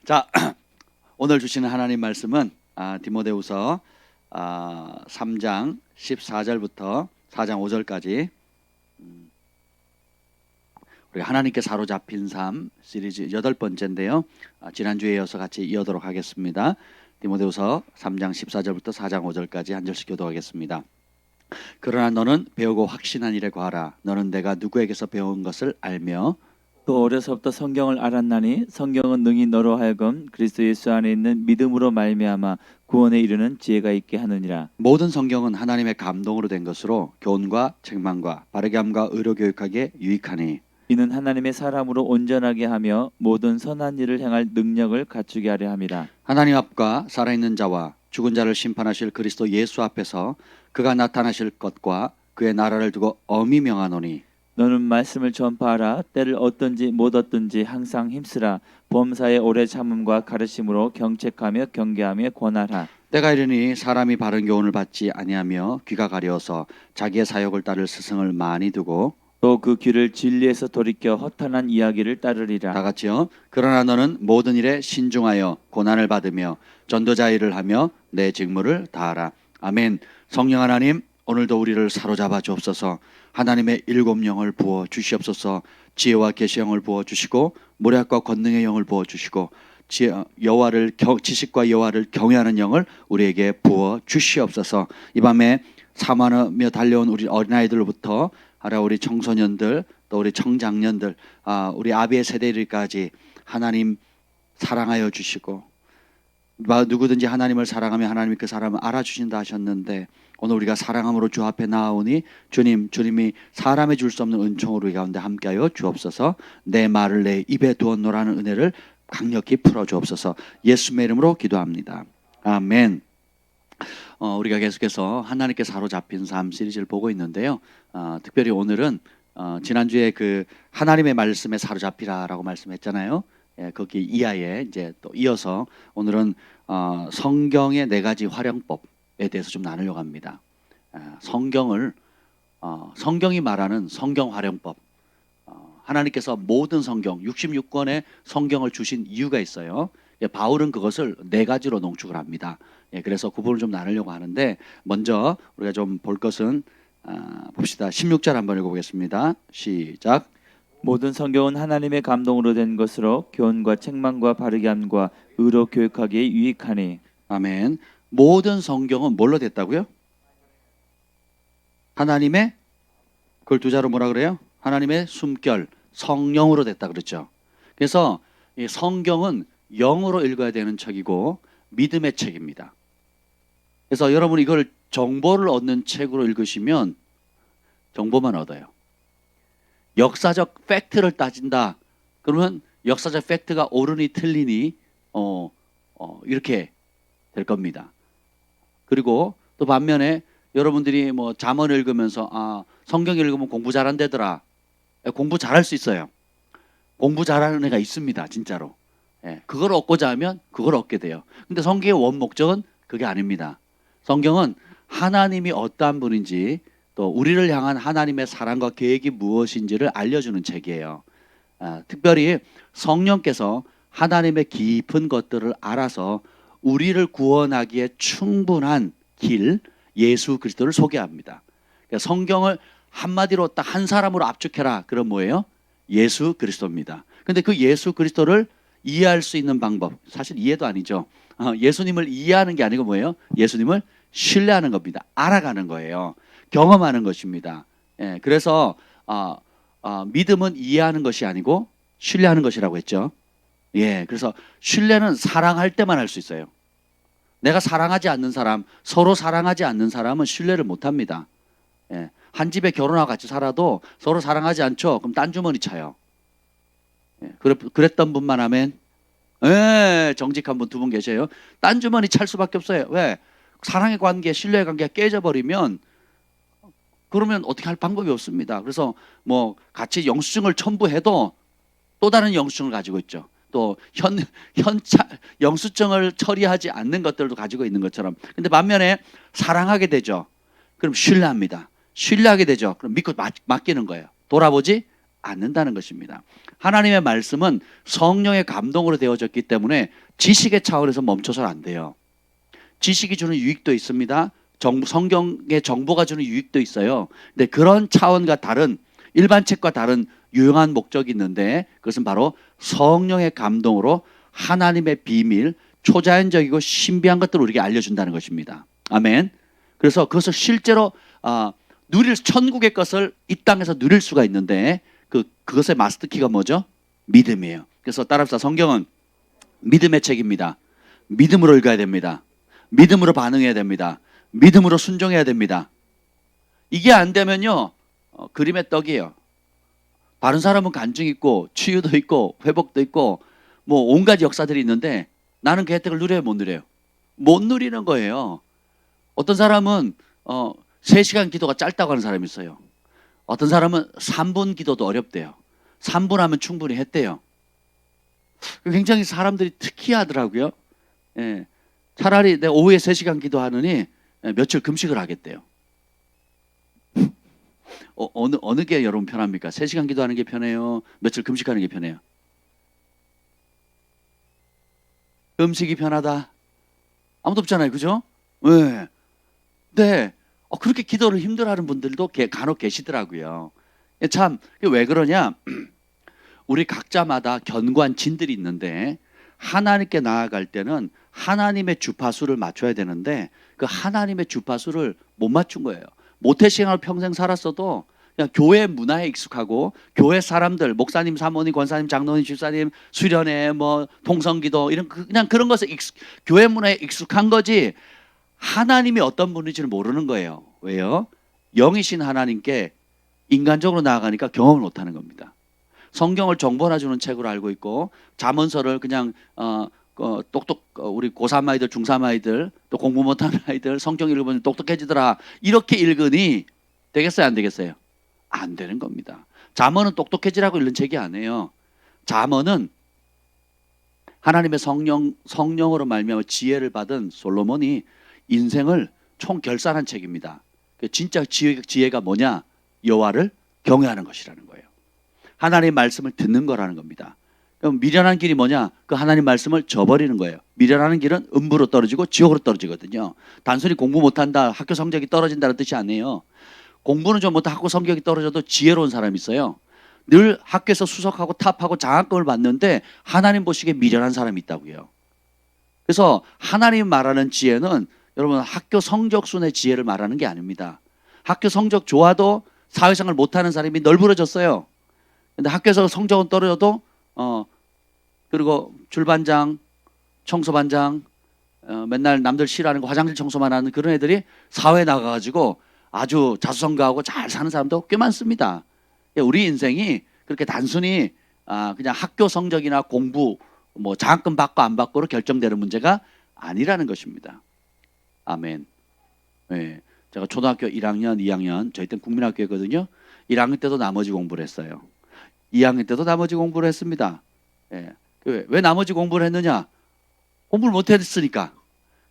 자, 오늘 주시는 하나님 말씀은 디모데후서 3장 14절부터 4장 5절까지 우리 하나님께 사로잡힌 삶 시리즈 8번째인데요. 지난주에 이어서 같이 이어도록 하겠습니다. 디모데후서 3장 14절부터 4장 5절까지 한 절씩 교도하겠습니다. 그러나 너는 배우고 확신한 일에 과하라. 너는 내가 누구에게서 배운 것을 알며 또 어려서부터 성경을 알았나니 성경은 능히 너로 하여금 그리스도 예수 안에 있는 믿음으로 말미암아 구원에 이르는 지혜가 있게 하느니라. 모든 성경은 하나님의 감동으로 된 것으로 교훈과 책망과 바르게 함과 의로 교육하기에 유익하니 이는 하나님의 사람으로 온전하게 하며 모든 선한 일을 행할 능력을 갖추게 하려 함이라. 하나님 앞과 살아있는 자와 죽은 자를 심판하실 그리스도 예수 앞에서 그가 나타나실 것과 그의 나라를 두고 엄히 명하노니 너는 말씀을 전파하라. 때를 얻든지 못 얻든지 항상 힘쓰라. 범사의 오래 참음과 가르침으로 경책하며 경계하며 권하라. 때가 이르니 사람이 바른 교훈을 받지 아니하며 귀가 가려워서 자기의 사욕을 따를 스승을 많이 두고 또 그 귀를 진리에서 돌이켜 허탄한 이야기를 따르리라. 다 같이요. 그러나 너는 모든 일에 신중하여 고난을 받으며 전도자 일을 하며 내 직무를 다하라. 아멘. 성령 하나님, 오늘도 우리를 사로잡아 주옵소서. 하나님의 일곱 영을 부어 주시옵소서. 지혜와 계시 영을 부어 주시고 모략과 권능의 영을 부어 주시고 지식과 여호와를 경외하는 영을 우리에게 부어 주시옵소서. 이 밤에 사모하며 달려온 우리 어린아이들로부터 우리 청소년들 또 우리 청장년들 우리 아비의 세대들까지 하나님 사랑하여 주시고 누구든지 하나님을 사랑하면 하나님이 그 사람을 알아주신다 하셨는데 오늘 우리가 사랑함으로 주 앞에 나아오니 주님이 사람의 줄 수 없는 은총으로 우리 가운데 함께하여 주옵소서. 내 말을 내 입에 두었노라는 은혜를 강력히 풀어 주옵소서. 예수님의 이름으로 기도합니다. 아멘. 우리가 계속해서 하나님께 사로잡힌 삶 시리즈를 보고 있는데요. 특별히 오늘은 지난주에 그 하나님의 말씀에 사로잡히라라고 말씀했잖아요. 예, 거기 이하에 이제 또 이어서 오늘은 성경의 4가지 활용법에 대해서 좀 나누려고 합니다. 성경이 말하는 성경 활용법. 하나님께서 모든 성경 66권의 성경을 주신 이유가 있어요. 예, 바울은 그것을 4가지로 농축을 합니다. 예, 그래서 그 부분을 좀 나누려고 하는데 먼저 우리가 좀 볼 것은 봅시다. 16절 한번 읽어보겠습니다. 시작. 모든 성경은 하나님의 감동으로 된 것으로 교훈과 책망과 바르게 함과 의로 교육하기에 유익하니. 아멘. 모든 성경은 뭘로 됐다고요? 하나님의, 그걸 두 자로 뭐라 그래요? 하나님의 숨결, 성령으로 됐다 그랬죠. 그래서 이 성경은 영으로 읽어야 되는 책이고 믿음의 책입니다. 그래서 여러분이 이걸 정보를 얻는 책으로 읽으시면 정보만 얻어요. 역사적 팩트를 따진다. 그러면 역사적 팩트가 옳으니 틀리니 이렇게 될 겁니다. 그리고 또 반면에 여러분들이 뭐 잠언을 읽으면서 성경 읽으면 공부 잘한다더라. 공부 잘할 수 있어요. 공부 잘하는 애가 있습니다. 진짜로. 예, 그걸 얻고자 하면 그걸 얻게 돼요. 근데 성경의 원 목적은 그게 아닙니다. 성경은 하나님이 어떠한 분인지 또 우리를 향한 하나님의 사랑과 계획이 무엇인지를 알려주는 책이에요. 특별히 성령께서 하나님의 깊은 것들을 알아서 우리를 구원하기에 충분한 길, 예수 그리스도를 소개합니다. 그러니까 성경을 한마디로 딱 한 사람으로 압축해라. 그럼 뭐예요? 예수 그리스도입니다. 근데 그 예수 그리스도를 이해할 수 있는 방법, 사실 이해도 아니죠. 예수님을 이해하는 게 아니고 뭐예요? 예수님을 신뢰하는 겁니다. 알아가는 거예요. 경험하는 것입니다. 예, 그래서 믿음은 이해하는 것이 아니고 신뢰하는 것이라고 했죠. 예, 그래서 신뢰는 사랑할 때만 할 수 있어요. 내가 사랑하지 않는 사람, 서로 사랑하지 않는 사람은 신뢰를 못합니다. 예, 한 집에 결혼하고 같이 살아도 서로 사랑하지 않죠? 그럼 딴 주머니 차요. 예, 그랬던 분만 하면 예, 정직한 분 2분 계세요. 딴 주머니 찰 수밖에 없어요. 왜? 사랑의 관계, 신뢰의 관계가 깨져버리면 그러면 어떻게 할 방법이 없습니다. 그래서 뭐 같이 영수증을 첨부해도 또 다른 영수증을 가지고 있죠. 또 영수증을 처리하지 않는 것들도 가지고 있는 것처럼. 근데 반면에 사랑하게 되죠. 그럼 신뢰합니다. 신뢰하게 되죠. 그럼 믿고 맡기는 거예요. 돌아보지 않는다는 것입니다. 하나님의 말씀은 성령의 감동으로 되어졌기 때문에 지식의 차원에서 멈춰서는 안 돼요. 지식이 주는 유익도 있습니다. 성경의 정보가 주는 유익도 있어요. 근데 그런 차원과 다른 일반 책과 다른 유용한 목적이 있는데 그것은 바로 성령의 감동으로 하나님의 비밀, 초자연적이고 신비한 것들을 우리에게 알려준다는 것입니다. 아멘. 그래서 그것을 실제로 누릴 천국의 것을 이 땅에서 누릴 수가 있는데 그것의 마스터키가 뭐죠? 믿음이에요. 그래서 따라합시다. 성경은 믿음의 책입니다. 믿음으로 읽어야 됩니다. 믿음으로 반응해야 됩니다. 믿음으로 순종해야 됩니다. 이게 안 되면요 그림의 떡이에요. 다른 사람은 간증 있고 치유도 있고 회복도 있고 뭐 온갖 역사들이 있는데 나는 그 혜택을 누려요, 못 누려요? 못 누리는 거예요. 어떤 사람은 3시간 기도가 짧다고 하는 사람이 있어요. 어떤 사람은 3분 기도도 어렵대요. 3분 하면 충분히 했대요. 굉장히 사람들이 특이하더라고요. 예. 차라리 내 오후에 3시간 기도하느니 며칠 금식을 하겠대요. 어느 게 여러분 편합니까? 3시간 기도하는 게 편해요? 며칠 금식하는 게 편해요? 금식이 편하다. 아무도 없잖아요. 그죠? 네. 네. 그렇게 기도를 힘들어하는 분들도 간혹 계시더라고요. 참 왜 그러냐? 우리 각자마다 견고한 진들이 있는데 하나님께 나아갈 때는 하나님의 주파수를 맞춰야 되는데 그 하나님의 주파수를 못 맞춘 거예요. 모태신앙을 평생 살았어도 그냥 교회 문화에 익숙하고 교회 사람들, 목사님, 사모님, 권사님, 장로님, 집사님, 수련회, 뭐 통성기도 이런 그냥 그런 것에 교회 문화에 익숙한 거지 하나님이 어떤 분인지를 모르는 거예요. 왜요? 영이신 하나님께 인간적으로 나아가니까 경험을 못하는 겁니다. 성경을 정보나 주는 책으로 알고 있고 잠언서를 그냥 우리 고3 아이들, 중3 아이들, 또 공부 못하는 아이들 성경 읽으면 똑똑해지더라 이렇게 읽으니 되겠어요, 안 되겠어요? 안 되는 겁니다. 잠언은 똑똑해지라고 읽는 책이 아니에요. 잠언은 하나님의 성령으로 말미암아 지혜를 받은 솔로몬이 인생을 총결산한 책입니다. 진짜 지혜가 뭐냐? 여호와를 경외하는 것이라는 거예요. 하나님의 말씀을 듣는 거라는 겁니다. 그럼 미련한 길이 뭐냐? 그 하나님 말씀을 저버리는 거예요. 미련하는 길은 음부로 떨어지고 지옥으로 떨어지거든요. 단순히 공부 못한다, 학교 성적이 떨어진다는 뜻이 아니에요. 공부는 좀 못하고 학교 성적이 떨어져도 지혜로운 사람이 있어요. 늘 학교에서 수석하고 탑하고 장학금을 받는데 하나님 보시기에 미련한 사람이 있다고요. 그래서 하나님 말하는 지혜는 여러분 학교 성적 순의 지혜를 말하는 게 아닙니다. 학교 성적 좋아도 사회생활 못하는 사람이 널브러졌어요. 근데 학교에서 성적은 떨어져도 그리고 줄반장, 청소반장, 맨날 남들 싫어하는 거 화장실 청소만 하는 그런 애들이 사회에 나가가지고 아주 자수성가하고 잘 사는 사람도 꽤 많습니다. 우리 인생이 그렇게 단순히 그냥 학교 성적이나 공부, 뭐 장학금 받고 안 받고로 결정되는 문제가 아니라는 것입니다. 아멘. 네. 제가 초등학교 1학년, 2학년, 저희 때는 국민학교였거든요. 1학년 때도 나머지 공부를 했어요. 2학년 때도 나머지 공부를 했습니다. 예. 왜 나머지 공부를 했느냐? 공부를 못했으니까.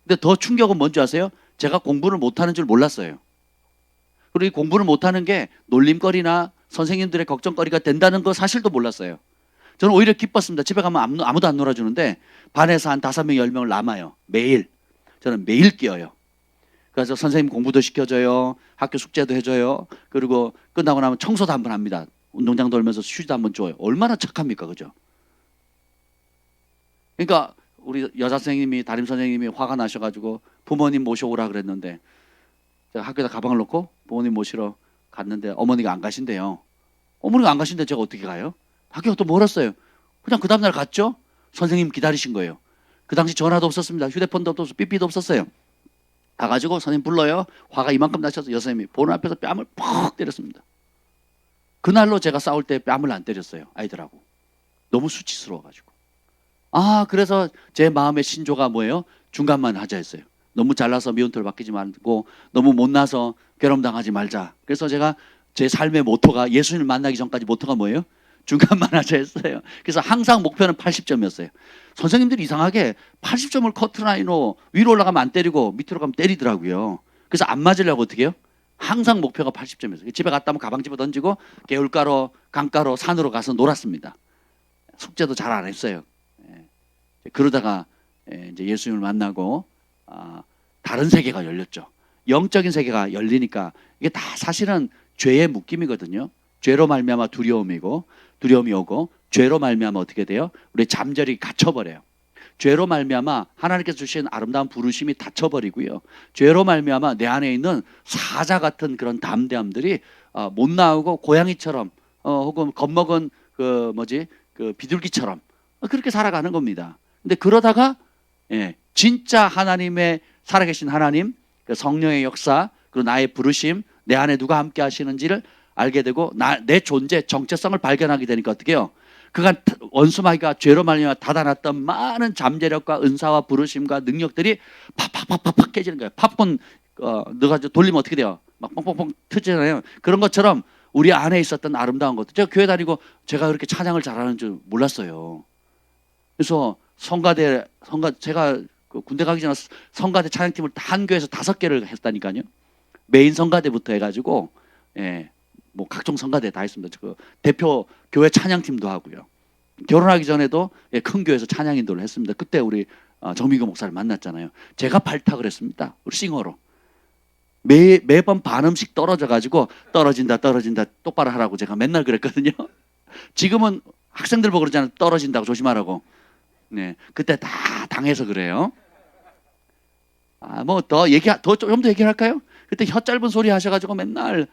근데 더 충격은 뭔지 아세요? 제가 공부를 못하는 줄 몰랐어요. 그리고 이 공부를 못하는 게 놀림거리나 선생님들의 걱정거리가 된다는 거 사실도 몰랐어요. 저는 오히려 기뻤습니다. 집에 가면 아무도 안 놀아주는데 반에서 한 5명, 10명을 남아요. 매일. 저는 매일 끼어요. 그래서 선생님 공부도 시켜줘요. 학교 숙제도 해줘요. 그리고 끝나고 나면 청소도 한번 합니다. 운동장 돌면서 휴지도 한번 줘요. 얼마나 착합니까? 그죠? 그러니까 우리 여자 선생님이, 담임 선생님이 화가 나셔가지고 부모님 모셔오라 그랬는데 제가 학교에다 가방을 놓고 부모님 모시러 갔는데 어머니가 안 가신대요. 어머니가 안 가신데 제가 어떻게 가요? 학교가 또 멀었어요. 그냥 그 다음날 갔죠. 선생님 기다리신 거예요. 그 당시 전화도 없었습니다. 휴대폰도 없었고 삐삐도 없었어요. 가가지고 선생님 불러요. 화가 이만큼 나셔서 여선생님이 보는 앞에서 뺨을 퍽 때렸습니다. 그날로 제가 싸울 때 뺨을 안 때렸어요. 아이들하고. 너무 수치스러워가지고. 그래서 제 마음의 신조가 뭐예요? 중간만 하자 했어요. 너무 잘나서 미운털 바뀌지 말고 너무 못나서 괴롭당하지 말자. 그래서 제가 제 삶의 모토가 예수님을 만나기 전까지 모토가 뭐예요? 중간만 하자 했어요. 그래서 항상 목표는 80점이었어요. 선생님들이 이상하게 80점을 커트라인으로 위로 올라가면 안 때리고 밑으로 가면 때리더라고요. 그래서 안 맞으려고 어떻게 해요? 항상 목표가 80점이었어요. 집에 갔다 오면 가방 집어 던지고 개울가로 강가로 산으로 가서 놀았습니다. 숙제도 잘 안 했어요. 예. 그러다가 이제 예수님을 만나고 다른 세계가 열렸죠. 영적인 세계가 열리니까 이게 다 사실은 죄의 묶임이거든요. 죄로 말미암아 두려움이 오고 죄로 말미암아 어떻게 돼요? 우리 잠재력이 갇혀버려요. 죄로 말미암아 하나님께서 주신 아름다운 부르심이 닫혀버리고요. 죄로 말미암아 내 안에 있는 사자 같은 그런 담대함들이 못 나오고 고양이처럼 혹은 겁먹은 그 비둘기처럼 그렇게 살아가는 겁니다. 근데 그러다가 진짜 하나님의 살아계신 하나님, 그 성령의 역사, 그리고 나의 부르심, 내 안에 누가 함께 하시는지를 알게 되고 내 존재, 정체성을 발견하게 되니까 어떻게 해요? 그간 원수마귀가 죄로 말미암아 닫아놨던 많은 잠재력과 은사와 부르심과 능력들이 팍팍팍팍 깨지는 거예요. 팝콘 넣어가지고 돌리면 어떻게 돼요? 막 뻥뻥뻥 터지잖아요. 그런 것처럼 우리 안에 있었던 아름다운 것들. 제가 교회 다니고 제가 그렇게 찬양을 잘하는 줄 몰랐어요. 그래서 제가 군대 가기 전에 성가대 찬양팀을 한 교회에서 5개를 했다니까요. 메인 성가대부터 해가지고 뭐 각종 성가대 다 했습니다. 그 대표 교회 찬양팀도 하고요. 결혼하기 전에도 큰 교회에서 찬양 인도를 했습니다. 그때 우리 정민교 목사를 만났잖아요. 제가 발탁을 했습니다. 우리 싱어로. 매번 반음씩 떨어져가지고 떨어진다 똑바로 하라고 제가 맨날 그랬거든요. 지금은 학생들 보고 그러잖아요. 떨어진다고 조심하라고. 네, 그때 다 당해서 그래요. 뭐 좀 더 얘기할까요? 그때 혀 짧은 소리 하셔가지고 맨날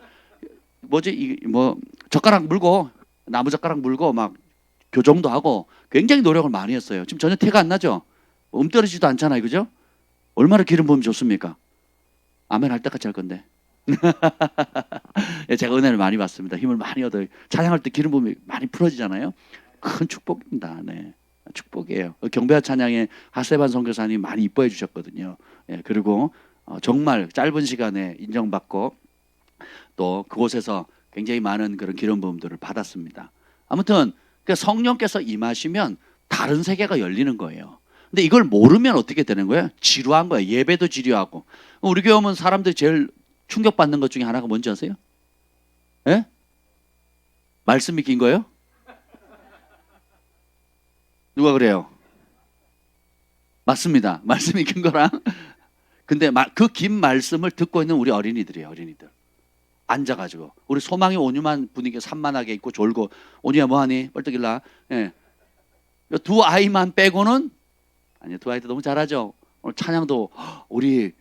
젓가락 물고 나무 젓가락 물고 막 교정도 하고 굉장히 노력을 많이 했어요. 지금 전혀 티가 안 나죠? 떨어지지도 않잖아요, 그죠? 얼마나 기름 부으면 좋습니까? 아멘 할 때까지 할 건데. 제가 은혜를 많이 받습니다. 힘을 많이 얻어요. 찬양할 때 기름 부음이 많이 풀어지잖아요. 큰 축복입니다. 네, 축복이에요. 경배와 찬양에 하세반 선교사님이 많이 이뻐해 주셨거든요. 그리고 정말 짧은 시간에 인정받고 또 그곳에서 굉장히 많은 그런 기름 부음들을 받았습니다. 아무튼 성령께서 임하시면 다른 세계가 열리는 거예요. 근데 이걸 모르면 어떻게 되는 거예요? 지루한 거예요. 예배도 지루하고. 우리 교회 오면 사람들이 제일 충격받는 것 중에 하나가 뭔지 아세요? 예? 말씀이 긴 거예요? 누가 그래요? 맞습니다. 말씀이 긴 거랑. 근데 그 긴 말씀을 듣고 있는 우리 어린이들이에요. 어린이들. 앉아가지고 우리 소망의 온유한 분위기에 산만하게 있고 졸고 온유야 뭐하니? 뻘떡일라. 두 아이만 빼고는 아니요, 두 아이도 너무 잘하죠. 오늘 찬양도 우리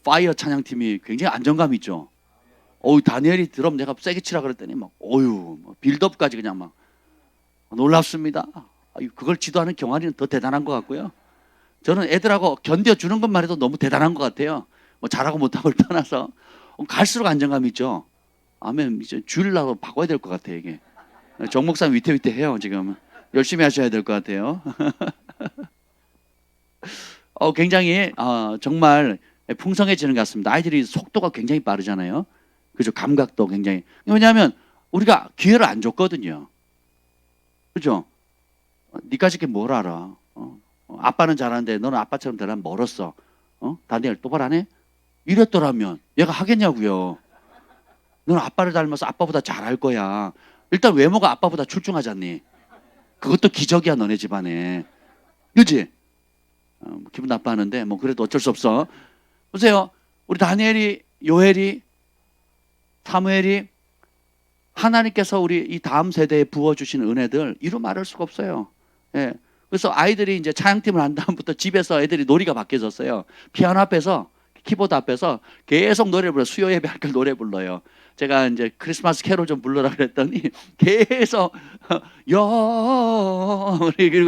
파이어 찬양팀이 굉장히 안정감 있죠. 다니엘이 드럼 내가 세게 치라 그랬더니 막 빌드업까지 그냥 막 놀랍습니다. 그걸 지도하는 경환이는 더 대단한 것 같고요. 저는 애들하고 견뎌주는 것만 해도 너무 대단한 것 같아요. 뭐 잘하고 못하고를 떠나서 갈수록 안정감이 있죠. 아멘. 이제 주일날 바꿔야 될 것 같아요. 이게 정 목사님 위태위태해요. 지금 열심히 하셔야 될 것 같아요. 굉장히 정말 풍성해지는 것 같습니다. 아이들이 속도가 굉장히 빠르잖아요. 그죠? 감각도 굉장히. 왜냐하면 우리가 기회를 안 줬거든요. 그죠? 니까지 뭘 알아? 아빠는 잘하는데 너는 아빠처럼 되려면 멀었어. 다니엘 똑바로 안 해? 이랬더라면 얘가 하겠냐고요. 너는 아빠를 닮아서 아빠보다 잘할 거야. 일단 외모가 아빠보다 출중하지 않니? 그것도 기적이야 너네 집안에. 그지? 기분 나빠하는데 뭐 그래도 어쩔 수 없어. 보세요. 우리 다니엘이, 요엘이, 사무엘이 하나님께서 우리 이 다음 세대에 부어주신 은혜들 이루 말할 수가 없어요. 그래서 아이들이 이제 찬양팀을 한 다음부터 집에서 애들이 놀이가 바뀌어졌어요. 피아노 앞에서, 키보드 앞에서 계속 노래 불러요. 수요 예배 할 때 노래 불러요. 제가 이제 크리스마스 캐롤 좀 불러라 그랬더니 계속 그러고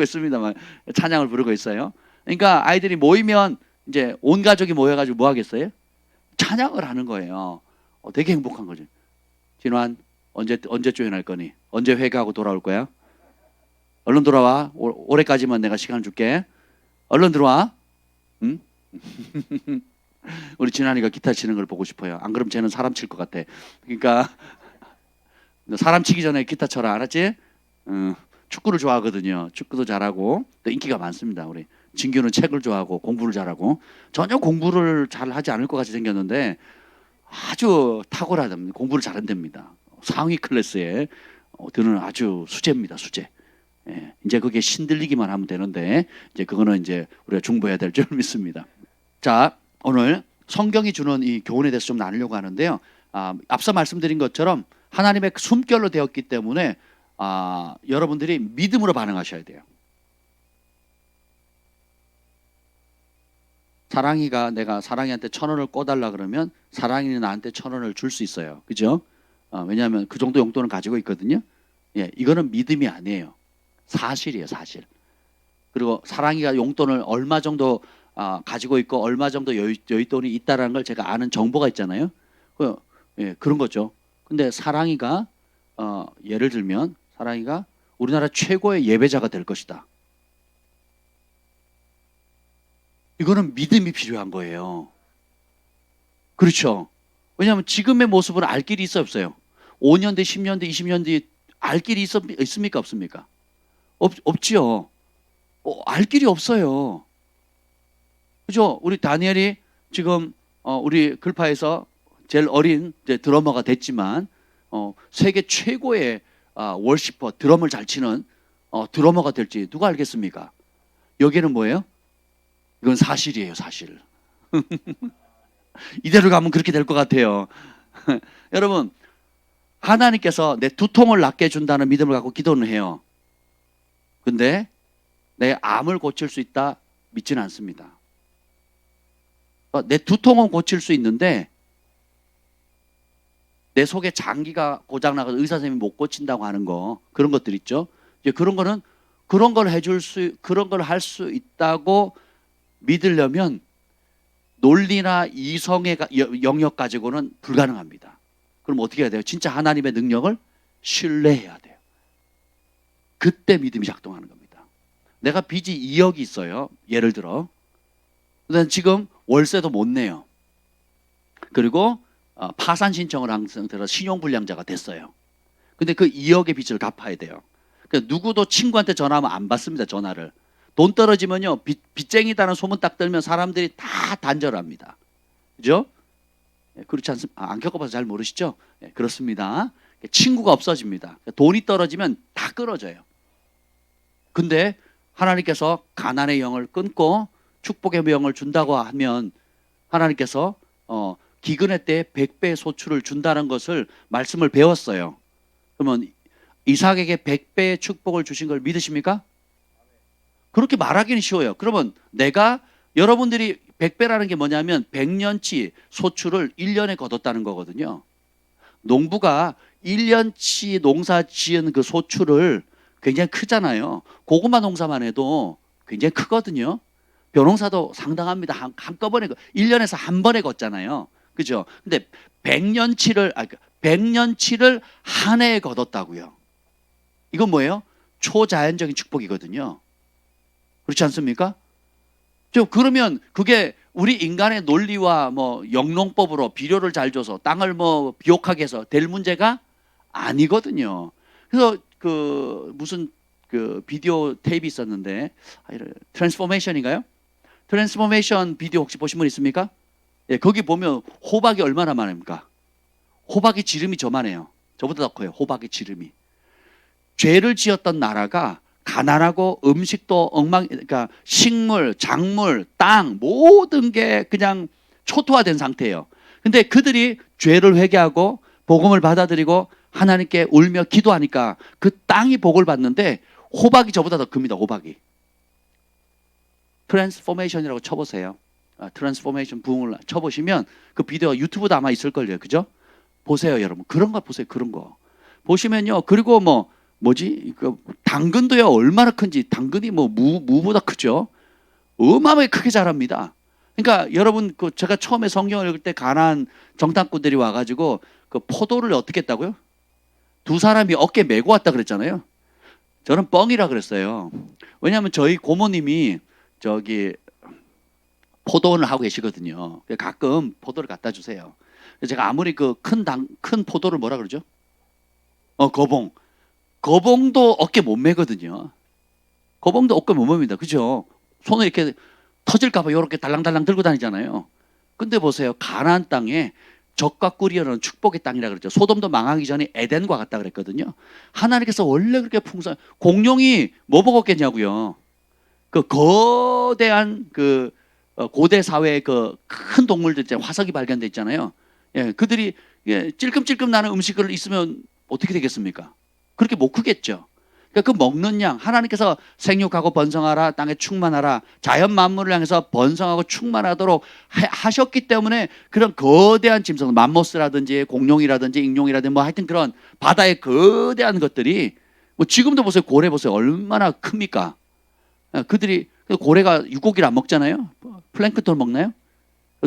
있습니다만 찬양을 부르고 있어요. 그러니까 아이들이 모이면 이제 온 가족이 모여가지고 뭐 하겠어요? 찬양을 하는 거예요. 되게 행복한 거죠. 진환 언제 조연할 거니? 언제 회개하고 돌아올 거야? 얼른 돌아와. 올해까지만 내가 시간 줄게. 얼른 들어와. 응? 우리 진환이가 기타 치는 걸 보고 싶어요. 안 그러면 쟤는 사람 칠 것 같아. 그러니까 사람 치기 전에 기타 쳐라. 알았지? 축구를 좋아하거든요. 축구도 잘하고 또 인기가 많습니다. 우리 진규는 책을 좋아하고 공부를 잘하고 전혀 공부를 잘 하지 않을 것 같이 생겼는데 아주 탁월하답니다. 공부를 잘한답니다. 상위 클래스에 드는 아주 수재입니다. 수재. 예, 이제 그게 신들리기만 하면 되는데 이제 그거는 이제 우리가 중보해야 될 줄 믿습니다. 자, 오늘 성경이 주는 이 교훈에 대해서 좀 나누려고 하는데요. 앞서 말씀드린 것처럼 하나님의 숨결로 되었기 때문에 여러분들이 믿음으로 반응하셔야 돼요. 사랑이가 내가 사랑이한테 1,000원을 꿔달라 그러면 사랑이는 나한테 1,000원을 줄 수 있어요. 그죠? 왜냐하면 그 정도 용돈은 가지고 있거든요. 예, 이거는 믿음이 아니에요. 사실이에요, 사실. 그리고 사랑이가 용돈을 얼마 정도 가지고 있고 얼마 정도 여윳돈이 있다라는 걸 제가 아는 정보가 있잖아요. 예, 그런 거죠. 근데 사랑이가 예를 들면 사랑이가 우리나라 최고의 예배자가 될 것이다. 이거는 믿음이 필요한 거예요. 그렇죠. 왜냐하면 지금의 모습을 알 길이 있어요, 없어요? 5년 뒤, 10년 뒤, 20년 뒤 알 길이 있습니까, 없습니까? 없지요. 알 길이 없어요. 그죠? 우리 다니엘이 지금 우리 글파에서 제일 어린 이제 드러머가 됐지만 세계 최고의 월시퍼, 드럼을 잘 치는 드러머가 될지 누가 알겠습니까? 여기는 뭐예요? 이건 사실이에요, 사실. 이대로 가면 그렇게 될 것 같아요. 여러분, 하나님께서 내 두통을 낫게 해준다는 믿음을 갖고 기도는 해요. 근데 내 암을 고칠 수 있다 믿지는 않습니다. 내 두통은 고칠 수 있는데 내 속에 장기가 고장나서 의사 선생님이 못 고친다고 하는 거, 그런 것들 있죠. 이제 그런 거는 그런 걸 할 수 있다고 믿으려면 논리나 이성의 영역 가지고는 불가능합니다. 그럼 어떻게 해야 돼요? 진짜 하나님의 능력을 신뢰해야 돼요. 그때 믿음이 작동하는 겁니다. 내가 빚이 2억이 있어요. 예를 들어. 근데 지금 월세도 못 내요. 그리고 파산 신청을 한 상태로 신용불량자가 됐어요. 근데 그 2억의 빚을 갚아야 돼요. 그러니까 누구도 친구한테 전화하면 안 받습니다. 전화를. 돈 떨어지면요, 빚쟁이다는 소문 딱 들면 사람들이 다 단절합니다. 그죠? 그렇지 않습니까? 안 겪어봐서 잘 모르시죠? 그렇습니다. 친구가 없어집니다. 돈이 떨어지면 다 끊어져요. 근데 하나님께서 가난의 영을 끊고 축복의 영을 준다고 하면 하나님께서 기근의 때에 100배의 소출을 준다는 것을 말씀을 배웠어요. 그러면 이삭에게 100배의 축복을 주신 걸 믿으십니까? 그렇게 말하기는 쉬워요. 그러면 여러분들이 100배라는 게 뭐냐면 100년치 소출을 1년에 거뒀다는 거거든요. 농부가 1년치 농사 지은 그 소출을 굉장히 크잖아요. 고구마 농사만 해도 굉장히 크거든요. 벼농사도 상당합니다. 한꺼번에 1년에서 한 번에 걷잖아요. 그죠? 근데 100년치를 한 해에 거뒀다고요. 이건 뭐예요? 초자연적인 축복이거든요. 그렇지 않습니까? 그러면 그게 우리 인간의 논리와 뭐 영농법으로 비료를 잘 줘서 땅을 뭐 비옥하게 해서 될 문제가 아니거든요. 그래서 무슨 비디오 테이프 있었는데 트랜스포메이션인가요? 트랜스포메이션 비디오 혹시 보신 분 있습니까? 예, 거기 보면 호박이 얼마나 많습니까? 호박의 지름이 저만해요. 저보다 더 커요. 호박의 지름이. 죄를 지었던 나라가 가난하고 음식도 그러니까 식물, 작물, 땅 모든 게 그냥 초토화된 상태예요. 근데 그들이 죄를 회개하고 복음을 받아들이고 하나님께 울며 기도하니까 그 땅이 복을 받는데 호박이 저보다 더 큽니다. 호박이. 트랜스포메이션이라고 쳐보세요. 트랜스포메이션 부흥을 쳐보시면 그 비디오가 유튜브도 아마 있을걸요. 그죠? 보세요, 여러분. 그런 거 보세요. 그런 거 보시면요. 그리고 당근도요, 얼마나 큰지. 당근이 무보다 크죠. 어마어마하게 크게 자랍니다. 그러니까 여러분, 제가 처음에 성경을 읽을 때 가나안 정탐꾼들이 와가지고 그 포도를 어떻게 했다고요? 두 사람이 어깨 메고 왔다 그랬잖아요. 저는 뻥이라 그랬어요. 왜냐하면 저희 고모님이 포도원을 하고 계시거든요. 가끔 포도를 갖다 주세요. 제가 아무리 큰 포도를 뭐라 그러죠? 거봉도 어깨 못 메거든요. 거봉도 어깨 못 맵니다. 그죠? 손을 이렇게 터질까봐 이렇게 달랑달랑 들고 다니잖아요. 근데 보세요. 가나안 땅에 적과 꿀이라는 축복의 땅이라 그랬죠. 소돔도 망하기 전에 에덴과 같다 그랬거든요. 하나님께서 원래 그렇게 풍성, 공룡이 뭐 먹었겠냐고요. 그 거대한 그 고대 사회의 그 큰 동물들 있잖아요. 화석이 발견돼 있잖아요. 예, 그들이 찔끔찔끔 나는 음식을 있으면 어떻게 되겠습니까? 그렇게 못 크겠죠. 그러니까 그 먹는 양, 하나님께서 생육하고 번성하라, 땅에 충만하라, 자연 만물을 향해서 번성하고 충만하도록 하셨기 때문에 그런 거대한 짐승, 맘모스라든지 공룡이라든지 익룡이라든지 뭐 하여튼 그런 바다의 거대한 것들이 뭐 지금도 보세요. 고래 보세요. 얼마나 큽니까? 그들이, 고래가 육고기를 안 먹잖아요. 플랭크톤 먹나요?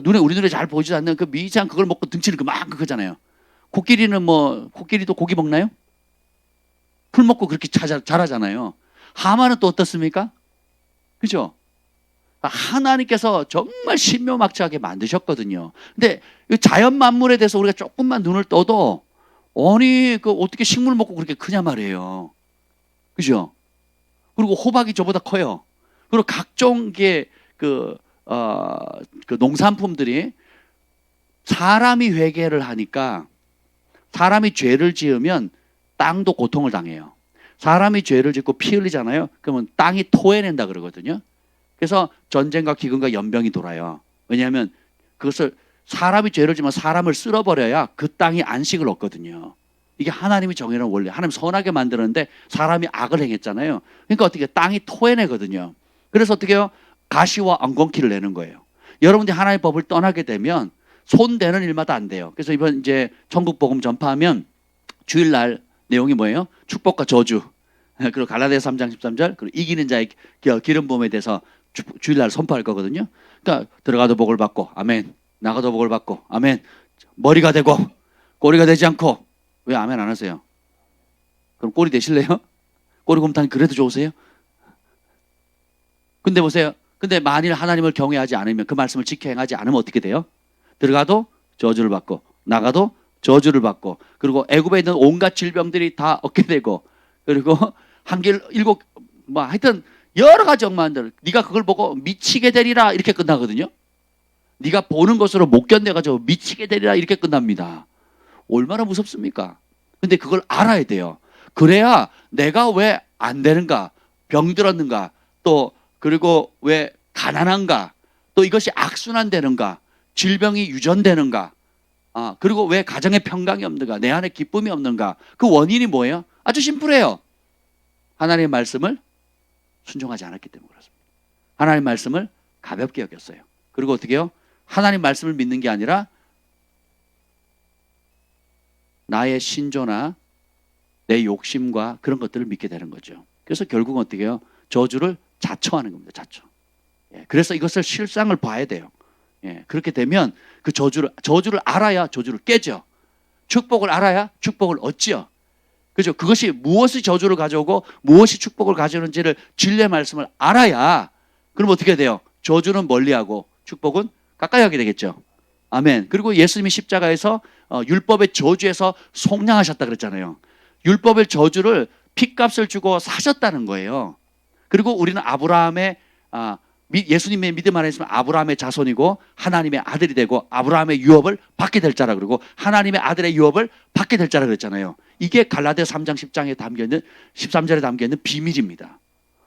우리 눈에 잘 보이지 않는 그 미세한 그걸 먹고 등치는 그만큼 크잖아요. 코끼리도 고기 먹나요? 풀 먹고 그렇게 자라잖아요. 하마는 또 어떻습니까? 그죠? 하나님께서 정말 신묘막측하게 만드셨거든요. 근데 자연 만물에 대해서 우리가 조금만 눈을 떠도 아니 그 어떻게 식물 먹고 그렇게 크냐 말이에요. 그죠? 그리고 호박이 저보다 커요. 그리고 각종 그 농산품들이 사람이 회개를 하니까 사람이 죄를 지으면 땅도 고통을 당해요. 사람이 죄를 짓고 피 흘리잖아요. 그러면 땅이 토해낸다 그러거든요. 그래서 전쟁과 기근과 연병이 돌아요. 왜냐하면 그것을 사람이 죄를 지면 사람을 쓸어버려야 그 땅이 안식을 얻거든요. 이게 하나님이 정해놓은 원리. 하나님 선하게 만들었는데 사람이 악을 행했잖아요. 그러니까 어떻게 땅이 토해내거든요. 그래서 어떻게 해요? 가시와 엉겅퀴를 내는 거예요. 여러분들이 하나님의 법을 떠나게 되면 손대는 일마다 안 돼요. 그래서 이번 이제 천국 복음 전파하면 주일날 내용이 뭐예요? 축복과 저주. 그리고 갈라디아서 3장 13절. 그리고 이기는 자의 기름 부음에 대해서 주일날 선포할 거거든요. 그러니까 들어가도 복을 받고 아멘. 나가도 복을 받고 아멘. 머리가 되고 꼬리가 되지 않고. 왜 아멘 안 하세요? 그럼 꼬리 되실래요? 꼬리곰탕이 그래도 좋으세요? 근데 보세요. 근데 만일 하나님을 경외하지 않으면 그 말씀을 지켜 행하지 않으면 어떻게 돼요? 들어가도 저주를 받고 나가도 저주를 받고 그리고 애굽에 있는 온갖 질병들이 다 얻게 되고 그리고 한길 일곱 뭐 하여튼 여러 가지 억만들 네가 그걸 보고 미치게 되리라 이렇게 끝나거든요. 네가 보는 것으로 못 견뎌가지고 미치게 되리라 이렇게 끝납니다. 얼마나 무섭습니까? 근데 그걸 알아야 돼요. 그래야 내가 왜 안 되는가, 병들었는가, 또 그리고 왜 가난한가, 또 이것이 악순환되는가, 질병이 유전되는가, 그리고 왜 가정에 평강이 없는가, 내 안에 기쁨이 없는가, 그 원인이 뭐예요? 아주 심플해요. 하나님의 말씀을 순종하지 않았기 때문에 그렇습니다. 하나님의 말씀을 가볍게 여겼어요. 그리고 어떻게 해요? 하나님 말씀을 믿는 게 아니라 나의 신조나 내 욕심과 그런 것들을 믿게 되는 거죠. 그래서 결국은 어떻게 해요? 저주를 자처하는 겁니다. 자처. 그래서 이것을 실상을 봐야 돼요. 그렇게 되면 그 저주를 알아야 저주를 깨죠. 축복을 알아야 축복을 얻지요. 그죠? 그것이 무엇이 저주를 가져오고 무엇이 축복을 가져오는지를 진리의 말씀을 알아야 그럼 어떻게 돼요? 저주는 멀리하고 축복은 가까이 하게 되겠죠. 아멘. 그리고 예수님이 십자가에서 율법의 저주에서 속량하셨다 그랬잖아요. 율법의 저주를 핏값을 주고 사셨다는 거예요. 그리고 우리는 아브라함의 예수님의 믿음 안에 있으면 아브라함의 자손이고 하나님의 아들이 되고 아브라함의 유업을 받게 될 자라 그러고 하나님의 아들의 유업을 받게 될 자라 그랬잖아요. 이게 갈라디아서 3장 10장에 담겨있는 13절에 담겨있는 비밀입니다.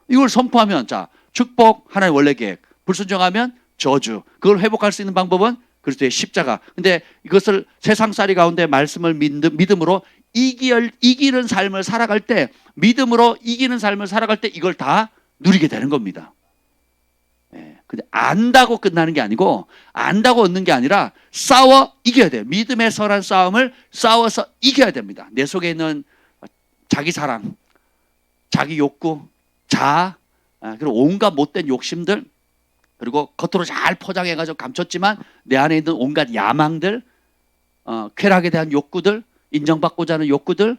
이걸 선포하면 자 축복 하나의 원래 계획, 불순종하면 저주. 그걸 회복할 수 있는 방법은 그리스도의 십자가. 근데 이것을 세상살이 가운데 말씀을 믿음으로 이기는 삶을 살아갈 때 믿음으로 이기는 삶을 살아갈 때 이걸 다 누리게 되는 겁니다. 근데 안다고 끝나는 게 아니고 안다고 얻는 게 아니라 싸워 이겨야 돼요. 믿음의 선한 싸움을 싸워서 이겨야 됩니다. 내 속에 있는 자기 사랑, 자기 욕구, 자아, 그리고 온갖 못된 욕심들 그리고 겉으로 잘 포장해가지고 감췄지만 내 안에 있는 온갖 야망들, 쾌락에 대한 욕구들, 인정받고자 하는 욕구들,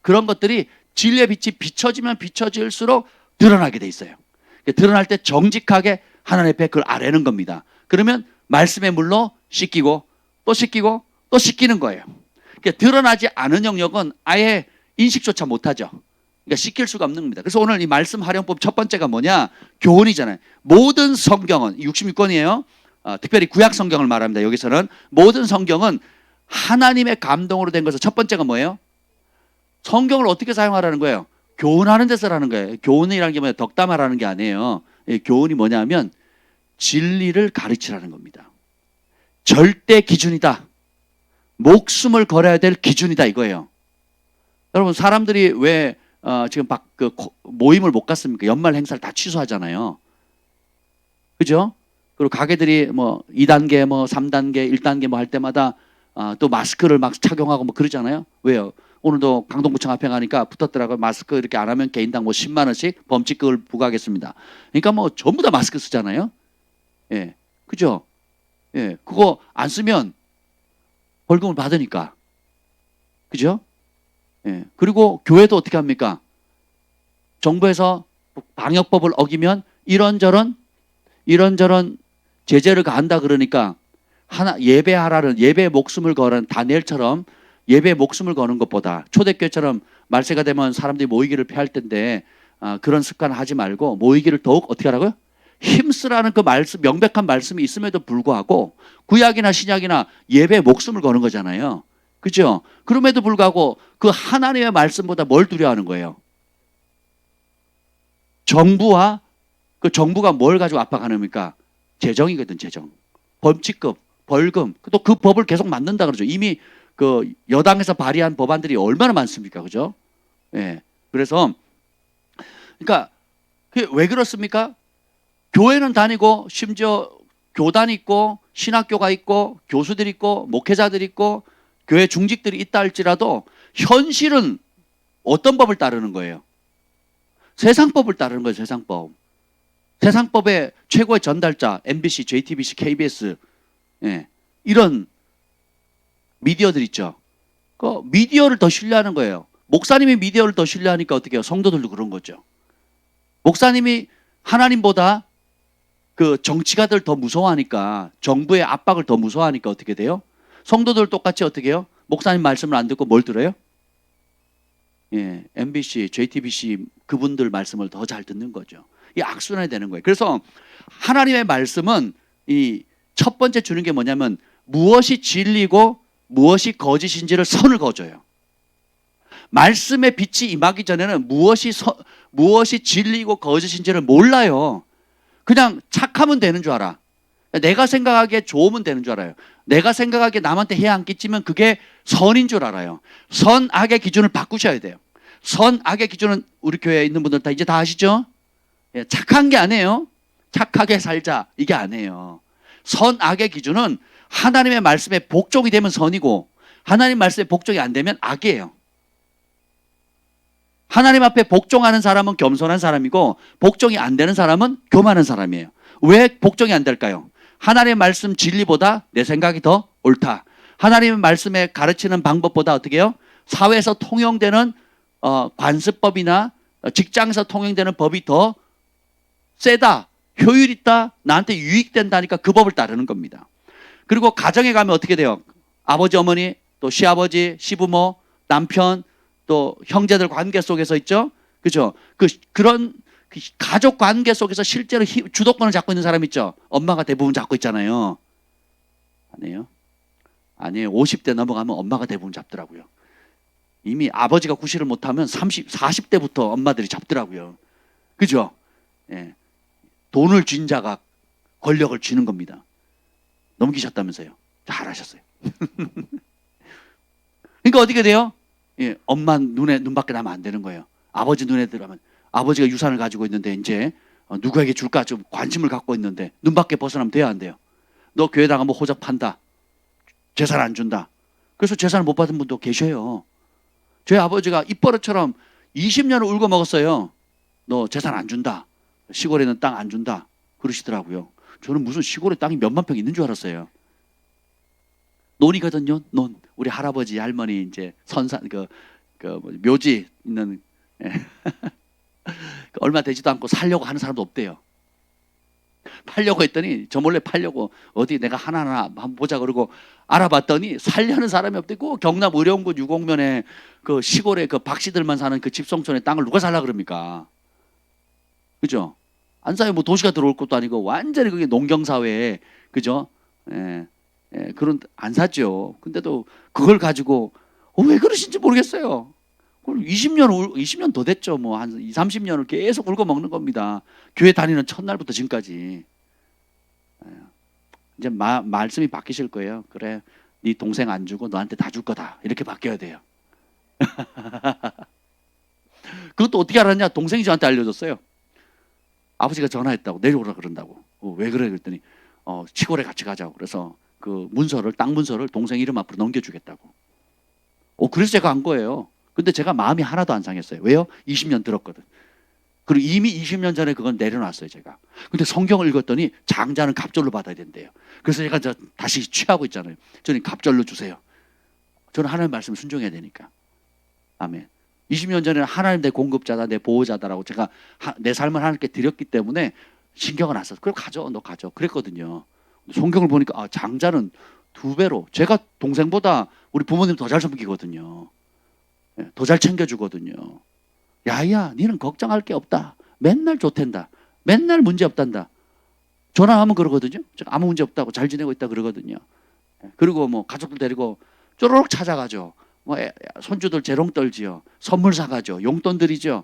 그런 것들이 진리의 빛이 비춰지면 비춰질수록 드러나게 돼 있어요. 드러날 때 정직하게 하나님 앞에 그걸 아뢰는 겁니다. 그러면 말씀의 물로 씻기고 또 씻기고 또 씻기는 거예요. 드러나지 않은 영역은 아예 인식조차 못하죠. 그러니까 씻길 수가 없는 겁니다. 그래서 오늘 이 말씀 활용법 첫 번째가 뭐냐? 교훈이잖아요. 모든 성경은 66권이에요. 특별히 구약 성경을 말합니다. 여기서는 모든 성경은 하나님의 감동으로 된 것은 첫 번째가 뭐예요? 성경을 어떻게 사용하라는 거예요? 교훈하는 데 쓰라는 거예요. 교훈이라는 게 뭐예요? 덕담하라는 게 아니에요. 교훈이 뭐냐면 진리를 가르치라는 겁니다. 절대 기준이다. 목숨을 걸어야 될 기준이다 이거예요. 여러분 사람들이 왜 지금 모임을 못 갔습니까? 연말 행사를 다 취소하잖아요. 그죠? 그리고 가게들이 뭐 2단계, 뭐 3단계, 1단계 뭐 할 때마다 또 마스크를 막 착용하고 뭐 그러잖아요. 왜요? 오늘도 강동구청 앞에 가니까 붙었더라고요. 마스크 이렇게 안 하면 개인당 뭐 10만 원씩 범칙금을 부과하겠습니다. 그러니까 뭐 전부 다 마스크 쓰잖아요. 예, 그죠? 예, 그거 안 쓰면 벌금을 받으니까. 그죠? 예, 그리고 교회도 어떻게 합니까? 정부에서 방역법을 어기면 이런저런 제재를 가한다 그러니까 하나 예배하라는 예배에 목숨을 거는 다니엘처럼 예배에 목숨을 거는 것보다 초대교회처럼 말세가 되면 사람들이 모이기를 피할 텐데 그런 습관을 하지 말고 모이기를 더욱 어떻게 하라고요? 힘쓰라는 그 말씀 명백한 말씀이 있음에도 불구하고 구약이나 신약이나 예배에 목숨을 거는 거잖아요. 그죠? 그럼에도 불구하고 그 하나님의 말씀보다 뭘 두려워하는 거예요? 정부와 그 정부가 뭘 가지고 압박하는겁니까? 재정이거든, 재정. 범칙금, 벌금. 또 그 법을 계속 만든다 그러죠. 이미 그 여당에서 발의한 법안들이 얼마나 많습니까? 그죠? 예. 그래서 그러니까 그게 왜 그렇습니까? 교회는 다니고 심지어 교단 있고 신학교가 있고 교수들 있고 목회자들 있고 교회 중직들이 있다 할지라도 현실은 어떤 법을 따르는 거예요? 세상법을 따르는 거예요. 세상법. 세상법의 최고의 전달자 MBC, JTBC, KBS 예, 이런 미디어들 있죠. 그 미디어를 더 신뢰하는 거예요. 목사님이 미디어를 더 신뢰하니까 어떻게 해요? 성도들도 그런 거죠. 목사님이 하나님보다 그 정치가들 더 무서워하니까 정부의 압박을 더 무서워하니까 어떻게 돼요? 성도들 똑같이 어떻게 해요? 목사님 말씀을 안 듣고 뭘 들어요? 예, MBC, JTBC 그분들 말씀을 더 잘 듣는 거죠. 이 악순환이 되는 거예요. 그래서 하나님의 말씀은 이 첫 번째 주는 게 뭐냐면 무엇이 진리고 무엇이 거짓인지를 선을 그어줘요. 말씀의 빛이 임하기 전에는 무엇이 진리고 거짓인지를 몰라요. 그냥 착하면 되는 줄 알아. 내가 생각하기에 좋으면 되는 줄 알아요. 내가 생각하기에 남한테 해야 안 끼치면 그게 선인 줄 알아요. 선, 악의 기준을 바꾸셔야 돼요. 선, 악의 기준은 우리 교회에 있는 분들 다 이제 다 아시죠? 예, 착한 게 아니에요. 착하게 살자 이게 아니에요. 선, 악의 기준은 하나님의 말씀에 복종이 되면 선이고 하나님 말씀에 복종이 안 되면 악이에요. 하나님 앞에 복종하는 사람은 겸손한 사람이고 복종이 안 되는 사람은 교만한 사람이에요. 왜 복종이 안 될까요? 하나님의 말씀 진리보다 내 생각이 더 옳다. 하나님의 말씀에 가르치는 방법보다 어떻게 해요? 사회에서 통용되는 관습법이나 직장에서 통용되는 법이 더 세다, 효율 있다, 나한테 유익된다니까 그 법을 따르는 겁니다. 그리고 가정에 가면 어떻게 돼요? 아버지, 어머니, 또 시아버지, 시부모, 남편, 또 형제들 관계 속에서 있죠. 그죠? 그런 가족 관계 속에서 실제로 주도권을 잡고 있는 사람 있죠. 엄마가 대부분 잡고 있잖아요. 아니에요? 아니에요. 50대 넘어가면 엄마가 대부분 잡더라고요. 이미 아버지가 구실을 못하면 40대부터 엄마들이 잡더라고요. 그죠? 예. 돈을 쥔 자가 권력을 쥐는 겁니다. 넘기셨다면서요. 잘하셨어요. 그러니까 어떻게 돼요? 예, 엄마 눈밖에 나면 안 되는 거예요. 아버지 눈에 들어가면 아버지가 유산을 가지고 있는데 이제 누구에게 줄까 좀 관심을 갖고 있는데 눈밖에 벗어나면 돼야 안 돼요. 너 교회 나가면 호적 판다. 재산 안 준다. 그래서 재산을 못 받은 분도 계셔요. 저희 아버지가 입버릇처럼 20년을 울고 먹었어요. 너 재산 안 준다. 시골에는 땅 안 준다. 그러시더라고요. 저는 무슨 시골에 땅이 몇만 평 있는 줄 알았어요. 논이거든요. 논. 우리 할아버지, 할머니 이제 선산 묘지 있는 얼마 되지도 않고 살려고 하는 사람도 없대요. 팔려고 했더니 저 몰래 팔려고 어디 내가 하나하나 한번 보자 그러고 알아봤더니 살려는 사람이 없대고 경남 의령군 유곡면에 그 시골에 그 박씨들만 사는 그 집성촌의 땅을 누가 살라 그럽니까? 그죠? 안 사요. 뭐 도시가 들어올 것도 아니고 완전히 그게 농경사회에 그죠? 예. 예, 그런 안 사죠. 근데도 그걸 가지고 왜 그러신지 모르겠어요. 20년 더 됐죠. 뭐 한 2, 30년을 계속 울고 먹는 겁니다. 교회 다니는 첫날부터 지금까지. 예, 이제 말씀이 바뀌실 거예요. 그래, 네 동생 안 주고 너한테 다 줄 거다. 이렇게 바뀌어야 돼요. 그것도 어떻게 알았냐? 동생이 저한테 알려줬어요. 아버지가 전화했다고, 내려오라 그런다고. 왜 그래? 그랬더니 시골에 같이 가자고. 그래서 그 문서를, 땅 문서를 동생 이름 앞으로 넘겨주겠다고. 그래서 제가 한 거예요. 근데 제가 마음이 하나도 안 상했어요. 왜요? 20년 들었거든. 그리고 이미 20년 전에 그건 내려놨어요, 제가. 근데 성경을 읽었더니 장자는 갑절로 받아야 된대요. 그래서 제가 다시 취하고 있잖아요. 저는 갑절로 주세요. 저는 하나님의 말씀 순종해야 되니까. 아멘. 20년 전에는 하나님 내 공급자다, 내 보호자다라고 제가 내 삶을 하나님께 드렸기 때문에 신경을 안 썼어요. 그럼 가져, 너 가져. 그랬거든요. 성경을 보니까 장자는 2배로, 제가 동생보다 우리 부모님 더 잘 섬기거든요. 더 잘 챙겨주거든요. 야야, 니는 걱정할 게 없다. 맨날 좋댄다. 맨날 문제 없단다. 전화하면 그러거든요. 제가 아무 문제 없다고, 잘 지내고 있다 그러거든요. 그리고 뭐 가족들 데리고 쪼르륵 찾아가죠. 뭐 손주들 재롱 떨지요. 선물 사가죠. 용돈 드리죠.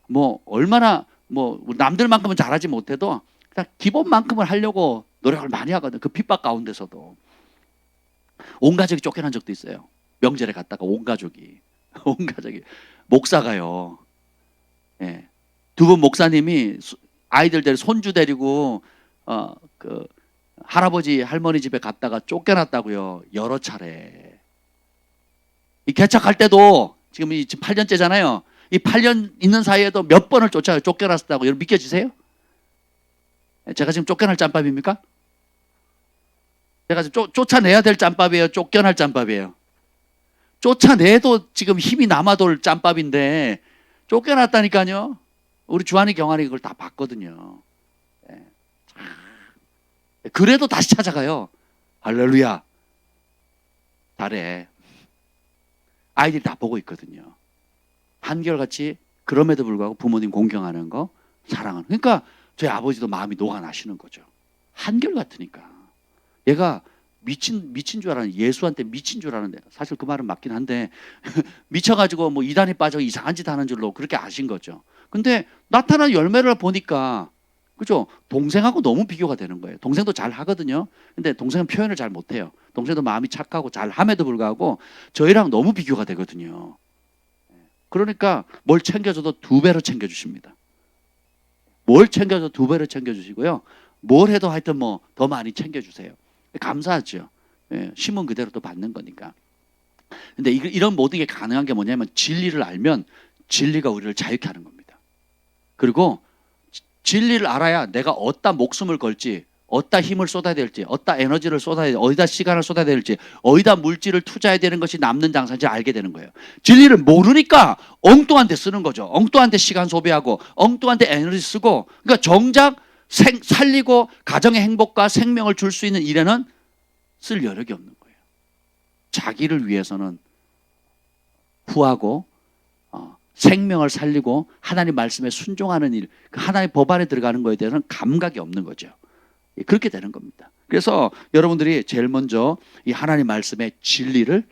뭐 얼마나 뭐 남들만큼은 잘하지 못해도 그냥 기본만큼은 하려고 노력을 많이 하거든. 그 핍박 가운데서도 온 가족이 쫓겨난 적도 있어요. 명절에 갔다가 온 가족이 목사가요. 예. 2분 목사님이 아이들 데리고 손주 데리고 그 할아버지 할머니 집에 갔다가 쫓겨났다고요. 여러 차례. 이 개척할 때도 지금 8년째잖아요. 이 8년 있는 사이에도 몇 번을 쫓겨났다고. 여러분 믿겨지세요? 제가 지금 쫓겨날 짬밥입니까? 제가 지금 쫓아내야 될 짬밥이에요? 쫓겨날 짬밥이에요? 쫓아내도 지금 힘이 남아돌 짬밥인데 쫓겨났다니까요. 우리 주한이 경환이 그걸 다 봤거든요. 그래도 다시 찾아가요. 할렐루야. 달에 아이들이 다 보고 있거든요. 한결같이 그럼에도 불구하고 부모님 공경하는 거, 사랑하는. 그러니까 저희 아버지도 마음이 녹아나시는 거죠. 한결같으니까. 얘가 미친 줄 알았는데, 예수한테 미친 줄 알았는데, 사실 그 말은 맞긴 한데 미쳐가지고 뭐 이단에 빠져 이상한 짓 하는 줄로 그렇게 아신 거죠. 근데 나타난 열매를 보니까, 그죠? 동생하고 너무 비교가 되는 거예요. 동생도 잘 하거든요. 근데 동생은 표현을 잘 못해요. 동생도 마음이 착하고 잘 함에도 불구하고 저희랑 너무 비교가 되거든요. 그러니까 뭘 챙겨줘도 2배로 챙겨주십니다. 뭘 챙겨줘도 2배로 챙겨주시고요. 뭘 해도 하여튼 뭐 더 많이 챙겨주세요. 감사하죠. 심은 그대로 또 받는 거니까. 근데 이런 모든 게 가능한 게 뭐냐면 진리를 알면 진리가 우리를 자유케 하는 겁니다. 그리고 진리를 알아야 내가 어디다 목숨을 걸지, 어디다 힘을 쏟아야 될지, 어디다 에너지를 쏟아야 될지, 어디다 시간을 쏟아야 될지, 어디다 물질을 투자해야 되는 것이 남는 장사인지 알게 되는 거예요. 진리를 모르니까 엉뚱한 데 쓰는 거죠. 엉뚱한 데 시간 소비하고 엉뚱한 데 에너지 쓰고, 그러니까 정작 살리고 가정의 행복과 생명을 줄 수 있는 일에는 쓸 여력이 없는 거예요. 자기를 위해서는 후하고 생명을 살리고 하나님 말씀에 순종하는 일, 하나님 법 안에 들어가는 거에 대해서는 감각이 없는 거죠. 그렇게 되는 겁니다. 그래서 여러분들이 제일 먼저 이 하나님 말씀의 진리를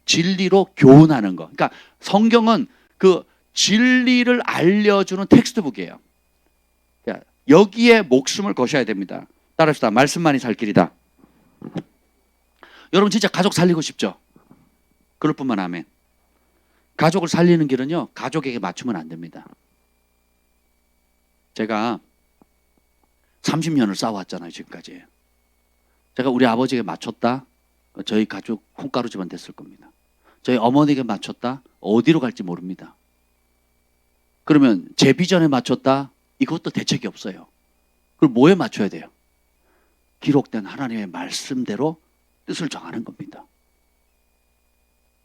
진리로 교훈하는 거. 그러니까 성경은 그 진리를 알려주는 텍스트북이에요. 여기에 목숨을 거셔야 됩니다. 따라합시다. 말씀만이 살 길이다. 여러분 진짜 가족 살리고 싶죠? 그럴 뿐만 아멘. 가족을 살리는 길은요, 가족에게 맞추면 안 됩니다. 제가 30년을 싸워왔잖아요, 지금까지. 제가 우리 아버지에게 맞췄다, 저희 가족 콩가루 집안 됐을 겁니다. 저희 어머니에게 맞췄다, 어디로 갈지 모릅니다. 그러면 제 비전에 맞췄다, 이것도 대책이 없어요. 그럼 뭐에 맞춰야 돼요? 기록된 하나님의 말씀대로 뜻을 정하는 겁니다.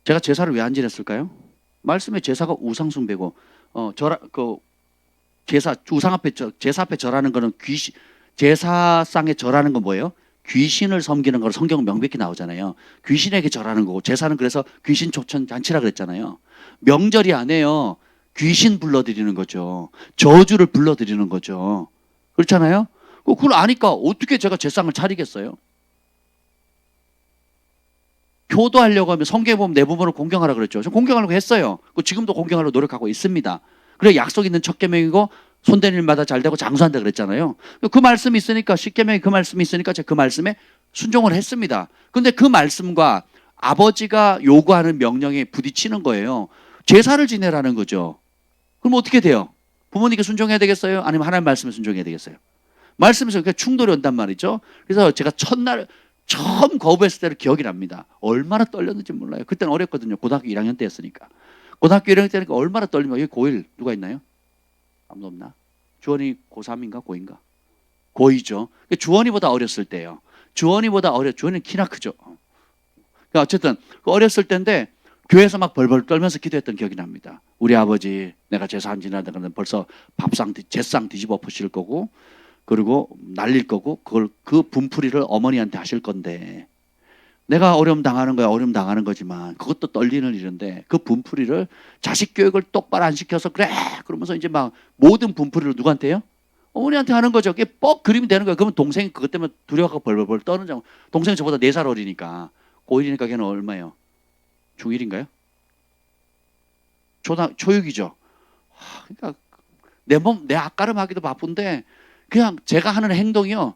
제가 제사를 왜 안 지냈을까요? 말씀의 제사가 우상숭배고, 우상 앞에 제사 앞에 절하는 거는 제사상에 절하는 건 뭐예요? 귀신을 섬기는 걸 성경은 명백히 나오잖아요. 귀신에게 절하는 거고, 제사는 그래서 귀신 초천 잔치라 그랬잖아요. 명절이 아니에요. 귀신 불러드리는 거죠. 저주를 불러드리는 거죠. 그렇잖아요. 그걸 아니까 어떻게 제가 제상을 차리겠어요? 효도하려고 하면 성경에 보면 내 부모를 공경하라 그랬죠. 저 공경하려고 했어요. 지금도 공경하려고 노력하고 있습니다. 그래 약속 있는 첫 계명이고 손대는 일마다 잘 되고 장수한다 그랬잖아요. 그 말씀이 있으니까 십계명에 그 말씀이 있으니까 제가 그 말씀에 순종을 했습니다. 근데 그 말씀과 아버지가 요구하는 명령에 부딪히는 거예요. 제사를 지내라는 거죠. 그럼 어떻게 돼요? 부모님께 순종해야 되겠어요? 아니면 하나님 말씀에 순종해야 되겠어요? 말씀에서 그러니까 충돌이 온단 말이죠. 그래서 제가 첫날 처음 거부했을 때를 기억이 납니다. 얼마나 떨렸는지 몰라요. 그때는 어렸거든요. 고등학교 1학년 때였으니까. 고등학교 1학년 때니까 얼마나 떨리면 여기 고1 누가 있나요? 아무도 없나? 주원이 고3인가 고2인가? 고2죠. 주원이보다 어렸을 때예요. 주원이는 키나 크죠. 그러니까 어쨌든 어렸을 때인데 교회에서 막 벌벌 떨면서 기도했던 기억이 납니다. 우리 아버지 내가 제사 안 지내다 그러면 벌써 제상 뒤집어 엎으실 거고 그리고 날릴 거고 그 분풀이를 어머니한테 하실 건데 내가 어려움 당하는 거야. 어려움 당하는 거지만 그것도 떨리는 일인데 그 분풀이를 자식 교육을 똑바로 안 시켜서 그래 그러면서 이제 막 모든 분풀이를 누구한테 해요? 어머니한테 하는 거죠. 그게 뻑 그림이 되는 거예요. 그러면 동생이 그것 때문에 두려워하고 벌벌 떠는 장. 동생이 저보다 4살 어리니까 고1이니까 걔는 얼마예요? 중1인가요? 초육이죠. 그러니까 내 앞가름하기도 바쁜데 그냥 제가 하는 행동이요.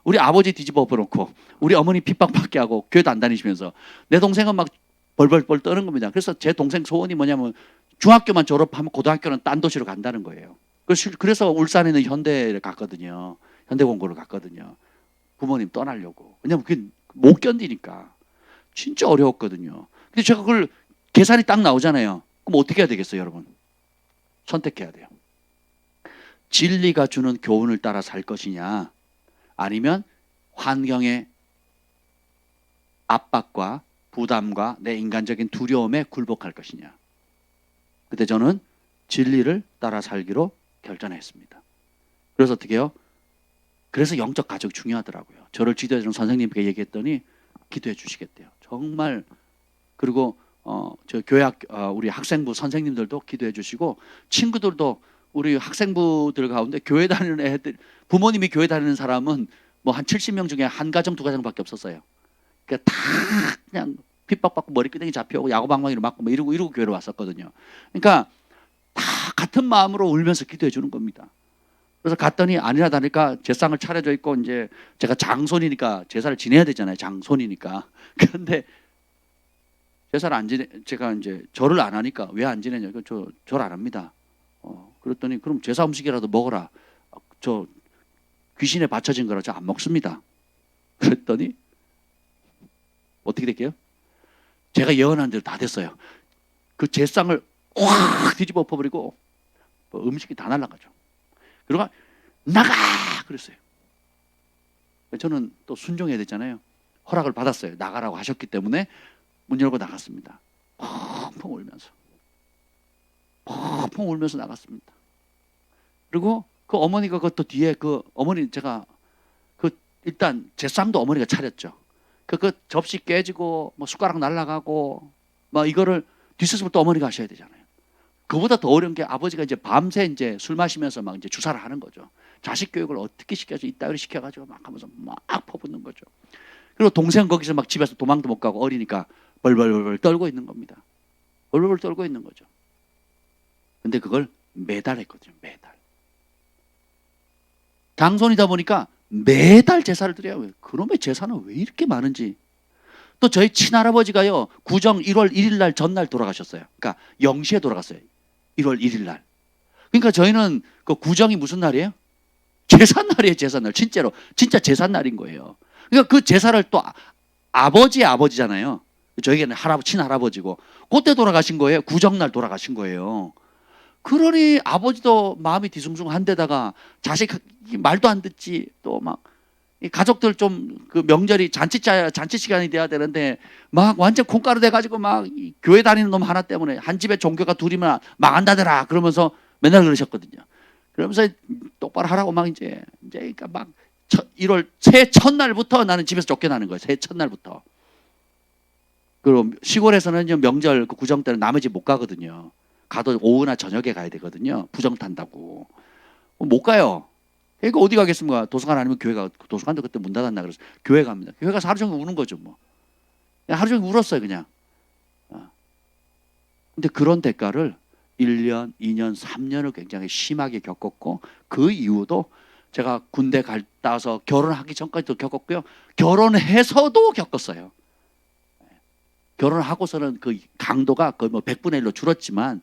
우리 아버지 뒤집어 엎어놓고 우리 어머니 핍박받게 하고 교회도 안 다니시면서 내 동생은 막 벌벌벌 떠는 겁니다. 그래서 제 동생 소원이 뭐냐면 중학교만 졸업하면 고등학교는 딴 도시로 간다는 거예요. 그래서 울산에 있는 현대를 갔거든요. 현대공고를 갔거든요. 부모님 떠나려고. 왜냐면 그게 못 견디니까. 진짜 어려웠거든요. 근데 제가 그걸 계산이 딱 나오잖아요. 그럼 어떻게 해야 되겠어요, 여러분? 선택해야 돼요. 진리가 주는 교훈을 따라 살 것이냐 아니면 환경의 압박과 부담과 내 인간적인 두려움에 굴복할 것이냐. 그때 저는 진리를 따라 살기로 결정했습니다. 그래서 어떻게 해요? 그래서 영적 가족이 중요하더라고요. 저를 지도해주는 선생님께 얘기했더니 기도해 주시겠대요. 정말. 그리고 저 우리 학생부 선생님들도 기도해 주시고 친구들도 우리 학생부들 가운데 교회 다니는 애들 부모님이 교회 다니는 사람은 뭐 한 70명 중에 한 가정 두 가정밖에 없었어요. 그러니까 다 그냥 핍박받고 머리끄댕이 잡혀오고 야구방망이로 맞고 뭐 이러고 교회로 왔었거든요. 그러니까 다 같은 마음으로 울면서 기도해 주는 겁니다. 그래서 갔더니 아니라 다르니까 제상을 차려져 있고 이제 제가 장손이니까 제사를 지내야 되잖아요. 장손이니까. 그런데 제사를 안 지내 제가 이제 절을 안 하니까 왜 안 지내냐? 저 절 안 합니다. 그랬더니 그럼 제사 음식이라도 먹어라. 저 귀신에 받쳐진 거라 저 안 먹습니다. 그랬더니 어떻게 될게요? 제가 예언한 대로 다 됐어요. 그 제상을 확 뒤집어 엎어버리고 음식이 다 날아가죠. 그러고 나가 그랬어요. 저는 또 순종해야 됐잖아요. 허락을 받았어요. 나가라고 하셨기 때문에 문 열고 나갔습니다. 펑펑 울면서 나갔습니다. 그리고 그 어머니가 그것도 뒤에 그 어머니 제가 일단 제상도 어머니가 차렸죠. 그 접시 깨지고 뭐 숟가락 날아가고 막 이거를 뒷수습을 어머니가 하셔야 되잖아요. 그보다 더 어려운 게 아버지가 이제 밤새 이제 술 마시면서 막 이제 주사를 하는 거죠. 자식 교육을 어떻게 시켜서 이따위로 시켜가지고 막 하면서 막 퍼붓는 거죠. 그리고 동생 거기서 막 집에서 도망도 못 가고 어리니까 벌벌벌 떨고 있는 겁니다. 벌벌 떨고 있는 거죠. 근데 그걸 매달 했거든요. 매달. 장손이다 보니까 매달 제사를 드려요. 그놈의 제사는 왜 이렇게 많은지. 또 저희 친할아버지가요. 구정 1월 1일 날 전날 돌아가셨어요. 그러니까 0시에 돌아갔어요. 1월 1일 날. 그러니까 저희는 그 구정이 무슨 날이에요? 제삿날이에요. 제삿날. 진짜로. 진짜 제삿날인 거예요. 그러니까 그 제사를 또 아버지의 아버지잖아요. 저에게는 친할아버지고 그때 돌아가신 거예요. 구정날 돌아가신 거예요. 그러니 아버지도 마음이 뒤숭숭한데다가 자식 말도 안 듣지. 또 막 가족들 좀 그 명절이 잔치 시간이 돼야 되는데 막 완전 콩가루 돼가지고 막 교회 다니는 놈 하나 때문에 한 집에 종교가 둘이면 망한다더라 그러면서 맨날 그러셨거든요. 그러면서 똑바로 하라고 막 이제 그러니까 막 1월 새해 첫날부터 나는 집에서 쫓겨나는 거예요. 새해 첫날부터. 그리고 시골에서는 명절 그 구정 때는 남의 집 못 가거든요. 가도 오후나 저녁에 가야 되거든요. 부정 탄다고. 못 가요. 그러니까 어디 가겠습니까? 도서관 아니면 교회 가. 도서관도 그때 문 닫았나 그래서 교회 갑니다. 교회 가서 하루 종일 우는 거죠 뭐. 그냥 하루 종일 울었어요, 그냥. 근데 그런 대가를 1년, 2년, 3년을 굉장히 심하게 겪었고, 그 이후도 제가 군대 갔다 와서 결혼하기 전까지도 겪었고요. 결혼해서도 겪었어요. 결혼하고서는 그 강도가 거의 뭐 100분의 1로 줄었지만,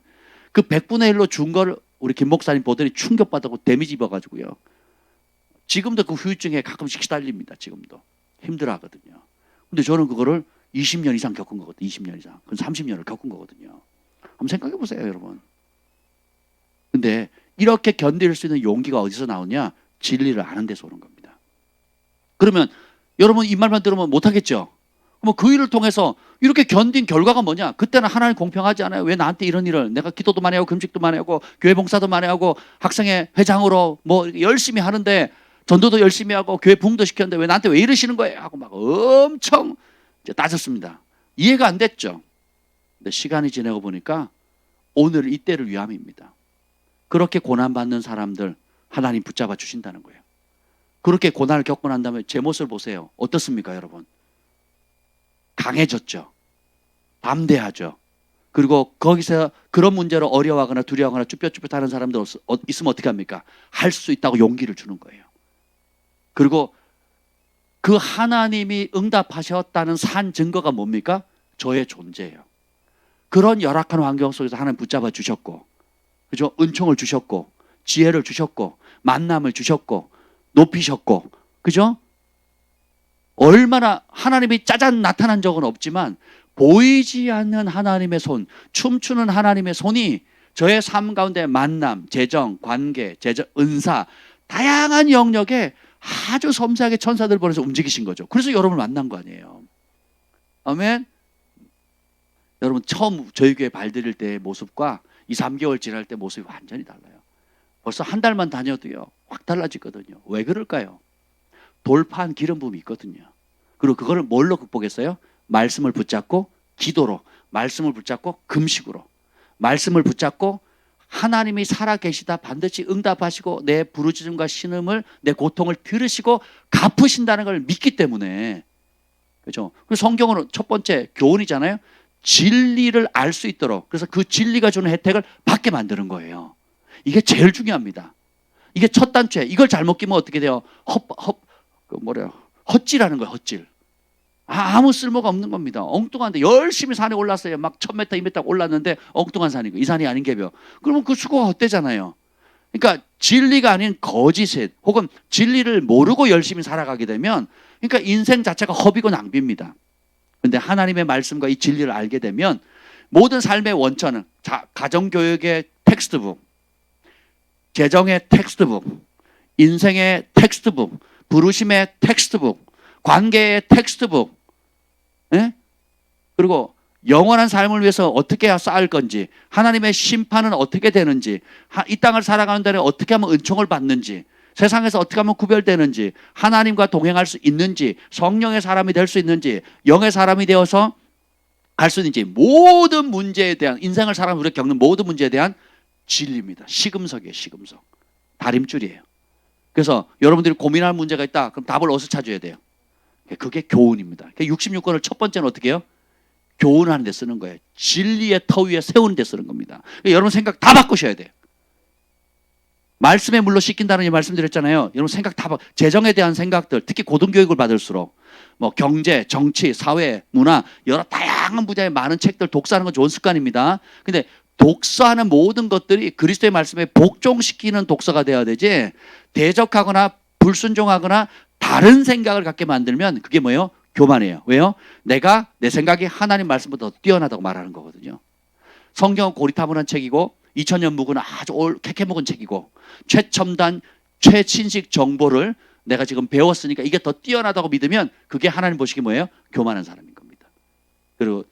그 100분의 1로 준 걸 우리 김 목사님 보더니 충격받고 데미지 입어가지고요. 지금도 그 후유증에 가끔씩 시달립니다. 지금도 힘들어하거든요. 근데 저는 그거를 20년 이상 겪은 거거든요. 20년 이상. 그건 30년을 겪은 거거든요. 한번 생각해 보세요, 여러분. 근데 이렇게 견딜 수 있는 용기가 어디서 나오냐? 진리를 아는 데서 오는 겁니다. 그러면 여러분 이 말만 들으면 못하겠죠? 뭐 그 일을 통해서 이렇게 견딘 결과가 뭐냐? 그때는 하나님 공평하지 않아요? 왜 나한테 이런 일을, 내가 기도도 많이 하고 금식도 많이 하고 교회 봉사도 많이 하고 학생회 회장으로 뭐 열심히 하는데, 전도도 열심히 하고 교회 부흥도 시켰는데 왜 나한테 왜 이러시는 거예요? 하고 막 엄청 이제 따졌습니다. 이해가 안 됐죠. 근데 시간이 지나고 보니까 오늘 이때를 위함입니다. 그렇게 고난받는 사람들 하나님 붙잡아 주신다는 거예요. 그렇게 고난을 겪고 난 다음에 제 모습을 보세요. 어떻습니까, 여러분? 강해졌죠. 담대하죠. 그리고 거기서 그런 문제로 어려워하거나 두려워하거나 쭈뼛쭈뼛하는 사람들 있으면 어떻게 합니까? 할 수 있다고 용기를 주는 거예요. 그리고 그 하나님이 응답하셨다는 산 증거가 뭡니까? 저의 존재예요. 그런 열악한 환경 속에서 하나님 붙잡아 주셨고, 그죠? 은총을 주셨고, 지혜를 주셨고, 만남을 주셨고, 높이셨고, 그죠? 얼마나 하나님이 짜잔 나타난 적은 없지만 보이지 않는 하나님의 손, 춤추는 하나님의 손이 저의 삶 가운데 만남, 재정, 관계, 은사, 다양한 영역에 아주 섬세하게 천사들 보내서 움직이신 거죠. 그래서 여러분을 만난 거 아니에요. 아멘. 여러분 처음 저희 교회 발들일 때의 모습과 2, 3개월 지날 때 모습이 완전히 달라요. 벌써 한 달만 다녀도요 확 달라지거든요. 왜 그럴까요? 돌파한 기름 부음이 있거든요. 그리고 그거를 뭘로 극복했어요? 말씀을 붙잡고 기도로, 말씀을 붙잡고 금식으로, 말씀을 붙잡고 하나님이 살아계시다 반드시 응답하시고 내 부르짖음과 신음을, 내 고통을 들으시고 갚으신다는 걸 믿기 때문에. 그렇죠? 그래서 성경은 첫 번째 교훈이잖아요. 진리를 알 수 있도록, 그래서 그 진리가 주는 혜택을 받게 만드는 거예요. 이게 제일 중요합니다. 이게 첫 단추에 이걸 잘못 끼면 어떻게 돼요? 헛질하는 거예요. 헛질. 아무 쓸모가 없는 겁니다. 엉뚱한데 열심히 산에 올랐어요. 막 1000m, 2m 올랐는데 엉뚱한 산이고 이 산이 아닌 게요. 그러면 그 수고가 헛되잖아요. 그러니까 진리가 아닌 거짓 혹은 진리를 모르고 열심히 살아가게 되면, 그러니까 인생 자체가 허비고 낭비입니다. 그런데 하나님의 말씀과 이 진리를 알게 되면 모든 삶의 원천은 가정교육의 텍스트북, 재정의 텍스트북, 인생의 텍스트북, 부르심의 텍스트북, 관계의 텍스트북, 예? 그리고 영원한 삶을 위해서 어떻게 쌓을 건지, 하나님의 심판은 어떻게 되는지, 이 땅을 살아가는 데는 어떻게 하면 은총을 받는지, 세상에서 어떻게 하면 구별되는지, 하나님과 동행할 수 있는지, 성령의 사람이 될 수 있는지, 영의 사람이 되어서 갈 수 있는지, 모든 문제에 대한, 인생을 살아가면서 우리가 겪는 모든 문제에 대한 진리입니다. 시금석이에요. 시금석. 다림줄이에요. 그래서 여러분들이 고민할 문제가 있다. 그럼 답을 어디서 찾아야 돼요? 그게 교훈입니다. 66권을 첫 번째는 어떻게 해요? 교훈하는 데 쓰는 거예요. 진리의 터 위에 세우는 데 쓰는 겁니다. 여러분 생각 다 바꾸셔야 돼요. 말씀에 물로 씻긴다는 말씀드렸잖아요. 여러분 생각 다 재정에 대한 생각들, 특히 고등교육을 받을수록 뭐 경제, 정치, 사회, 문화 여러 다양한 분야의 많은 책들 독서하는 건 좋은 습관입니다. 근데 독서하는 모든 것들이 그리스도의 말씀에 복종시키는 독서가 되어야 되지, 대적하거나 불순종하거나 다른 생각을 갖게 만들면 그게 뭐예요? 교만이에요. 왜요? 내가 내 생각이 하나님 말씀보다 더 뛰어나다고 말하는 거거든요. 성경은 고리타분한 책이고 2000년 묵은 아주 캐캐 묵은 책이고 최첨단 최신식 정보를 내가 지금 배웠으니까 이게 더 뛰어나다고 믿으면 그게 하나님 보시기 뭐예요? 교만한 사람인 겁니다. 그리고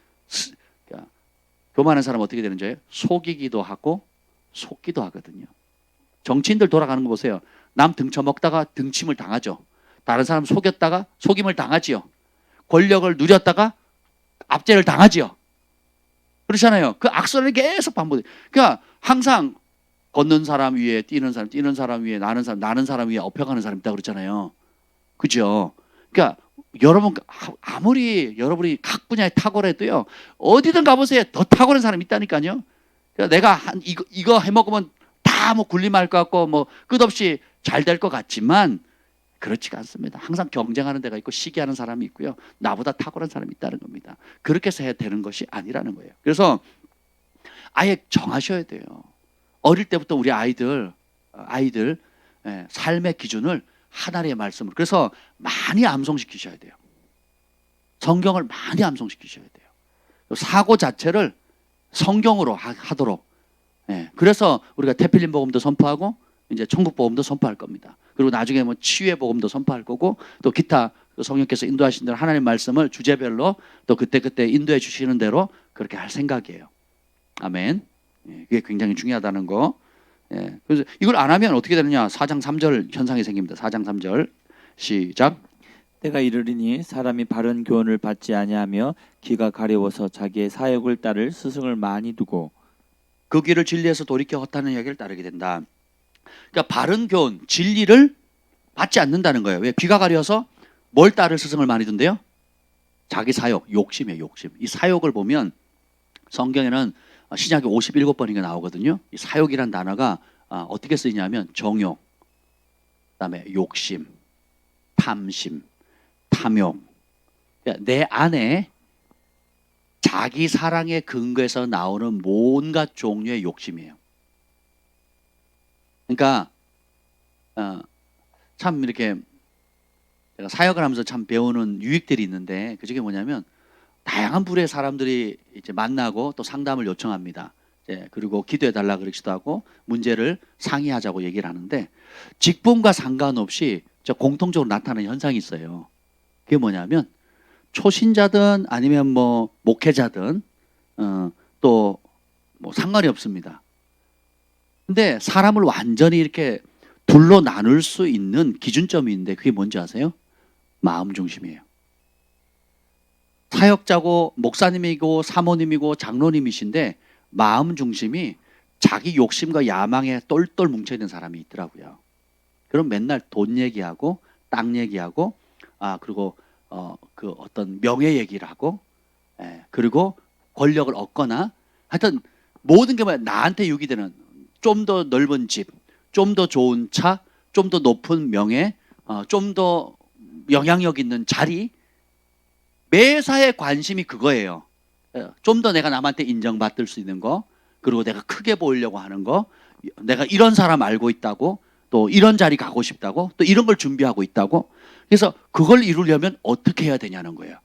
교만한 사람은 어떻게 되는 거예요? 속이기도 하고 속기도 하거든요. 정치인들 돌아가는 거 보세요. 남 등쳐먹다가 등침을 당하죠. 다른 사람 속였다가 속임을 당하지요. 권력을 누렸다가 압제를 당하지요. 그렇잖아요. 그 악순환이 계속 반복돼요. 그러니까 항상 걷는 사람 위에 뛰는 사람 위에 나는 사람 위에 업혀가는 사람이 있다 그랬잖아요. 그죠? 그러니까 여러분 아무리 여러분이 각 분야에 탁월해도요, 어디든 가보세요. 더 탁월한 사람이 있다니까요. 그러니까 내가 이거 해먹으면 다 뭐 군림할 것 같고 뭐 끝없이 잘 될 것 같지만 그렇지가 않습니다. 항상 경쟁하는 데가 있고 시기하는 사람이 있고요. 나보다 탁월한 사람이 있다는 겁니다. 그렇게 해서 해야 되는 것이 아니라는 거예요. 그래서 아예 정하셔야 돼요. 어릴 때부터 우리 아이들 삶의 기준을 하나님의 말씀으로. 그래서 많이 암송시키셔야 돼요. 성경을 많이 암송시키셔야 돼요. 사고 자체를 성경으로 하도록. 그래서 우리가 태필린 복음도 선포하고 이제 천국 복음도 선포할 겁니다. 그리고 나중에 뭐 치유의 복음도 선포할 거고 또 기타 성령께서 인도하신 대로 하나님의 말씀을 주제별로 또 그때그때 인도해 주시는 대로 그렇게 할 생각이에요. 아멘. 그게 굉장히 중요하다는 거. 그래서 이걸 안 하면 어떻게 되느냐? 4장 3절 현상이 생깁니다. 4장 3절 시작. 때가 이르리니 사람이 바른 교훈을 받지 아니하며 귀가 가려워서 자기의 사욕을 따를 스승을 많이 두고 그 길을 진리에서 돌이켜 헛하는 이야기를 따르게 된다. 그러니까 바른 교훈, 진리를 받지 않는다는 거예요. 왜? 귀가 가려서 뭘 따를 스승을 많이 둔대요? 자기 사욕, 욕심이에요. 욕심. 이 사욕을 보면 성경에는 신약에 57번인가 나오거든요. 이 사욕이란 단어가 어떻게 쓰이냐면 정욕, 그다음에 욕심, 탐심, 탐욕. 그러니까 내 안에 자기 사랑의 근거에서 나오는 온갖 종류의 욕심이에요. 그러니까 참 이렇게 제가 사역을 하면서 참 배우는 유익들이 있는데 그중에 뭐냐면 다양한 부류의 사람들이 이제 만나고 또 상담을 요청합니다. 그리고 기도해 달라 그러기도 하고 문제를 상의하자고 얘기를 하는데 직분과 상관없이 공통적으로 나타나는 현상이 있어요. 그게 뭐냐면 초신자든 아니면 뭐 목회자든 또 뭐 상관이 없습니다. 근데 사람을 완전히 이렇게 둘로 나눌 수 있는 기준점이 있는데 그게 뭔지 아세요? 마음 중심이에요. 사역자고 목사님이고 사모님이고 장로님이신데 마음 중심이 자기 욕심과 야망에 똘똘 뭉쳐있는 사람이 있더라고요. 그럼 맨날 돈 얘기하고 땅 얘기하고 그리고 그 어떤 명예 얘기를 하고 그리고 권력을 얻거나 하여튼 모든 게 나한테 유익되는 좀 더 넓은 집, 좀 더 좋은 차, 좀 더 높은 명예, 좀 더 영향력 있는 자리, 매사에 관심이 그거예요. 좀 더 내가 남한테 인정받을 수 있는 거, 그리고 내가 크게 보이려고 하는 거, 내가 이런 사람 알고 있다고, 또 이런 자리 가고 싶다고, 또 이런 걸 준비하고 있다고. 그래서 그걸 이루려면 어떻게 해야 되냐는 거예요.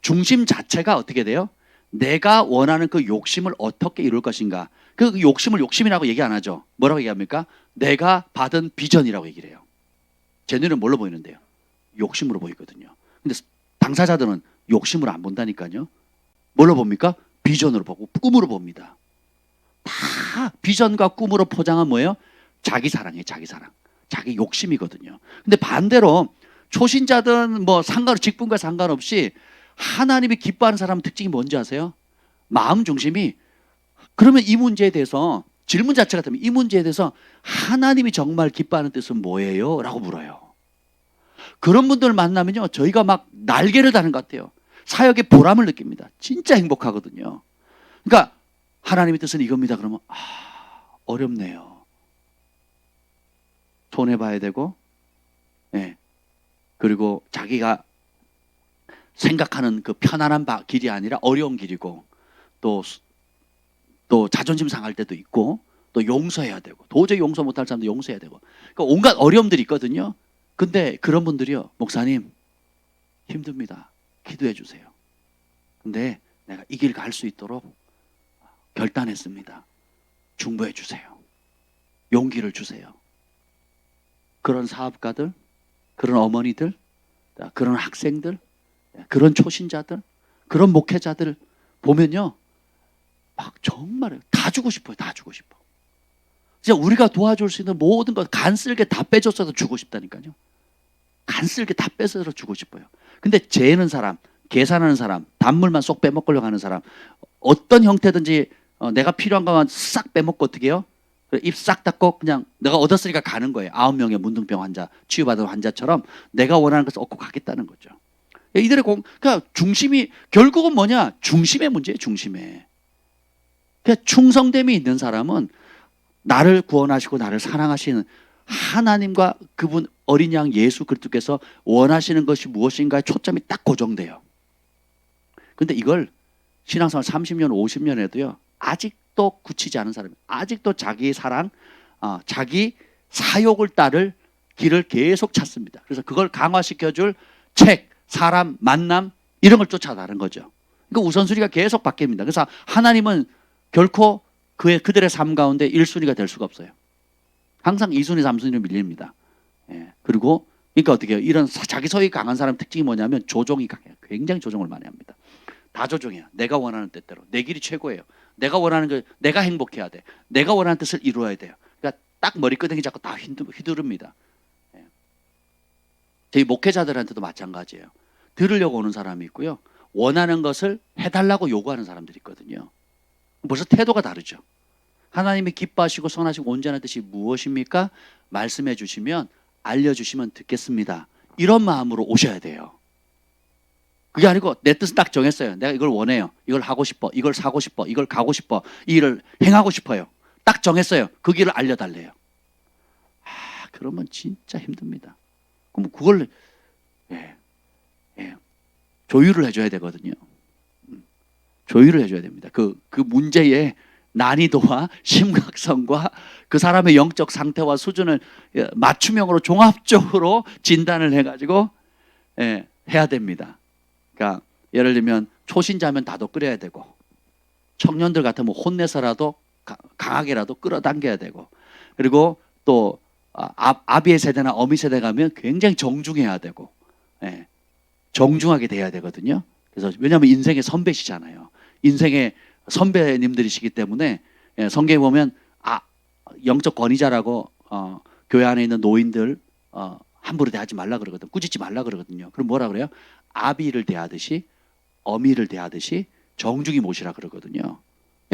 중심 자체가 어떻게 돼요? 내가 원하는 그 욕심을 어떻게 이룰 것인가. 그 욕심을 욕심이라고 얘기 안 하죠. 뭐라고 얘기합니까? 내가 받은 비전이라고 얘기를 해요. 제 눈에는 뭘로 보이는데요? 욕심으로 보이거든요. 근데 당사자들은 욕심으로 안 본다니까요. 뭘로 봅니까? 비전으로 보고 꿈으로 봅니다. 다 비전과 꿈으로 포장한 뭐예요? 자기 사랑이에요. 자기 사랑. 자기 욕심이거든요. 근데 반대로 초신자든 뭐 직분과 상관없이 하나님이 기뻐하는 사람 특징이 뭔지 아세요? 마음 중심이. 그러면 이 문제에 대해서 질문 자체 같으면 이 문제에 대해서 하나님이 정말 기뻐하는 뜻은 뭐예요? 라고 물어요. 그런 분들 만나면요 저희가 막 날개를 다는 것 같아요. 사역의 보람을 느낍니다. 진짜 행복하거든요. 그러니까 하나님의 뜻은 이겁니다. 그러면 어렵네요. 손해봐야 되고 그리고 자기가 생각하는 그 편안한 길이 아니라 어려운 길이고 또 자존심 상할 때도 있고 또 용서해야 되고 도저히 용서 못할 사람도 용서해야 되고 그러니까 온갖 어려움들이 있거든요. 근데 그런 분들이요 목사님 힘듭니다. 기도해 주세요. 근데 내가 이 길 갈 수 있도록 결단했습니다. 중보해 주세요. 용기를 주세요. 그런 사업가들, 그런 어머니들, 그런 학생들, 그런 초신자들, 그런 목회자들 보면요 막 정말 다 주고 싶어요. 다 주고 싶어. 진짜 우리가 도와줄 수 있는 모든 것 간쓸게 다 빼줬어도 주고 싶다니까요. 간쓸게 다 뺏어서 주고 싶어요. 근데 재는 사람, 계산하는 사람, 단물만 쏙 빼먹으려고 하는 사람, 어떤 형태든지 내가 필요한 것만 싹 빼먹고 어떻게 해요? 입 싹 닫고 그냥 내가 얻었으니까 가는 거예요. 9명의 문둥병 환자, 치유받은 환자처럼 내가 원하는 것을 얻고 가겠다는 거죠. 그러니까 중심이 결국은 뭐냐? 중심의 문제예요. 중심에. 그러니까 충성됨이 있는 사람은 나를 구원하시고 나를 사랑하시는 하나님과 그분 어린 양 예수 그리스도께서 원하시는 것이 무엇인가에 초점이 딱 고정돼요. 근데 이걸 신앙생활 30년, 50년 해도요. 아직도 굳히지 않은 사람이 아직도 자기 사랑, 자기 사욕을 따를 길을 계속 찾습니다. 그래서 그걸 강화시켜줄 책, 사람, 만남 이런 걸 쫓아가는 거죠. 그러니까 우선순위가 계속 바뀝니다. 그래서 하나님은 결코 그들의 삶 가운데 1순위가 될 수가 없어요. 항상 2순위, 3순위로 밀립니다. 예. 그리고 그러니까 어떻게 해요? 이런 자기 소유가 강한 사람 특징이 뭐냐면 조종이 강해요. 굉장히 조종을 많이 합니다. 다 조종해요. 내가 원하는 뜻대로. 내 길이 최고예요. 내가 원하는 걸 내가 행복해야 돼. 내가 원하는 뜻을 이루어야 돼요. 그러니까 딱 머리끄댕이 잡고 다 휘두릅니다. 예. 저희 목회자들한테도 마찬가지예요. 들으려고 오는 사람이 있고요. 원하는 것을 해달라고 요구하는 사람들이 있거든요. 벌써 태도가 다르죠. 하나님이 기뻐하시고 선하시고 온전한 뜻이 무엇입니까? 말씀해 주시면 알려주시면 듣겠습니다. 이런 마음으로 오셔야 돼요. 그게 아니고 내 뜻을 딱 정했어요. 내가 이걸 원해요. 이걸 하고 싶어. 이걸 사고 싶어. 이걸 가고 싶어. 이 일을 행하고 싶어요. 딱 정했어요. 그 길을 알려달래요. 그러면 진짜 힘듭니다. 그럼 그걸 조율을 해줘야 되거든요. 조율을 해줘야 됩니다. 그 문제의 난이도와 심각성과 그 사람의 영적 상태와 수준을 맞춤형으로 종합적으로 진단을 해가지고 해야 됩니다. 그러니까 예를 들면 초신자면 다도 끓여야 되고 청년들 같으면 혼내서라도 강하게라도 끌어당겨야 되고 그리고 또 아비의 세대나 어미 세대 가면 굉장히 정중해야 되고 정중하게 돼야 되거든요. 그래서 왜냐하면 인생의 선배시잖아요. 인생의 선배님들이시기 때문에 성경에 보면 영적 권위자라고 교회 안에 있는 노인들 함부로 대하지 말라 그러거든. 꾸짖지 말라 그러거든요. 그럼 뭐라 그래요? 아비를 대하듯이 어미를 대하듯이 정중히 모시라 그러거든요.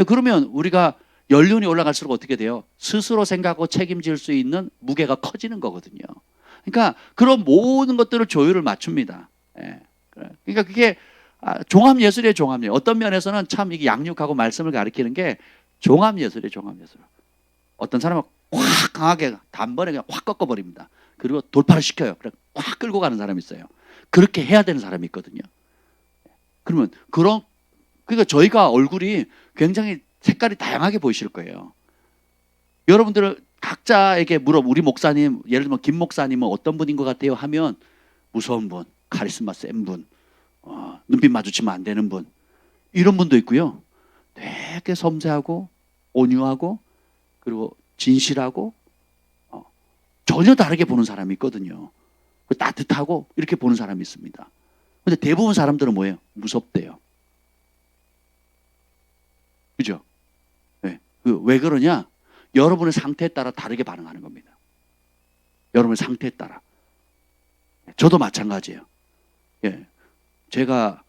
그러면 우리가 연륜이 올라갈수록 어떻게 돼요? 스스로 생각하고 책임질 수 있는 무게가 커지는 거거든요. 그러니까 그런 모든 것들을 조율을 맞춥니다. 그러니까 그게 종합예술이에요. 종합예술. 어떤 면에서는 참 이게 양육하고 말씀을 가르치는 게 종합예술이에요. 종합예술. 어떤 사람은 확 강하게 단번에 그냥 확 꺾어버립니다. 그리고 돌파를 시켜요. 그래 확 끌고 가는 사람이 있어요. 그렇게 해야 되는 사람이 있거든요. 그러면 그러니까 저희가 얼굴이 굉장히 색깔이 다양하게 보이실 거예요. 여러분들 각자에게 우리 목사님, 예를 들면 김 목사님은 어떤 분인 것 같아요? 하면 무서운 분, 카리스마 센 분, 눈빛 마주치면 안 되는 분, 이런 분도 있고요. 되게 섬세하고 온유하고 그리고 진실하고 전혀 다르게 보는 사람이 있거든요. 따뜻하고 이렇게 보는 사람이 있습니다. 근데 대부분 사람들은 뭐예요? 무섭대요. 그죠? 왜 그러냐? 여러분의 상태에 따라 다르게 반응하는 겁니다. 여러분의 상태에 따라. 저도 마찬가지예요. 제가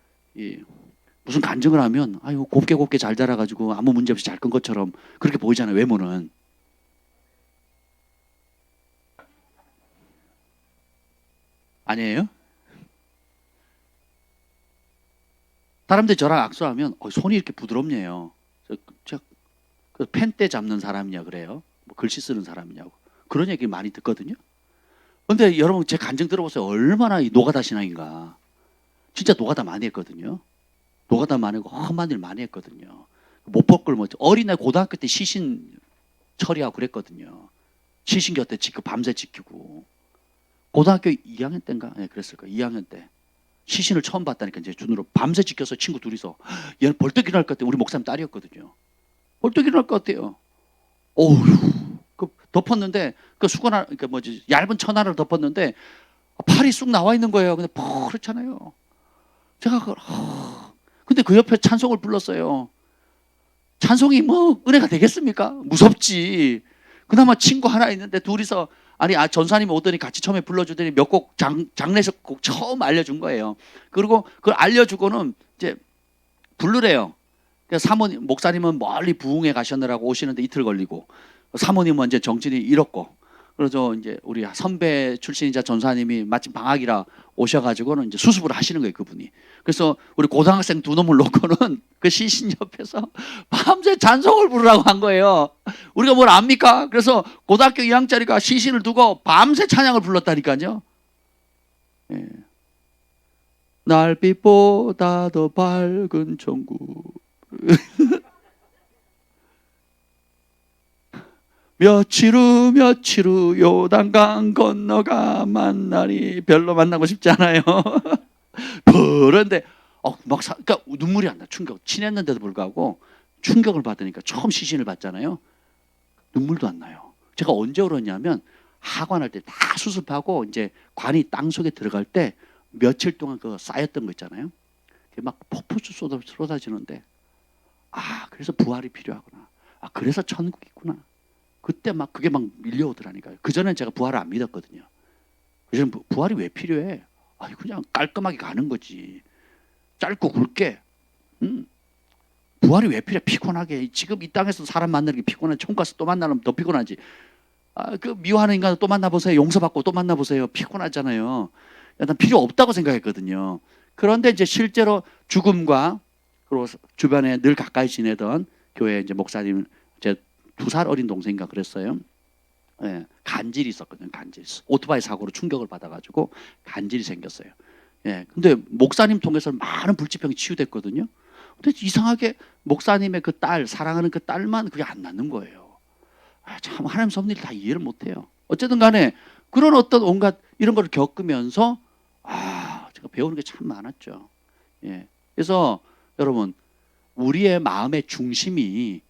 무슨 간증을 하면 곱게 잘 자라가지고 아무 문제 없이 잘 큰 것처럼 그렇게 보이잖아요. 외모는. 아니에요? 사람들이 저랑 악수하면 손이 이렇게 부드럽네요. 제가 펜대 잡는 사람이냐 그래요. 글씨 쓰는 사람이냐고. 그런 얘기 많이 듣거든요. 근데 여러분 제 간증 들어보세요. 얼마나 이 노가다 신앙인가. 진짜 노가다 많이 했거든요. 노가다 많이 하고 험한 일 많이 했거든요. 못 벗고 어린애 고등학교 때 시신 처리하고 그랬거든요. 시신 곁에 밤새 지키고. 고등학교 2학년 때인가? 그랬을 거예요. 2학년 때. 시신을 처음 봤다니까 이제 눈으로 밤새 지켜서 친구 둘이서 얘는 벌떡 일어날 것 같아요. 우리 목사님 딸이었거든요. 벌떡 일어날 것 같아요. 어휴. 덮었는데 얇은 천하를 덮었는데 팔이 쑥 나와 있는 거예요. 근데 그렇잖아요. 제가 근데 그 옆에 찬송을 불렀어요. 찬송이 은혜가 되겠습니까? 무섭지. 그나마 친구 하나 있는데 둘이서 전사님이 오더니 같이 처음에 불러주더니 몇 곡 장례에서 곡 처음 알려준 거예요. 그리고 그걸 알려주고는 이제 부르래요. 그래서 목사님은 멀리 부흥회 가셨느라고 오시는데 이틀 걸리고 사모님은 이제 정신이 잃었고 그래서 이제 우리 선배 출신이자 전사님이 마침 방학이라 오셔가지고는 이제 수습을 하시는 거예요, 그분이. 그래서 우리 고등학생 두 놈을 놓고는 그 시신 옆에서 밤새 찬송을 부르라고 한 거예요. 우리가 뭘 압니까? 그래서 고등학교 2학년짜리가 시신을 두고 밤새 찬양을 불렀다니까요. 예. 날빛보다 더 밝은 천국. 며칠 후 요단강 건너가 만나니. 별로 만나고 싶지 않아요. 그런데 그러니까 눈물이 안 나. 충격. 친했는데도 불구하고 충격을 받으니까 처음 시신을 봤잖아요. 눈물도 안 나요. 제가 언제 울었냐면 하관할 때 다 수습하고 이제 관이 땅 속에 들어갈 때 며칠 동안 그 쌓였던 거 있잖아요. 그게 막 폭포수 쏟아지는데 그래서 부활이 필요하구나. 그래서 천국이 있구나. 그때 막 그게 막 밀려오더라니까요. 그전엔 제가 부활을 안 믿었거든요. 그래서 부활이 왜 필요해? 그냥 깔끔하게 가는 거지. 짧고 굵게. 부활이 왜 필요해? 피곤하게. 지금 이 땅에서 사람 만나는 게 피곤해. 천국 가서 또 만나면 더 피곤하지. 그 미워하는 인간을 또 만나보세요. 용서받고 또 만나보세요. 피곤하잖아요. 난 필요 없다고 생각했거든요. 그런데 이제 실제로 죽음과 그리고 주변에 늘 가까이 지내던 교회 이제 목사님, 제 2살 어린 동생인가 그랬어요. 예, 간질이 있었거든요. 간질. 오토바이 사고로 충격을 받아가지고 간질이 생겼어요. 예, 근데 목사님 통해서 많은 불치병이 치유됐거든요. 근데 이상하게 목사님의 그 딸, 사랑하는 그 딸만 그게 안 낫는 거예요. 참 하나님 섭리를 다 이해를 못해요. 어쨌든 간에 그런 어떤 온갖 이런 걸 겪으면서 제가 배우는 게 참 많았죠. 예, 그래서 여러분 우리의 마음의 중심이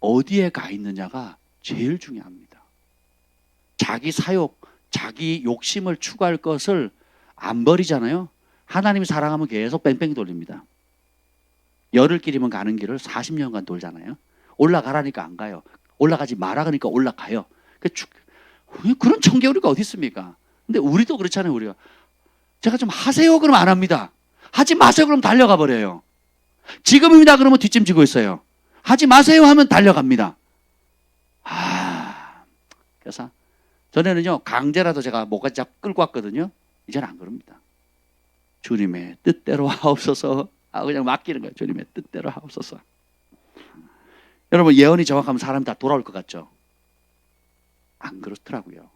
어디에 가 있느냐가 제일 중요합니다. 자기 사욕, 자기 욕심을 추구할 것을 안 버리잖아요. 하나님이 사랑하면 계속 뺑뺑이 돌립니다. 열흘 길이면 가는 길을 40년간 돌잖아요. 올라가라니까 안 가요. 올라가지 마라 그러니까 올라가요. 그런 청개구리가 어디 있습니까? 근데 우리도 그렇잖아요. 우리가 제가 좀 하세요 그러면 안 합니다. 하지 마세요 그러면 달려가 버려요. 지금입니다 그러면 뒷짐지고 있어요. 하지 마세요 하면 달려갑니다. 그래서 전에는요 강제라도 제가 목까지 잡고 끌고 왔거든요. 이제는 안 그럽니다. 주님의 뜻대로 하옵소서. 그냥 맡기는 거예요. 주님의 뜻대로 하옵소서. 여러분 예언이 정확하면 사람이 다 돌아올 것 같죠? 안 그렇더라고요.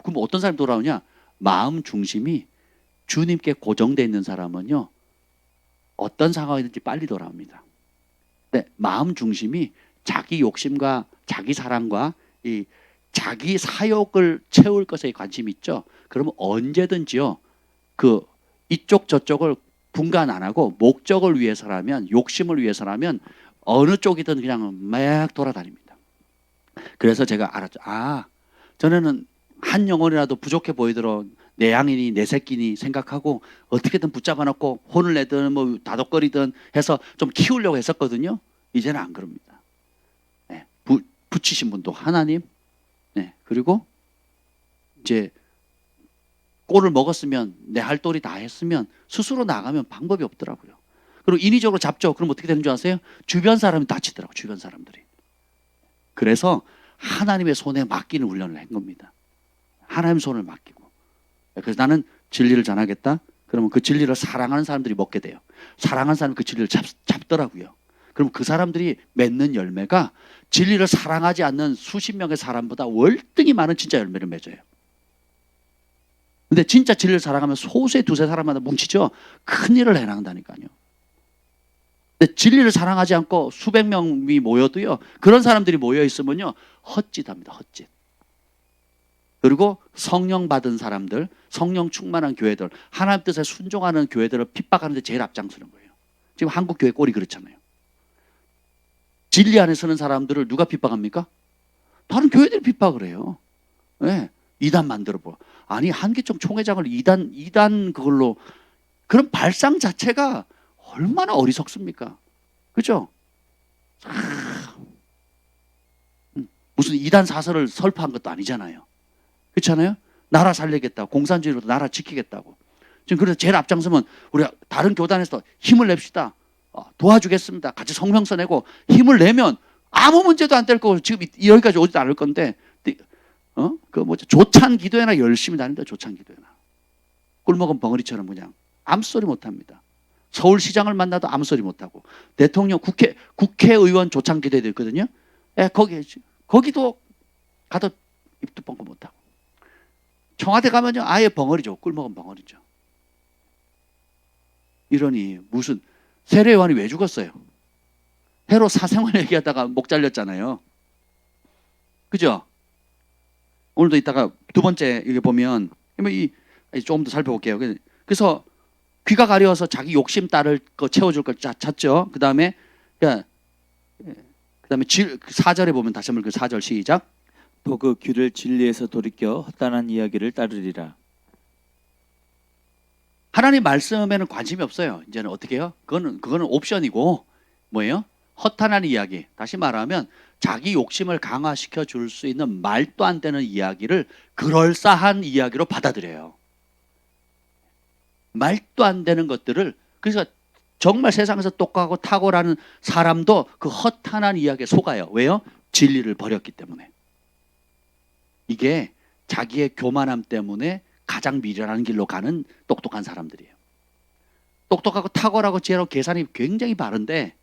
그럼 어떤 사람이 돌아오냐? 마음 중심이 주님께 고정되어 있는 사람은요 어떤 상황이든지 빨리 돌아옵니다. 근데 마음 중심이 자기 욕심과 자기 사랑과 이 자기 사욕을 채울 것에 관심이 있죠. 그러면 언제든지요 그 이쪽 저쪽을 분간 안 하고 목적을 위해서라면, 욕심을 위해서라면 어느 쪽이든 그냥 막 돌아다닙니다. 그래서 제가 알았죠. 전에는 한 영혼이라도 부족해 보이도록 내 양이니 내 새끼니 생각하고 어떻게든 붙잡아 놓고 혼을 내든 뭐 다독거리든 해서 좀 키우려고 했었거든요. 이제는 안 그럽니다. 네, 붙이신 분도 하나님. 네, 그리고 이제 꼴을 먹었으면 내 할 도리 다 했으면 스스로 나가면 방법이 없더라고요. 그리고 인위적으로 잡죠. 그럼 어떻게 되는 줄 아세요? 주변 사람이 다치더라고요. 주변 사람들이. 그래서 하나님의 손에 맡기는 훈련을 한 겁니다. 하나님 손을 맡기고. 그래서 나는 진리를 전하겠다. 그러면 그 진리를 사랑하는 사람들이 먹게 돼요. 사랑하는 사람이 그 진리를 잡더라고요. 그럼 그 사람들이 맺는 열매가 진리를 사랑하지 않는 수십 명의 사람보다 월등히 많은 진짜 열매를 맺어요. 근데 진짜 진리를 사랑하면 소수의 두세 사람마다 뭉치죠. 큰일을 해나간다니까요. 근데 진리를 사랑하지 않고 수백 명이 모여도요, 그런 사람들이 모여 있으면요 헛짓합니다. 헛짓. 그리고 성령 받은 사람들, 성령 충만한 교회들, 하나님 뜻에 순종하는 교회들을 핍박하는 데 제일 앞장서는 거예요. 지금 한국 교회 꼴이 그렇잖아요. 진리 안에 서는 사람들을 누가 핍박합니까? 다른 교회들이 핍박을 해요. 네. 이단 만들어보. 아니 한기총 총회장을 이단 그걸로, 그런 발상 자체가 얼마나 어리석습니까? 그죠? 무슨 이단 사설을 설파한 것도 아니잖아요. 그렇잖아요? 나라 살리겠다고, 공산주의로 나라 지키겠다고. 지금 그래서 제일 앞장서면 우리가 다른 교단에서 힘을 냅시다. 도와주겠습니다. 같이 성명서 내고 힘을 내면 아무 문제도 안 될 거고 지금 여기까지 오지도 않을 건데 그 뭐지? 조찬 기도회나 열심히 다닌다. 조찬 기도회나. 꿀먹은 벙어리처럼 그냥 아무 소리 못 합니다. 서울시장을 만나도 아무 소리 못 하고 대통령 국회의원 조찬 기도회도 있거든요. 예, 거기도 가도 입도 뻥긋 못 하고. 청와대 가면요 아예 벙어리죠. 꿀먹은 벙어리죠. 이러니 무슨 세례요한이 왜 죽었어요? 헤롯 사생활 얘기하다가 목 잘렸잖아요. 그죠? 오늘도 이따가 두 번째 이게 보면 조금 더 살펴볼게요. 그래서 귀가 가려워서 자기 욕심 따를 거 채워줄 걸 찾죠. 그 다음에 4절에 보면 다시 한번 그 4절 시작. 또 그 귀를 진리에서 돌이켜 헛단한 이야기를 따르리라. 하나님 말씀에는 관심이 없어요. 이제는 어떻게 해요? 그거는 옵션이고 뭐예요? 허탄한 이야기. 다시 말하면 자기 욕심을 강화시켜 줄 수 있는 말도 안 되는 이야기를 그럴싸한 이야기로 받아들여요. 말도 안 되는 것들을. 그래서 정말 세상에서 똑똑하고 탁월한 사람도 그 허탄한 이야기에 속아요. 왜요? 진리를 버렸기 때문에. 이게 자기의 교만함 때문에 가장 미련한 길로 가는 똑똑한 사람들이에요. 똑똑하고 탁월하고 지혜롭고 계산이 굉장히 바른데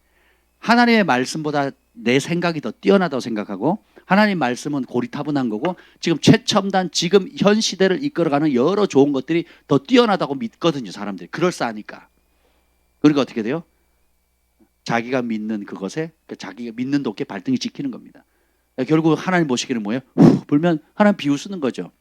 하나님의 말씀보다 내 생각이 더 뛰어나다고 생각하고 하나님 말씀은 고리타분한 거고 지금 최첨단 지금 현 시대를 이끌어가는 여러 좋은 것들이 더 뛰어나다고 믿거든요. 사람들이. 그럴싸하니까. 그러니까 어떻게 돼요? 자기가 믿는 그것에 자기가 믿는 도끼에 발등이 찍히는 겁니다. 결국 하나님 보시기는 뭐예요? 불면 하나님 비웃는 거죠.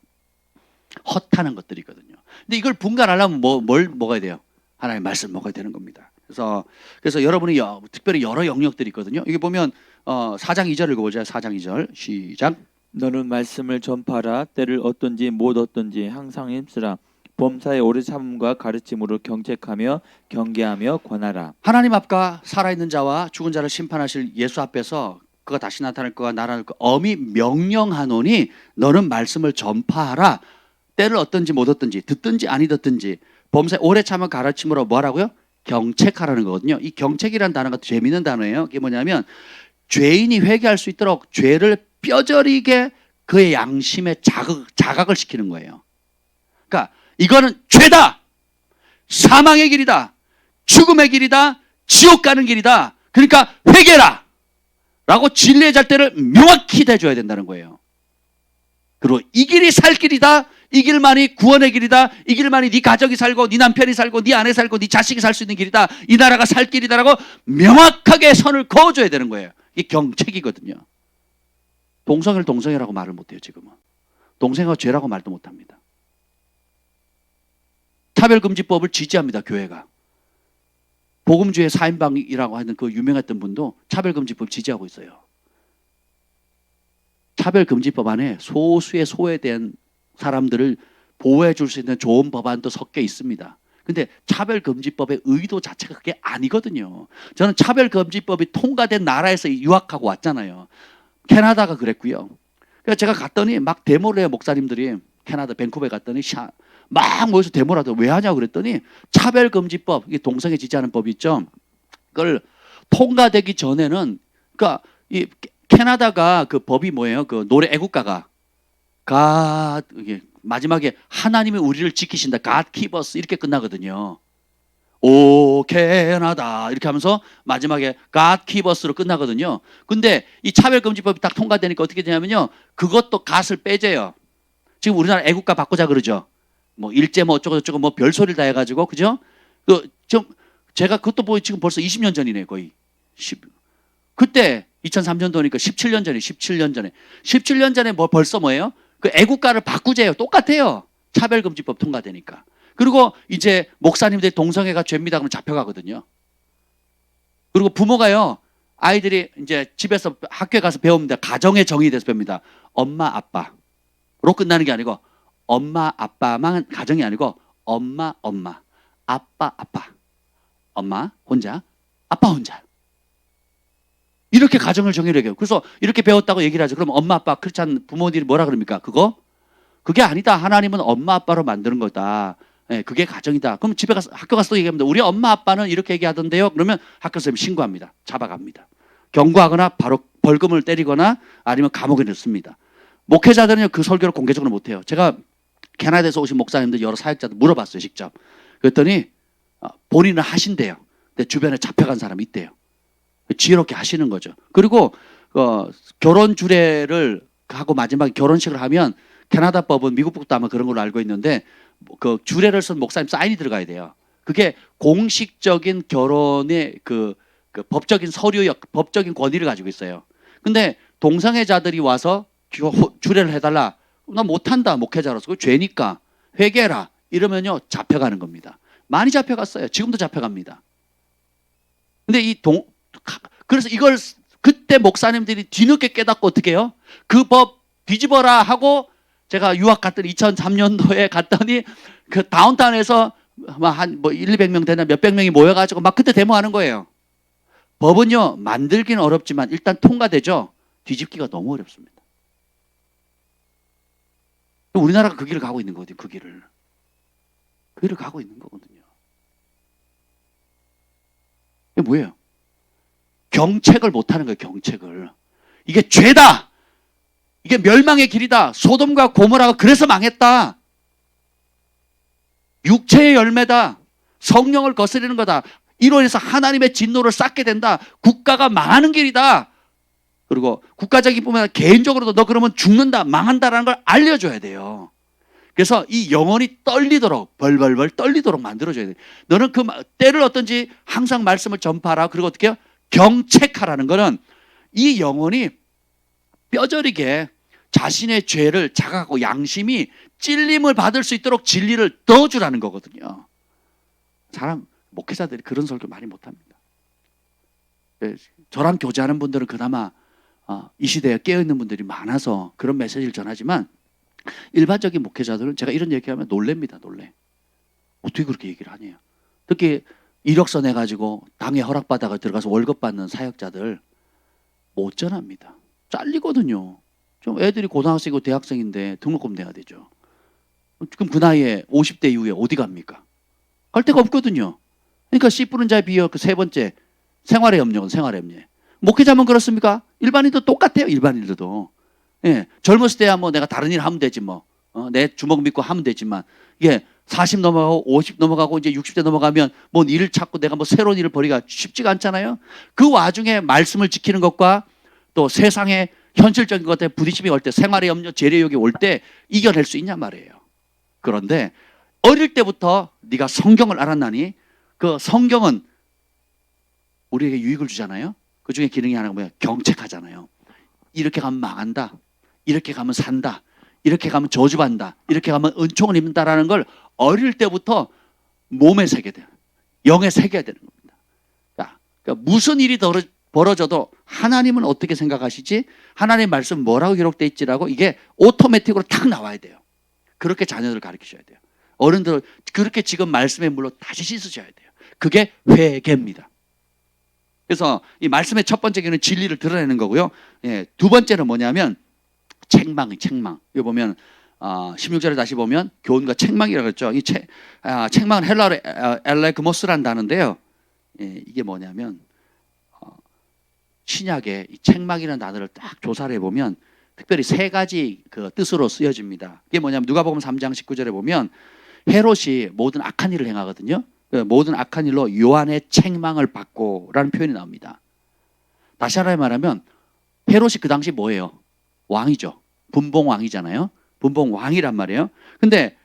허탄한 것들이거든요. 근데 이걸 분간하려면 뭘 먹어야 돼요? 하나님의 말씀 먹어야 되는 겁니다. 그래서 여러분이 특별히 여러 영역들이 있거든요. 이게 보면 4장 2절 읽어보자. 4장 2절 시작. 너는 말씀을 전파하라. 때를 얻든지 못 얻든지 항상 힘쓰라. 범사의 오래 참음과 가르침으로 경책하며 경계하며 권하라. 하나님 앞과 살아있는 자와 죽은 자를 심판하실 예수 앞에서 그가 다시 나타날 거가 나라를 엄히 명령하노니 너는 말씀을 전파하라. 때를 얻든지 못 얻든지 듣든지 아니 듣든지 범사에 오래 참은 가르침으로 뭐라고요? 경책하라는 거거든요. 이 경책이라는 단어가 재미있는 단어예요. 이게 뭐냐면 죄인이 회개할 수 있도록 죄를 뼈저리게 그의 양심에 자각을 시키는 거예요. 그러니까 이거는 죄다. 사망의 길이다. 죽음의 길이다. 지옥 가는 길이다. 그러니까 회개라. 라고 진리의 잣대를 명확히 대줘야 된다는 거예요. 그리고 이 길이 살 길이다. 이 길만이 구원의 길이다. 이 길만이 네 가족이 살고 네 남편이 살고 네 아내 살고 네 자식이 살 수 있는 길이다. 이 나라가 살 길이다라고 명확하게 선을 그어줘야 되는 거예요. 이게 경책이거든요. 동성애를 동성애라고 말을 못해요. 지금은. 동성애가 죄라고 말도 못합니다. 차별금지법을 지지합니다. 교회가. 복음주의 4인방이라고 하는 그 유명했던 분도 차별금지법 지지하고 있어요. 차별금지법 안에 소수의 소외된 사람들을 보호해 줄 수 있는 좋은 법안도 섞여 있습니다. 근데 차별금지법의 의도 자체가 그게 아니거든요. 저는 차별금지법이 통과된 나라에서 유학하고 왔잖아요. 캐나다가 그랬고요. 그래서 제가 갔더니 막 데모를 해요. 목사님들이. 캐나다 밴쿠버에 갔더니 막 모여서 데모를 하더라고요. 왜 하냐고 그랬더니 차별금지법, 이게 동성애 지지하는 법이 있죠. 그걸 통과되기 전에는 그러니까 이 캐나다가 그 법이 뭐예요? 그 노래 애국가가 이게 마지막에 하나님이 우리를 지키신다. God keep us 이렇게 끝나거든요. 오 캐나다 이렇게 하면서 마지막에 God keep us로 끝나거든요. 근데 이 차별금지법이 딱 통과되니까 어떻게 되냐면요. 그것도 갓을 빼재요. 지금 우리나라 애국가 바꾸자 그러죠. 뭐 일제 뭐 어쩌고 저쩌고 뭐 별소리를 다 해가지고 그죠? 제가 그것도 보이 지금 벌써 20년 전이네 거의. 그때 2003년도니까 17년 전에 17년 전에 뭐 벌써 뭐예요? 그 애국가를 바꾸재요. 똑같아요. 차별금지법 통과되니까. 그리고 이제 목사님들이 동성애가 죄입니다 그러면 잡혀가거든요. 그리고 부모가요. 아이들이 이제 집에서 학교에 가서 배웁니다. 가정의 정의에 대해서 배웁니다. 엄마 아빠로 끝나는 게 아니고 엄마 아빠만 가정이 아니고 엄마 아빠 엄마 혼자 아빠 혼자 이렇게 가정을 정의를 해요. 그래서 이렇게 배웠다고 얘기를 하죠. 그럼 엄마 아빠 크리스찬 부모들이 뭐라 그럽니까? 그게 아니다. 하나님은 엄마 아빠로 만드는 거다. 네, 그게 가정이다. 그럼 집에 가서 학교 가서 또 얘기합니다. 우리 엄마 아빠는 이렇게 얘기하던데요. 그러면 학교 선생님 신고합니다. 잡아갑니다. 경고하거나 바로 벌금을 때리거나 아니면 감옥에 넣습니다. 목회자들은요 그 설교를 공개적으로 못해요. 제가 캐나다에서 오신 목사님들 여러 사역자들 물어봤어요 직접. 그랬더니 본인은 하신대요. 근데 주변에 잡혀간 사람이 있대요. 지혜롭게 하시는 거죠. 그리고 결혼 주례를 하고 마지막에 결혼식을 하면 캐나다 법은 미국 법도 아마 그런 걸로 알고 있는데 그 주례를 쓴 목사님 사인이 들어가야 돼요. 그게 공식적인 결혼의 그 법적인 법적인 권위를 가지고 있어요. 근데 동성애자들이 와서 주례를 해달라. 나 못한다 목회자로서. 그거 죄니까 회개해라. 이러면요 잡혀가는 겁니다. 많이 잡혀갔어요. 지금도 잡혀갑니다. 근데 그래서 이걸 그때 목사님들이 뒤늦게 깨닫고 어떻게 해요? 그 법 뒤집어라 하고 제가 유학 갔더니 2003년도에 갔더니 그 다운타운에서 한 200명 되나 몇백 명이 모여가지고 막 그때 데모하는 거예요. 법은요 만들기는 어렵지만 일단 통과되죠. 뒤집기가 너무 어렵습니다. 우리나라가 그 길을 가고 있는 거거든요. 그 길을 가고 있는 거거든요. 이게 뭐예요? 경책을 못하는 거예요. 경책을. 이게 죄다. 이게 멸망의 길이다. 소돔과 고모라가 그래서 망했다. 육체의 열매다. 성령을 거스르는 거다. 이로 인해서 하나님의 진노를 쌓게 된다. 국가가 망하는 길이다. 그리고 국가적인 뿐만 아니라 개인적으로도 너 그러면 죽는다. 망한다라는 걸 알려줘야 돼요. 그래서 이 영혼이 떨리도록 벌벌벌 떨리도록 만들어줘야 돼요. 너는 그 때를 어떤지 항상 말씀을 전파하라. 그리고 어떻게 해요? 경책하라는 거는 이 영혼이 뼈저리게 자신의 죄를 자각하고 양심이 찔림을 받을 수 있도록 진리를 넣어주라는 거거든요. 목회자들이 그런 설교 많이 못합니다. 저랑 교제하는 분들은 그나마 이 시대에 깨어있는 분들이 많아서 그런 메시지를 전하지만 일반적인 목회자들은 제가 이런 얘기하면 놀랍니다. 놀래. 어떻게 그렇게 얘기를 하냐. 특히 이력서 내가지고 당에 허락받아가 들어가서 월급 받는 사역자들 못 전합니다. 잘리거든요. 좀 애들이 고등학생이고 대학생인데 등록금 내야 되죠. 지금 그 나이에 50대 이후에 어디 갑니까? 갈 데가 없거든요. 그러니까 씨 뿌는 자에 비어 그 세 번째 생활의 염려는 생활의 염려. 목회자만 그렇습니까? 일반인도 똑같아요. 일반인들도. 예, 젊었을 때야 뭐 내가 다른 일 하면 되지 뭐. 내 주먹 믿고 하면 되지만 이게 40 넘어가고 50 넘어가고 이제 60대 넘어가면 뭐 일을 찾고 내가 뭐 새로운 일을 벌이기가 쉽지가 않잖아요. 그 와중에 말씀을 지키는 것과 또 세상의 현실적인 것에 부딪힘이 올 때 생활의 염려, 재래욕이 올 때 이겨낼 수 있냔 말이에요. 그런데 어릴 때부터 네가 성경을 알았나니 그 성경은 우리에게 유익을 주잖아요. 그 중에 기능이 하나가 뭐야? 경책하잖아요. 이렇게 가면 망한다. 이렇게 가면 산다. 이렇게 가면 저주받는다. 이렇게 가면 은총을 입는다라는 걸 어릴 때부터 몸에 새게 돼요. 영에 새겨야 되는 겁니다. 그러니까 무슨 일이 벌어져도 하나님은 어떻게 생각하시지? 하나님의 말씀 뭐라고 기록되어 있지라고 이게 오토매틱으로 탁 나와야 돼요. 그렇게 자녀들을 가르치셔야 돼요. 어른들 그렇게 지금 말씀의 물로 다시 씻으셔야 돼요. 그게 회개입니다. 그래서 이 말씀의 첫 번째 기는 진리를 드러내는 거고요. 예, 두 번째는 뭐냐면 책망. 이거 보면 16절에 다시 보면 교훈과 책망이라고 했죠. 이 책망은 헬라어로 엘레그모스라는 단어인데요. 예, 이게 뭐냐면 신약에 이 책망이라는 단어를 딱 조사를 해보면 특별히 세 가지 그 뜻으로 쓰여집니다. 이게 뭐냐면 누가복음 3장 19절에 보면 헤롯이 모든 악한 일을 행하거든요. 모든 악한 일로 요한의 책망을 받고라는 표현이 나옵니다. 다시 하나 말하면 헤롯이 그 당시 뭐예요? 왕이죠. 분봉왕이잖아요. 분봉왕이란 말이에요. 근데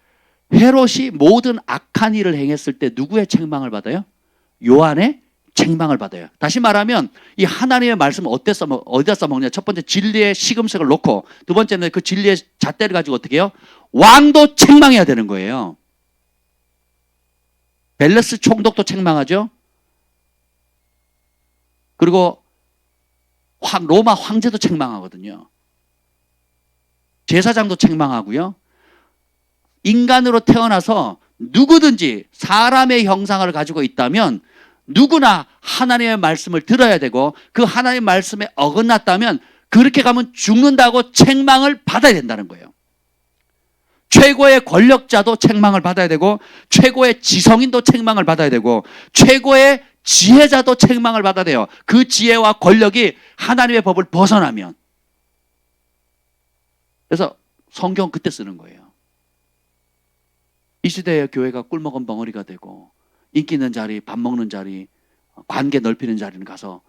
헤롯이 모든 악한 일을 행했을 때 누구의 책망을 받아요? 요한의 책망을 받아요. 다시 말하면 이 하나님의 말씀을 어디다 써먹냐. 첫 번째 진리의 시금석을 놓고 두 번째는 그 진리의 잣대를 가지고 어떻게 해요? 왕도 책망해야 되는 거예요. 벨레스 총독도 책망하죠. 그리고 로마 황제도 책망하거든요. 제사장도 책망하고요. 인간으로 태어나서 누구든지 사람의 형상을 가지고 있다면 누구나 하나님의 말씀을 들어야 되고 그 하나님의 말씀에 어긋났다면 그렇게 가면 죽는다고 책망을 받아야 된다는 거예요. 최고의 권력자도 책망을 받아야 되고 최고의 지성인도 책망을 받아야 되고 최고의 지혜자도 책망을 받아야 돼요. 그 지혜와 권력이 하나님의 법을 벗어나면. 그런데 이 책망이라는 것은 이 하나님의 말씀을 들어야 되고 그 하나님의 말씀에 어긋났다면 그렇게 가면 죽는다고 책망을 받아야 된다는 거예요. 최고의 권력자도 책망을 받아야 되고 최고의 지성인도 책망을 받아야 되고 최고의 지혜자도 책망을 받아야 돼요. 그 지혜와 권력이 하나님의 법을 벗어나면 그래서 성경 그때 쓰는 거예요. 이 시대의 교회가 꿀먹은 벙어리가 되고 인기 있는 자리, 밥 먹는 자리, 관계 넓히는 자리는 가서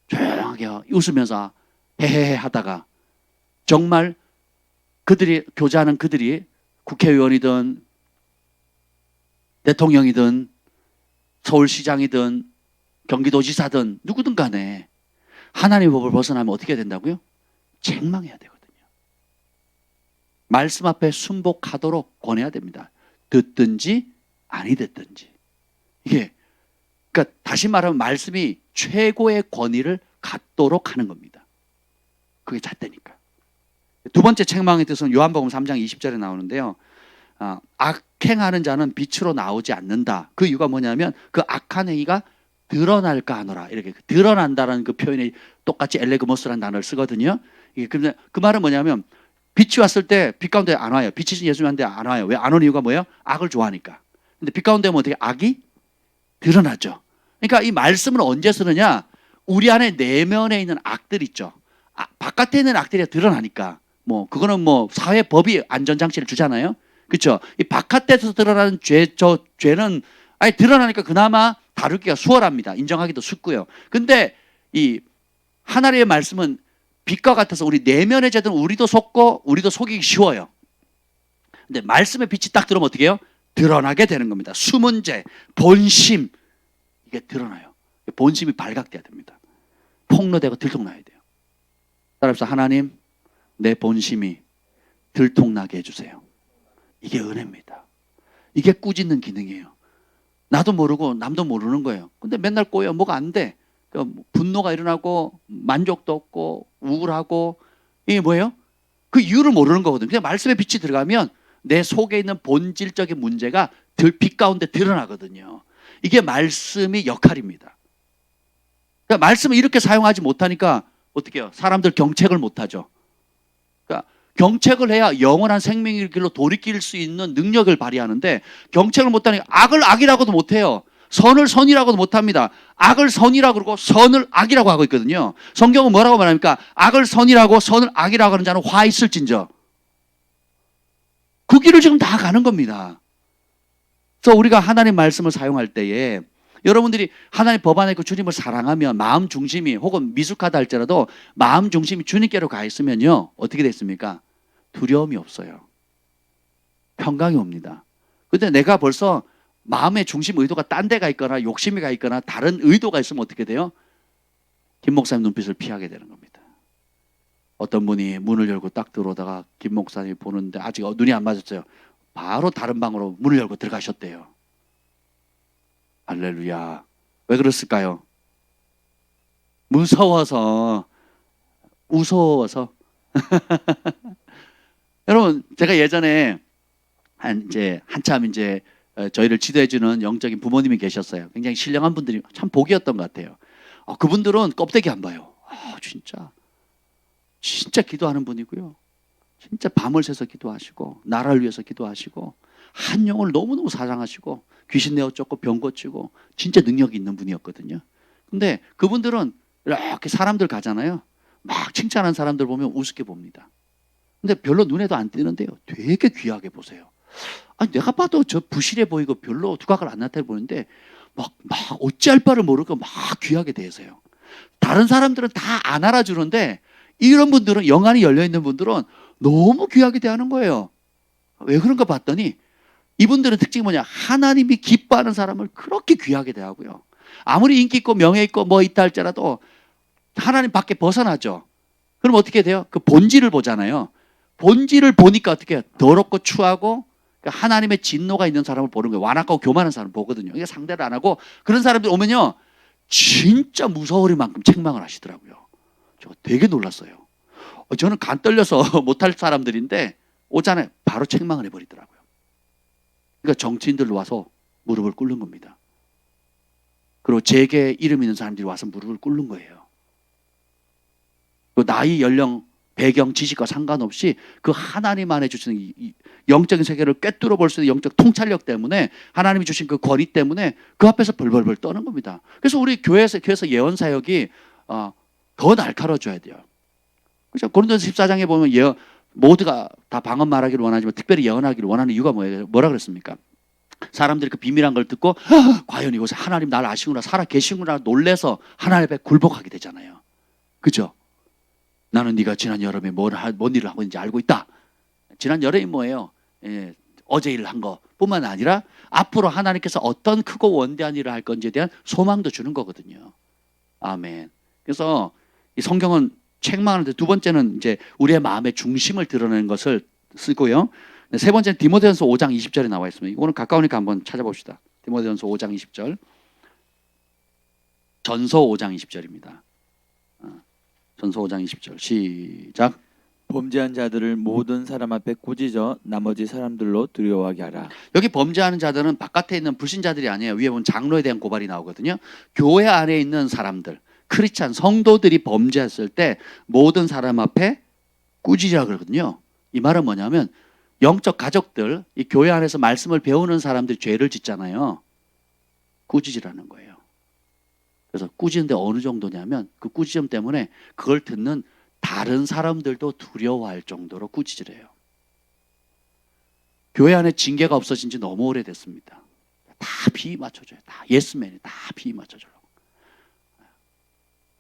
조용하게 웃으면서 헤헤헤 하다가 정말 그들이 교제하는 그들이 국회의원이든 대통령이든 서울시장이든 경기도지사든 누구든 간에 하나님의 법을 벗어나면 어떻게 된다고요? 책망해야 되거든요. 말씀 앞에 순복하도록 권해야 됩니다. 듣든지 아니 듣든지. 이게 그러니까 다시 말하면 말씀이 최고의 권위를 갖도록 하는 겁니다. 그게 잣대니까. 두 번째 책망의 뜻은 요한복음 3장 20절에 나오는데요. 악행하는 자는 빛으로 나오지 않는다. 그 이유가 뭐냐면 그 악한 행위가 드러날까 하노라. 이렇게 드러난다라는 그 표현이 똑같이 엘레그모스라는 단어를 쓰거든요. 이게 근데 그 말은 뭐냐면 빛이 왔을 때 빛 가운데 안 와요. 빛이신 예수님한테 안 와요. 왜 안 오는 이유가 뭐예요? 악을 좋아하니까. 근데 빛 가운데 오면 어떻게 악이 드러나죠. 그러니까 이 말씀을 언제 쓰느냐? 우리 안에 내면에 있는 악들 있죠. 바깥에 있는 악들이 드러나니까. 뭐 그거는 뭐 사회 법이 안전장치를 주잖아요. 그렇죠? 이 바깥에서 드러나는 죄는 아예 드러나니까 그나마 다루기가 수월합니다. 인정하기도 쉽고요. 근데 이 하나님의 말씀은 빛과 같아서 우리 내면의 죄들은 우리도 속고 우리도 속이기 쉬워요. 근데 말씀의 빛이 딱 들어오면 어떻게 해요? 드러나게 되는 겁니다. 숨은 죄, 본심 이게 드러나요. 본심이 발각돼야 됩니다. 폭로되고 들통나야 돼요. 따라서 하나님 내 본심이 들통나게 해주세요. 이게 은혜입니다. 이게 꾸짖는 기능이에요. 나도 모르고 남도 모르는 거예요. 근데 맨날 꼬여 뭐가 안 돼. 분노가 일어나고 만족도 없고 우울하고 이게 뭐예요? 그 이유를 모르는 거거든요. 그냥 말씀의 빛이 들어가면 내 속에 있는 본질적인 문제가 빛 가운데 드러나거든요. 이게 말씀의 역할입니다. 그러니까 말씀을 이렇게 사용하지 못하니까 어떻게 해요? 사람들 경책을 못하죠. 그러니까 경책을 해야 영원한 생명의 길로 돌이킬 수 있는 능력을 발휘하는데 경책을 못하니까 악을 악이라고도 못해요. 선을 선이라고도 못합니다. 악을 선이라고 그러고 선을 악이라고 하고 있거든요. 성경은 뭐라고 말합니까? 악을 선이라고 선을 악이라고 하는 자는 화 있을진저. 그 길을 지금 다 가는 겁니다. 그래서 우리가 하나님 말씀을 사용할 때에 여러분들이 하나님 법 안에 그 주님을 사랑하면 마음 중심이 혹은 미숙하다 할지라도 마음 중심이 주님께로 가 있으면요. 어떻게 됐습니까? 두려움이 없어요. 평강이 옵니다. 근데 내가 벌써 마음의 중심 의도가 딴 데가 있거나 욕심이 가 있거나 다른 의도가 있으면 어떻게 돼요? 김 목사님 눈빛을 피하게 되는 겁니다. 어떤 분이 문을 열고 딱 들어오다가 김 목사님이 보는데 아직 눈이 안 맞았어요. 바로 다른 방으로 문을 열고 들어가셨대요. 할렐루야. 왜 그랬을까요? 무서워서. 여러분, 제가 예전에 한참 저희를 지도해주는 영적인 부모님이 계셨어요. 굉장히 신령한 분들이 참 복이었던 것 같아요. 그분들은 껍데기 안 봐요. 진짜 기도하는 분이고요. 진짜 밤을 새서 기도하시고 나라를 위해서 기도하시고 한 영혼을 너무너무 사랑하시고 귀신 내어 쫓고 병 고치고 진짜 능력이 있는 분이었거든요. 근데 그분들은 이렇게 사람들 가잖아요. 막 칭찬하는 사람들 보면 우습게 봅니다. 근데 별로 눈에도 안 띄는데요. 되게 귀하게 보세요. 내가 봐도 저 부실해 보이고 별로 두각을 안 나타내 보이는데 막 어찌할 바를 모르고 막 귀하게 대하세요. 다른 사람들은 다 안 알아주는데 이런 분들은 영안이 열려있는 분들은 너무 귀하게 대하는 거예요. 왜 그런가 봤더니 이분들은 특징이 뭐냐? 하나님이 기뻐하는 사람을 그렇게 귀하게 대하고요. 아무리 인기 있고 명예 있고 뭐 있다 할지라도 하나님 밖에 벗어나죠. 그럼 어떻게 돼요? 그 본질을 보잖아요. 본질을 보니까 어떻게 해요? 더럽고 추하고 하나님의 진노가 있는 사람을 보는 거예요. 완악하고 교만한 사람을 보거든요. 이게 상대를 안 하고 그런 사람들 오면요. 진짜 무서워리만큼 책망을 하시더라고요. 저 되게 놀랐어요. 저는 간 떨려서 못할 사람들인데 오잖아요. 바로 책망을 해버리더라고요. 그러니까 정치인들로 와서 무릎을 꿇는 겁니다. 그리고 제게 이름 있는 사람들이 와서 무릎을 꿇는 거예요. 그 나이, 연령, 배경, 지식과 상관없이 그 하나님 안에 주시는 이 영적인 세계를 꿰뚫어 볼 수 있는 영적 통찰력 때문에 하나님이 주신 그 권위 때문에 그 앞에서 벌벌벌 떠는 겁니다. 그래서 우리 교회에서 예언 사역이 더 날카로워져야 돼요. 그렇죠? 고린도서 14장에 보면 모두가 다 방언 말하기를 원하지만 특별히 예언하기를 원하는 이유가 뭐예요? 뭐라 그랬습니까? 사람들이 그 비밀한 걸 듣고 과연 이곳에 하나님 나를 아시구나, 살아 계시구나 놀래서 하나님 앞에 굴복하게 되잖아요. 그죠? 나는 네가 지난 여름에 뭔 일을 하고 있는지 알고 있다. 지난 여름이 뭐예요? 어제 일을 한 것뿐만 아니라 앞으로 하나님께서 어떤 크고 원대한 일을 할 건지에 대한 소망도 주는 거거든요. 아멘. 그래서 이 성경은 책망하는데 두 번째는 이제 우리의 마음의 중심을 드러내는 것을 쓰고요. 세 번째는 디모데전서 5장 20절에 나와 있습니다. 이거는 가까우니까 한번 찾아봅시다. 디모데전서 5장 20절. 전서 5장 20절입니다. 전서 5장 20절 시작. 범죄한 자들을 모든 사람 앞에 꾸짖어 나머지 사람들로 두려워하게 하라. 여기 범죄하는 자들은 바깥에 있는 불신자들이 아니에요. 위에 보면 장로에 대한 고발이 나오거든요. 교회 안에 있는 사람들, 크리스찬 성도들이 범죄했을 때 모든 사람 앞에 꾸짖으라 그러거든요. 이 말은 뭐냐면 영적 가족들, 이 교회 안에서 말씀을 배우는 사람들이 죄를 짓잖아요. 꾸짖으라는 거예요. 그래서 꾸짖는데 어느 정도냐면 그 꾸짖음 때문에 그걸 듣는 다른 사람들도 두려워할 정도로 꾸짖으래요. 교회 안에 징계가 없어진 지 너무 오래됐습니다. 다 비위 맞춰줘요. 다 예스맨이 다 비위 맞춰줘요.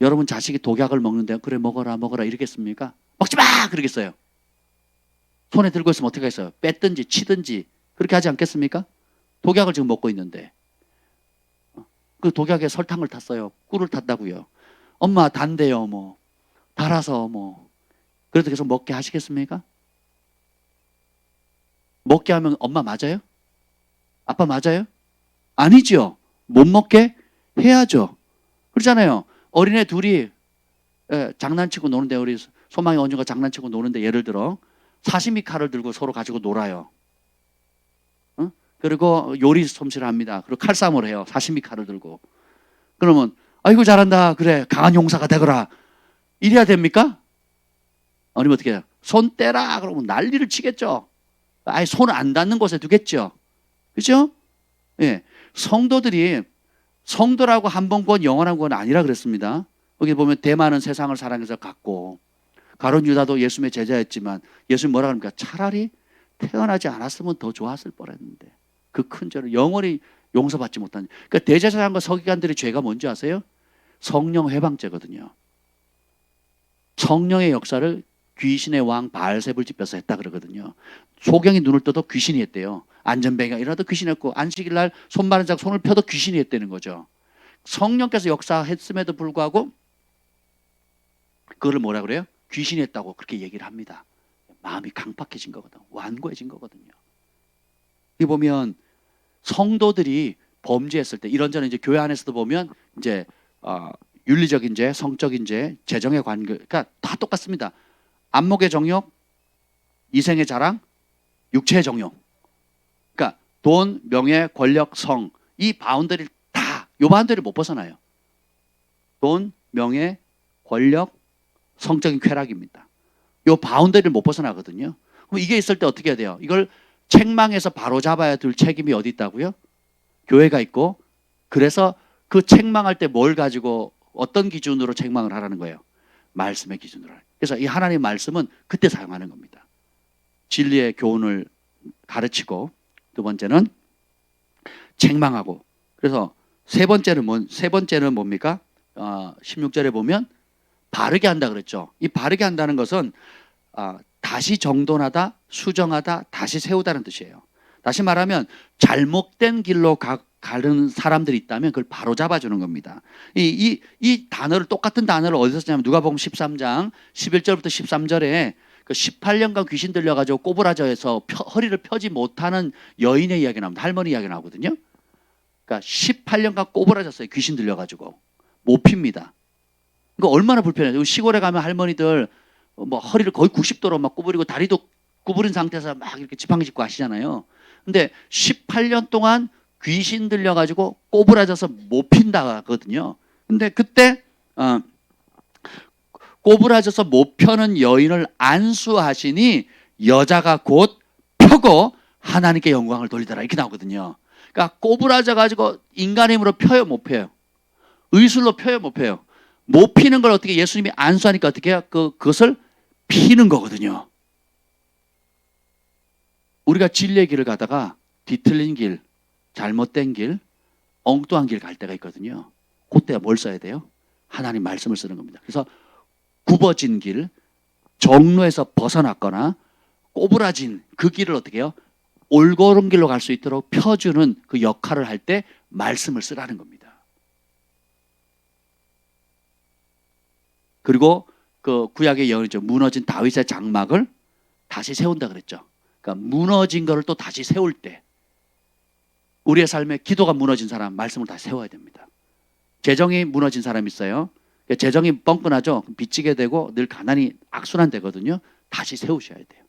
여러분 자식이 독약을 먹는데 그래 먹어라 이러겠습니까? 먹지 마 그러겠어요. 손에 들고 있으면 어떻게 하겠어요? 뺐든지 치든지 그렇게 하지 않겠습니까? 독약을 지금 먹고 있는데 그 독약에 설탕을 탔어요. 꿀을 탔다고요. 엄마 단대요 뭐 달아서 뭐 그래도 계속 먹게 하시겠습니까? 먹게 하면 엄마 맞아요? 아빠 맞아요? 아니죠. 못 먹게 해야죠. 그렇잖아요. 어린애 둘이 장난치고 노는데 우리 소망이 언니가 장난치고 노는데 예를 들어 사시미 칼을 들고 서로 가지고 놀아요. 그리고 요리 솜씨를 합니다. 그리고 칼싸움을 해요. 사시미 칼을 들고. 그러면 아이고 잘한다. 그래 강한 용사가 되거라. 이래야 됩니까? 아니면 어떻게 해요? 손 떼라 그러면 난리를 치겠죠. 아예 손을 안 닿는 곳에 두겠죠. 그렇죠? 예. 성도라고 한 번 구원 영원한 구원 아니라 그랬습니다. 여기 보면 대만은 세상을 사랑해서 갔고 가룟 유다도 예수님의 제자였지만 예수님 뭐라 합니까? 차라리 태어나지 않았으면 더 좋았을 뻔했는데 그 큰 죄를 영원히 용서받지 못한. 그러니까 대제사장과 서기관들의 죄가 뭔지 아세요? 성령 회방죄거든요. 성령의 역사를 귀신의 왕 바알세불 집에서 했다 그러거든요. 소경이 눈을 떠도 귀신이 했대요. 안전뱅이가 일어나도 귀신이 했고 안식일 날 손 마른 자가 손을 펴도 귀신이 했다는 거죠. 성령께서 역사했음에도 불구하고 그거를 뭐라 그래요? 귀신이 했다고 그렇게 얘기를 합니다. 마음이 강팍해진 거거든. 완고해진 거거든요. 여기 보면 성도들이 범죄했을 때 이런저런 이제 교회 안에서도 보면 이제 윤리적인 죄, 성적인 죄, 재정의 관계, 그러니까 다 똑같습니다. 안목의 정욕, 이생의 자랑, 육체의 정욕. 그러니까 돈, 명예, 권력, 성, 이 바운더리를 다, 요 바운더리를 못 벗어나요. 돈, 명예, 권력, 성적인 쾌락입니다. 요 바운더리를 못 벗어나거든요. 그럼 이게 있을 때 어떻게 해야 돼요? 이걸 책망해서 바로 잡아야 될 책임이 어디 있다고요? 교회가 있고, 그래서 그 책망할 때 뭘 가지고 어떤 기준으로 책망을 하라는 거예요? 말씀의 기준으로. 그래서 이 하나님의 말씀은 그때 사용하는 겁니다. 진리의 교훈을 가르치고, 두 번째는 책망하고. 그래서 세 번째는 뭡니까? 16절에 보면 바르게 한다 그랬죠. 이 바르게 한다는 것은 다시 정돈하다, 수정하다, 다시 세우다는 뜻이에요. 다시 말하면 잘못된 길로 가는 사람들이 있다면 그걸 바로 잡아주는 겁니다. 이 단어를, 똑같은 단어를 어디서 쓰냐면 누가복음 13장 11절부터 13절에 그 18년간 귀신 들려가지고 꼬부라져서 허리를 펴지 못하는 여인의 이야기 나옵니다. 할머니 이야기 나오거든요. 그러니까 18년간 꼬부라졌어요. 귀신 들려가지고 못 핍니다. 그러니까 얼마나 불편해요. 시골에 가면 할머니들 뭐 허리를 거의 90도로 막 구부리고 다리도 구부린 상태에서 막 이렇게 지팡이 짚고 하시잖아요. 근데 18년 동안 귀신 들려가지고 꼬부라져서 못 핀다거든요. 근데 그때 꼬부라져서 못 펴는 여인을 안수하시니 여자가 곧 펴고 하나님께 영광을 돌리더라 이렇게 나오거든요. 그러니까 꼬부라져가지고 인간의 힘으로 펴요 못 펴요? 의술로 펴요 못 펴요? 못 피는 걸 어떻게 예수님이 안수하니까 어떻게 해요? 그것을 피는 거거든요. 우리가 진리의 길을 가다가 뒤틀린 길, 잘못된 길, 엉뚱한 길 갈 때가 있거든요. 그때 뭘 써야 돼요? 하나님 말씀을 쓰는 겁니다. 그래서 굽어진 길, 정로에서 벗어났거나 꼬부라진 그 길을 어떻게 해요? 올바른 길로 갈 수 있도록 펴주는 그 역할을 할 때 말씀을 쓰라는 겁니다. 그리고 그 구약의 예언이죠. 무너진 다윗의 장막을 다시 세운다 그랬죠. 그러니까 무너진 거를 또 다시 세울 때 우리의 삶에 기도가 무너진 사람 말씀을 다시 세워야 됩니다. 재정이 무너진 사람 있어요. 재정이 뻥끈하죠. 빚지게 되고 늘 가난이 악순환되거든요. 다시 세우셔야 돼요.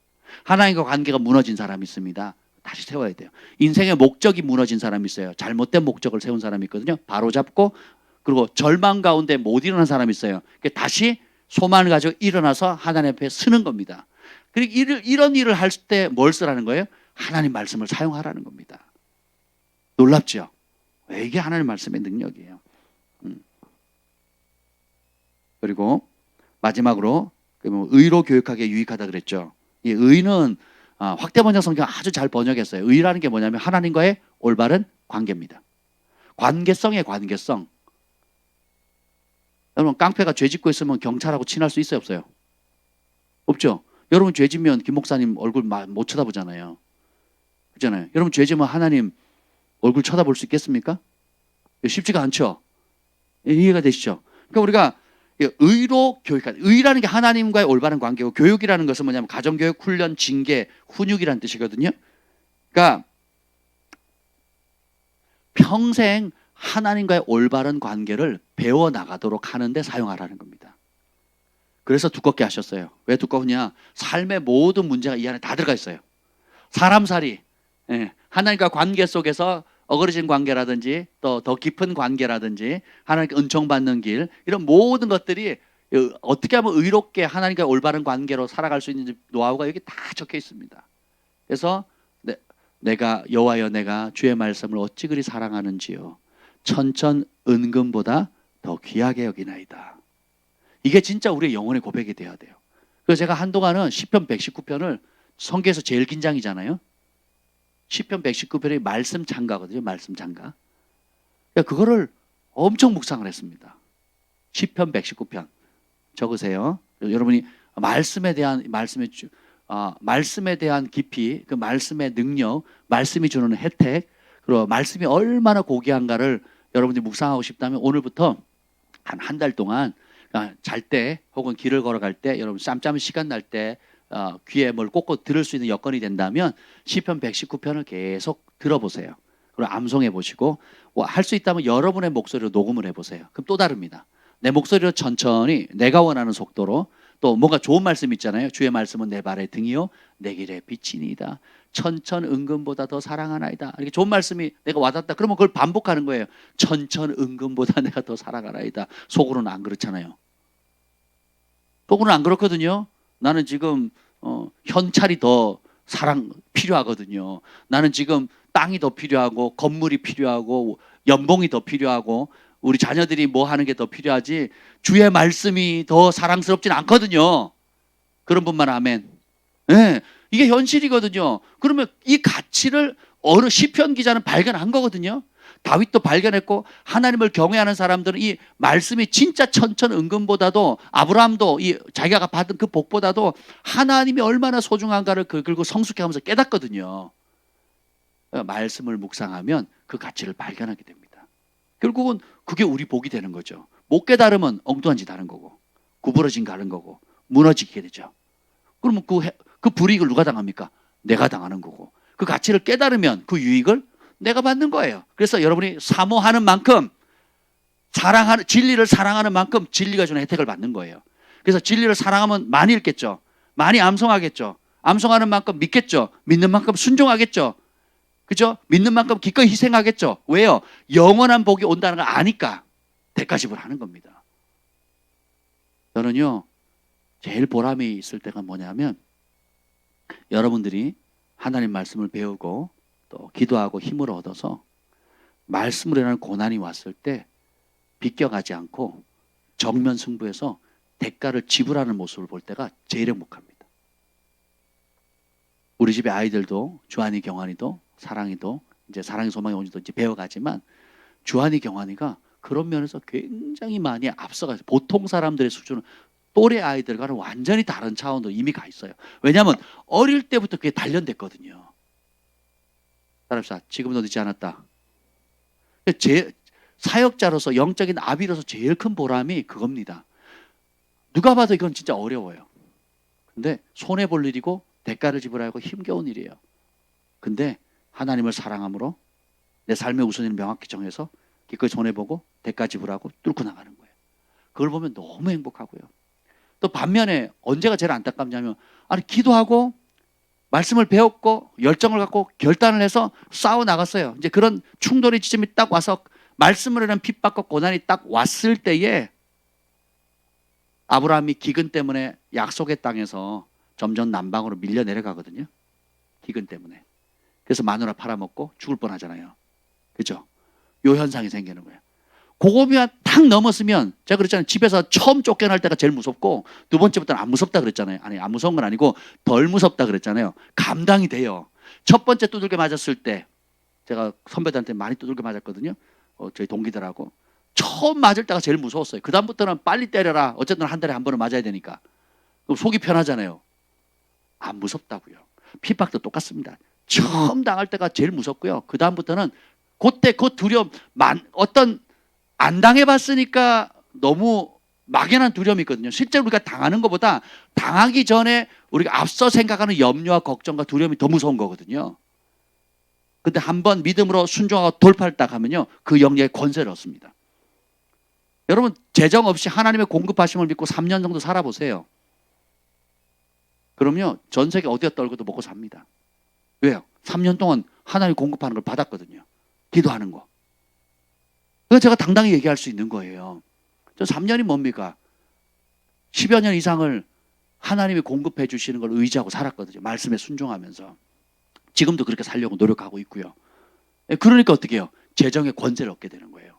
하나님과 관계가 무너진 사람이 있습니다. 다시 세워야 돼요. 인생의 목적이 무너진 사람이 있어요. 잘못된 목적을 세운 사람이 있거든요. 바로 잡고 그리고 절망 가운데 못 일어난 사람이 있어요. 다시 소망을 가지고 일어나서 하나님 앞에 서는 겁니다. 그리고 이런 일을 할 때 뭘 쓰라는 거예요? 하나님 말씀을 사용하라는 겁니다. 놀랍죠? 이게 하나님 말씀의 능력이에요. 그리고 마지막으로 의로 교육하기에 유익하다 그랬죠. 이 의는 확대 번역 성경 아주 잘 번역했어요. 의라는 게 뭐냐면 하나님과의 올바른 관계입니다. 관계성의 관계성. 여러분 깡패가 죄 짓고 있으면 경찰하고 친할 수 있어요, 없어요? 없죠. 여러분 죄 지면 김 목사님 얼굴 못 쳐다보잖아요. 그렇잖아요. 여러분 죄 지면 하나님 얼굴 쳐다볼 수 있겠습니까? 쉽지가 않죠. 이해가 되시죠? 그러니까 우리가 의로 교육하는, 의라는 게 하나님과의 올바른 관계고 교육이라는 것은 뭐냐면 가정교육, 훈련, 징계, 훈육이라는 뜻이거든요. 그러니까 평생 하나님과의 올바른 관계를 배워나가도록 하는데 사용하라는 겁니다. 그래서 두껍게 하셨어요. 왜 두껍냐? 삶의 모든 문제가 이 안에 다 들어가 있어요. 사람살이, 하나님과 관계 속에서 어그러진 관계라든지 또 더 깊은 관계라든지 하나님께 은총받는 길, 이런 모든 것들이 어떻게 하면 의롭게 하나님과 올바른 관계로 살아갈 수 있는지 노하우가 여기 다 적혀 있습니다. 그래서 내가 여호와여 내가 주의 말씀을 어찌 그리 사랑하는지요 천천 은금보다 더 귀하게 여기나이다. 이게 진짜 우리의 영혼의 고백이 돼야 돼요. 그래서 제가 한동안은 시편 119편을 성경에서 제일 긴 장이잖아요. 시편 119편이 말씀 장가거든요. 말씀 장가. 그러니까 그거를 엄청 묵상을 했습니다. 시편 119편 적으세요. 여러분이 말씀에 대한 깊이, 그 말씀의 능력, 말씀이 주는 혜택, 그리고 말씀이 얼마나 고귀한가를 여러분들이 묵상하고 싶다면 오늘부터 한 달 동안 잘 때 혹은 길을 걸어갈 때 여러분 짬짬이 시간 날 때 귀에 뭘 꽂고 들을 수 있는 여건이 된다면 시편 119편을 계속 들어보세요. 그리고 암송해 보시고 할 수 있다면 여러분의 목소리로 녹음을 해보세요. 그럼 또 다릅니다. 내 목소리로 천천히 내가 원하는 속도로 또 뭔가 좋은 말씀 있잖아요. 주의 말씀은 내 발의 등이요 내 길의 빛이니이다. 천천 은금보다 더 사랑하나이다. 이렇게 좋은 말씀이 내가 와닿다. 그러면 그걸 반복하는 거예요. 천천 은금보다 내가 더 사랑하나이다. 속으로는 안 그렇잖아요. 속으로는 안 그렇거든요. 나는 지금 현찰이 더 사랑 필요하거든요. 나는 지금 땅이 더 필요하고 건물이 필요하고 연봉이 더 필요하고 우리 자녀들이 뭐 하는 게 더 필요하지 주의 말씀이 더 사랑스럽진 않거든요. 그런 분만 아멘. 네, 이게 현실이거든요. 그러면 이 가치를 어느 시편 기자는 발견한 거거든요. 다윗도 발견했고 하나님을 경외하는 사람들은 이 말씀이 진짜 천천은금보다도 아브라함도 이 자기가 받은 그 복보다도 하나님이 얼마나 소중한가를 그리고 성숙해가면서 깨닫거든요. 말씀을 묵상하면 그 가치를 발견하게 됩니다. 결국은 그게 우리 복이 되는 거죠. 못 깨달으면 엉뚱한 짓 하는 거고 구부러진 가는 거고 무너지게 되죠. 그러면 그 불이익을 누가 당합니까? 내가 당하는 거고 그 가치를 깨달으면 그 유익을 내가 받는 거예요. 그래서 여러분이 사모하는 만큼 진리를 사랑하는 만큼 진리가 주는 혜택을 받는 거예요. 그래서 진리를 사랑하면 많이 읽겠죠. 많이 암송하겠죠. 암송하는 만큼 믿겠죠. 믿는 만큼 순종하겠죠. 그죠? 믿는 만큼 기꺼이 희생하겠죠. 왜요? 영원한 복이 온다는 걸 아니까 대가 지불하는 겁니다. 저는요 제일 보람이 있을 때가 뭐냐면 여러분들이 하나님 말씀을 배우고 또 기도하고 힘을 얻어서 말씀으로 인한 고난이 왔을 때 비껴가지 않고 정면 승부해서 대가를 지불하는 모습을 볼 때가 제일 행복합니다. 우리 집의 아이들도 주한이, 경환이도, 사랑이도 이제 사랑의 소망의 온유도 이제 배워가지만 주한이, 경환이가 그런 면에서 굉장히 많이 앞서가서 보통 사람들의 수준은 또래 아이들과는 완전히 다른 차원도 이미 가 있어요. 왜냐하면 어릴 때부터 그게 단련됐거든요. 따라합시다. 지금도 늦지 않았다. 제 사역자로서 영적인 아비로서 제일 큰 보람이 그겁니다. 누가 봐도 이건 진짜 어려워요. 근데 손해 볼 일이고 대가를 지불해야 하고 힘겨운 일이에요. 근데 하나님을 사랑함으로 내 삶의 우선을 명확히 정해서 기꺼이 손해보고 대가 지불하고 뚫고 나가는 거예요. 그걸 보면 너무 행복하고요. 또 반면에 언제가 제일 안타깝냐면 아니 기도하고 말씀을 배웠고 열정을 갖고 결단을 해서 싸워 나갔어요. 이제 그런 충돌의 지점이 딱 와서 말씀을 하는 핍박과 고난이 딱 왔을 때에 아브라함이 기근 때문에 약속의 땅에서 점점 남방으로 밀려 내려가거든요. 기근 때문에. 그래서 마누라 팔아먹고 죽을 뻔하잖아요. 그렇죠? 요 현상이 생기는 거예요. 그거만 탁 넘었으면 제가 그랬잖아요. 집에서 처음 쫓겨날 때가 제일 무섭고 두 번째부터는 안 무섭다 그랬잖아요. 아니 안 무서운 건 아니고 덜 무섭다 그랬잖아요. 감당이 돼요. 첫 번째 두들겨 맞았을 때 제가 선배들한테 많이 두들겨 맞았거든요. 저희 동기들하고 처음 맞을 때가 제일 무서웠어요. 그 다음부터는 빨리 때려라. 어쨌든 한 달에 한 번은 맞아야 되니까. 그럼 속이 편하잖아요. 안 무섭다고요. 핍박도 똑같습니다. 처음 당할 때가 제일 무섭고요. 그 다음부터는 그때 그 두려움 어떤 안 당해봤으니까 너무 막연한 두려움이 있거든요. 실제로 우리가 당하는 것보다 당하기 전에 우리가 앞서 생각하는 염려와 걱정과 두려움이 더 무서운 거거든요. 근데 한번 믿음으로 순종하고 돌파를 딱 하면요. 그 영역에 권세를 얻습니다. 여러분 재정 없이 하나님의 공급하심을 믿고 3년 정도 살아보세요. 그럼요. 전 세계 어디에 떨고도 먹고 삽니다. 왜요? 3년 동안 하나님이 공급하는 걸 받았거든요. 기도하는 거. 그래서 제가 당당히 얘기할 수 있는 거예요. 저 3년이 뭡니까? 10여 년 이상을 하나님이 공급해 주시는 걸 의지하고 살았거든요. 말씀에 순종하면서. 지금도 그렇게 살려고 노력하고 있고요. 그러니까 어떻게 해요? 재정의 권세를 얻게 되는 거예요.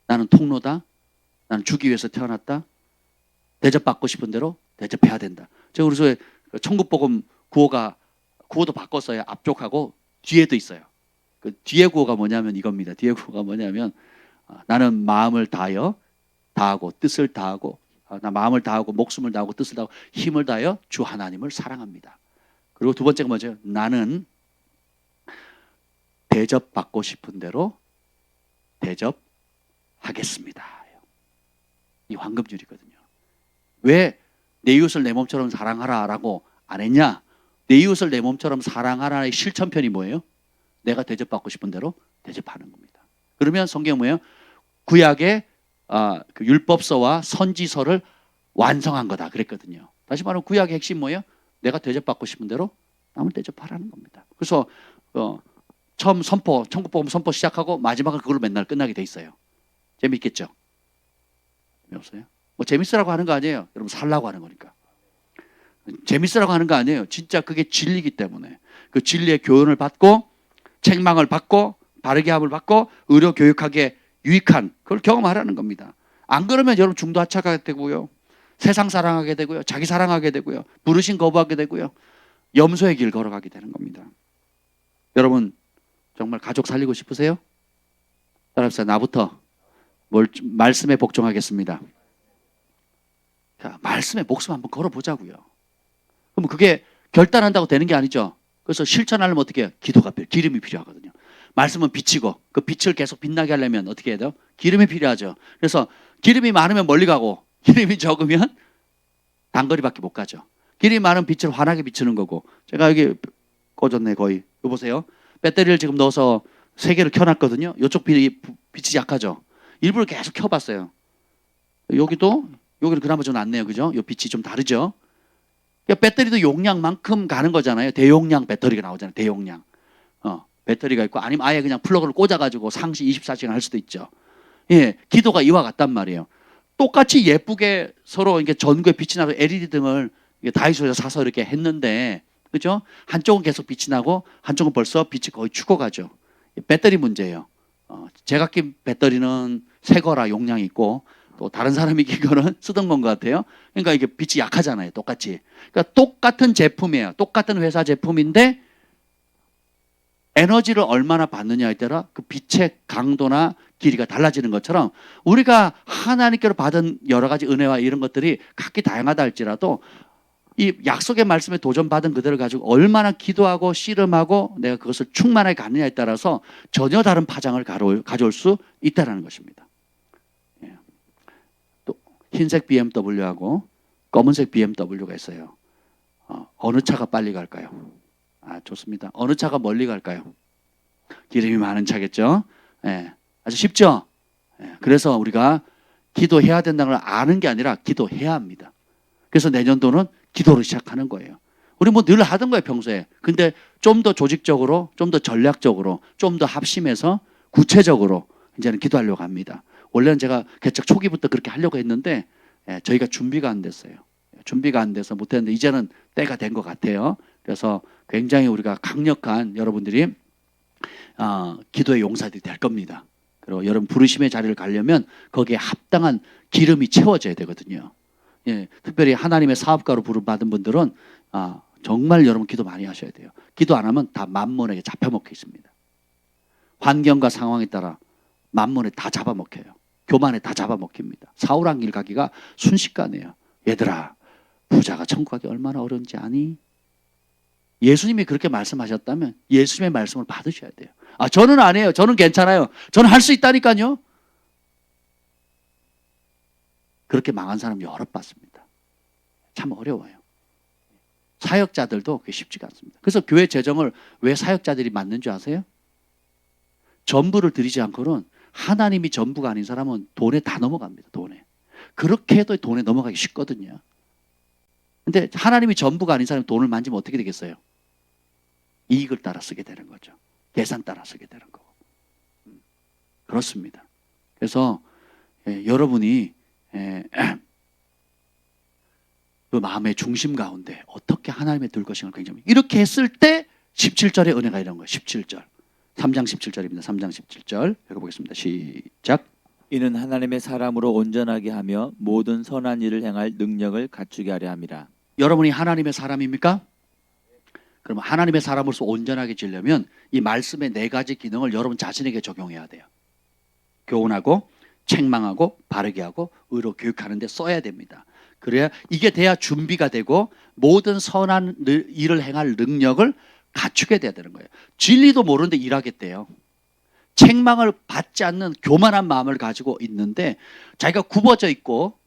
나는 통로다. 나는 주기 위해서 태어났다. 대접받고 싶은 대로 대접해야 된다. 제가 그래서 천국복음 구호도 바꿨어요. 앞쪽하고 뒤에도 있어요. 그 뒤에 구호가 뭐냐면 이겁니다. 뒤에 구호가 뭐냐면 나는 마음을 다하고 뜻을 다하고 나 마음을 다하고 목숨을 다하고 뜻을 다하고 힘을 다하여 주 하나님을 사랑합니다. 그리고 두 번째가 뭐죠? 나는 대접받고 싶은 대로 대접하겠습니다. 이 황금줄이거든요. 왜 내 이웃을 내 몸처럼 사랑하라라고 안 했냐? 내 이웃을 내 몸처럼 사랑하라의 실천편이 뭐예요? 내가 대접받고 싶은 대로 대접하는 겁니다. 그러면 성경 뭐예요? 구약의 그 율법서와 선지서를 완성한 거다 그랬거든요. 다시 말하면 구약의 핵심 뭐예요? 내가 대접받고 싶은 대로 남을 대접하라는 겁니다. 그래서 처음 천국복음 선포 시작하고 마지막은 그걸로 맨날 끝나게 돼 있어요. 재밌겠죠? 재미없어요? 뭐 재밌으라고 하는 거 아니에요. 여러분 살라고 하는 거니까. 재밌으라고 하는 거 아니에요. 진짜 그게 진리이기 때문에 그 진리의 교훈을 받고 책망을 받고 바르게 함을 받고 의료 교육하기에 유익한 그걸 경험하라는 겁니다. 안 그러면 여러분 중도 하차하게 되고요. 세상 사랑하게 되고요. 자기 사랑하게 되고요. 부르심 거부하게 되고요. 염소의 길 걸어가게 되는 겁니다. 여러분 정말 가족 살리고 싶으세요? 따라합시다. 나부터 말씀에 복종하겠습니다. 자, 말씀에 목숨 한번 걸어보자고요. 그럼 그게 결단한다고 되는 게 아니죠. 그래서 실천하려면 어떻게 해요? 기도가 기름이 필요하거든요. 말씀은 빛이고 그 빛을 계속 빛나게 하려면 어떻게 해야 돼요? 기름이 필요하죠. 그래서 기름이 많으면 멀리 가고 기름이 적으면 단거리밖에 못 가죠. 기름이 많은 빛을 환하게 비추는 거고 제가 여기 꺼졌네 거의. 이거 보세요. 배터리를 지금 넣어서 3개를 켜놨거든요. 이쪽 빛이 약하죠. 일부러 계속 켜봤어요. 여기는 그나마 좀 낫네요. 그죠? 이 빛이 좀 다르죠. 그러니까 배터리도 용량만큼 가는 거잖아요. 대용량 배터리가 나오잖아요. 대용량. 배터리가 있고 아니면 아예 그냥 플러그를 꽂아가지고 상시 24시간 할 수도 있죠. 예, 기도가 이와 같단 말이에요. 똑같이 예쁘게 서로 이렇게 전구에 빛이 나서 LED 등을 다이소에서 사서 이렇게 했는데, 그죠? 한쪽은 계속 빛이 나고 한쪽은 벌써 빛이 거의 죽어가죠. 배터리 문제예요. 제가 낀 배터리는 새 거라 용량이 있고 또 다른 사람이 긴 거는 쓰던 건 것 같아요. 그러니까 이게 빛이 약하잖아요. 똑같이. 그러니까 똑같은 제품이에요. 똑같은 회사 제품인데 에너지를 얼마나 받느냐에 따라 그 빛의 강도나 길이가 달라지는 것처럼 우리가 하나님께로 받은 여러 가지 은혜와 이런 것들이 각기 다양하다 할지라도 이 약속의 말씀에 도전받은 그들을 가지고 얼마나 기도하고 씨름하고 내가 그것을 충만하게 가느냐에 따라서 전혀 다른 파장을 가져올 수 있다는 것입니다. 예. 또 흰색 BMW하고 검은색 BMW가 있어요. 어느 차가 빨리 갈까요? 좋습니다. 어느 차가 멀리 갈까요? 기름이 많은 차겠죠. 예. 아주 쉽죠. 예. 그래서 우리가 기도해야 된다는 걸 아는 게 아니라 기도해야 합니다. 그래서 내년도는 기도를 시작하는 거예요. 우리 뭐 늘 하던 거예요, 평소에. 근데 좀 더 조직적으로, 좀 더 전략적으로, 좀 더 합심해서 구체적으로 이제는 기도하려고 합니다. 원래는 제가 개척 초기부터 그렇게 하려고 했는데 저희가 준비가 안 됐어요. 준비가 안 돼서 못했는데 이제는 때가 된 것 같아요. 그래서 굉장히 우리가 강력한 여러분들이 기도의 용사들이 될 겁니다. 그리고 여러분 부르심의 자리를 가려면 거기에 합당한 기름이 채워져야 되거든요. 예, 특별히 하나님의 사업가로 부름받은 분들은 정말 여러분 기도 많이 하셔야 돼요. 기도 안 하면 다 만몬에게 잡혀먹혀 있습니다. 환경과 상황에 따라 만몬에 다 잡아먹혀요. 교만에 다 잡아먹힙니다. 사울왕 길 가기가 순식간이에요. 얘들아, 부자가 천국 가기 얼마나 어려운지 아니? 예수님이 그렇게 말씀하셨다면 예수님의 말씀을 받으셔야 돼요. 저는 안 해요. 저는 괜찮아요. 저는 할 수 있다니까요. 그렇게 망한 사람 여러 봤습니다. 참 어려워요. 사역자들도 그게 쉽지가 않습니다. 그래서 교회 재정을 왜 사역자들이 맡는 줄 아세요? 전부를 드리지 않고는 하나님이 전부가 아닌 사람은 돈에 다 넘어갑니다. 돈에. 그렇게 해도 돈에 넘어가기 쉽거든요. 근데 하나님이 전부가 아닌 사람이 돈을 만지면 어떻게 되겠어요? 이익을 따라 쓰게 되는 거죠. 계산 따라 쓰게 되는 거고. 그렇습니다. 그래서 여러분이 그 마음의 중심 가운데 어떻게 하나님의 둘 것인가 굉장히 이렇게 했을 때 17절의 은혜가 이런 거예요. 17절. 3장 17절입니다. 3장 17절 읽어보겠습니다. 시작. 이는 하나님의 사람으로 온전하게 하며 모든 선한 일을 행할 능력을 갖추게 하려 함이라. 여러분이 하나님의 사람입니까? 그럼 하나님의 사람으로서 온전하게 지려면 이 말씀의 4가지 기능을 여러분 자신에게 적용해야 돼요. 교훈하고 책망하고 바르게 하고 의로 교육하는 데 써야 됩니다. 그래야 이게 돼야 준비가 되고 모든 선한 일을 행할 능력을 갖추게 돼야 되는 거예요. 진리도 모르는데 일하겠대요. 책망을 받지 않는 교만한 마음을 가지고 있는데 자기가 굽어져 있고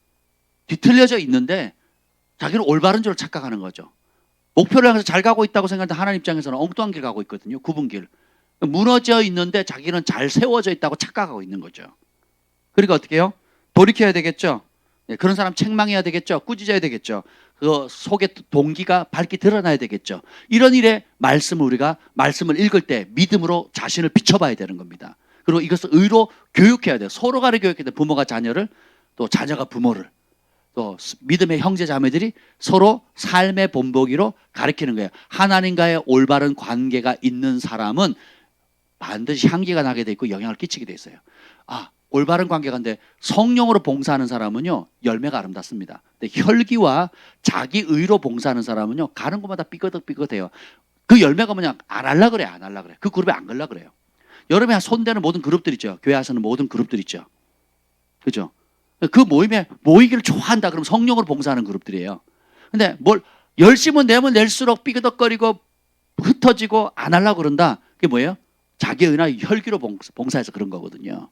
뒤틀려져 있는데 자기는 올바른 줄을 착각하는 거죠. 목표를 향해서 잘 가고 있다고 생각하는데 하나님 입장에서는 엉뚱한 길 가고 있거든요. 굽은 길. 무너져 있는데 자기는 잘 세워져 있다고 착각하고 있는 거죠. 그러니까 어떻게 해요? 돌이켜야 되겠죠. 그런 사람 책망해야 되겠죠. 꾸짖어야 되겠죠. 그 속에 동기가 밝게 드러나야 되겠죠. 이런 일에 우리가 말씀을 읽을 때 믿음으로 자신을 비춰봐야 되는 겁니다. 그리고 이것을 의로 교육해야 돼요. 서로 간에 교육해야 돼요. 부모가 자녀를, 또 자녀가 부모를, 또 믿음의 형제 자매들이 서로 삶의 본보기로 가르치는 거예요. 하나님과의 올바른 관계가 있는 사람은 반드시 향기가 나게 돼 있고 영향을 끼치게 돼 있어요. 올바른 관계가 있는데 성령으로 봉사하는 사람은요 열매가 아름답습니다. 근데 혈기와 자기 의로 봉사하는 사람은요 가는 곳마다 삐끗삐끗해요. 그 열매가 뭐냐? 안 할라 그래, 안 할라 그래. 그 그룹에 안 걸라 그래요. 여러분이 손대는 모든 그룹들 있죠. 교회 에서는 모든 그룹들 있죠. 그죠? 그 모임에 모이기를 좋아한다 그러면 성령으로 봉사하는 그룹들이에요. 근데 뭘 열심은 내면 낼수록 삐그덕거리고 흩어지고 안 하려고 그런다. 그게 뭐예요? 자기 의나 혈기로 봉사해서 그런 거거든요.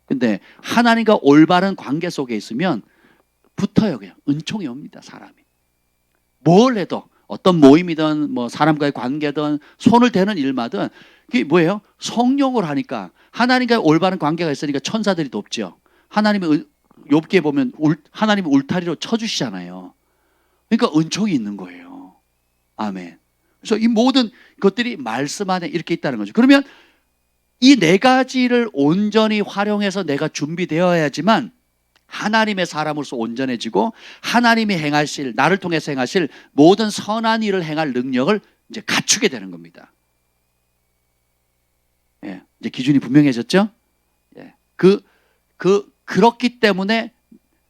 근데 하나님과 올바른 관계 속에 있으면 붙어요. 그냥 은총이 옵니다. 사람이. 뭘 해도 어떤 모임이든 뭐 사람과의 관계든 손을 대는 일마든 그게 뭐예요? 성령으로 하니까 하나님과 올바른 관계가 있으니까 천사들이 돕죠. 하나님의 욥기에 보면 하나님이 울타리로 쳐주시잖아요. 그러니까 은총이 있는 거예요. 아멘. 그래서 이 모든 것들이 말씀 안에 이렇게 있다는 거죠. 그러면 이 4가지를 온전히 활용해서 내가 준비되어야지만 하나님의 사람으로서 온전해지고 하나님이 행하실, 나를 통해서 행하실 모든 선한 일을 행할 능력을 이제 갖추게 되는 겁니다. 이제 기준이 분명해졌죠? 그 그렇기 때문에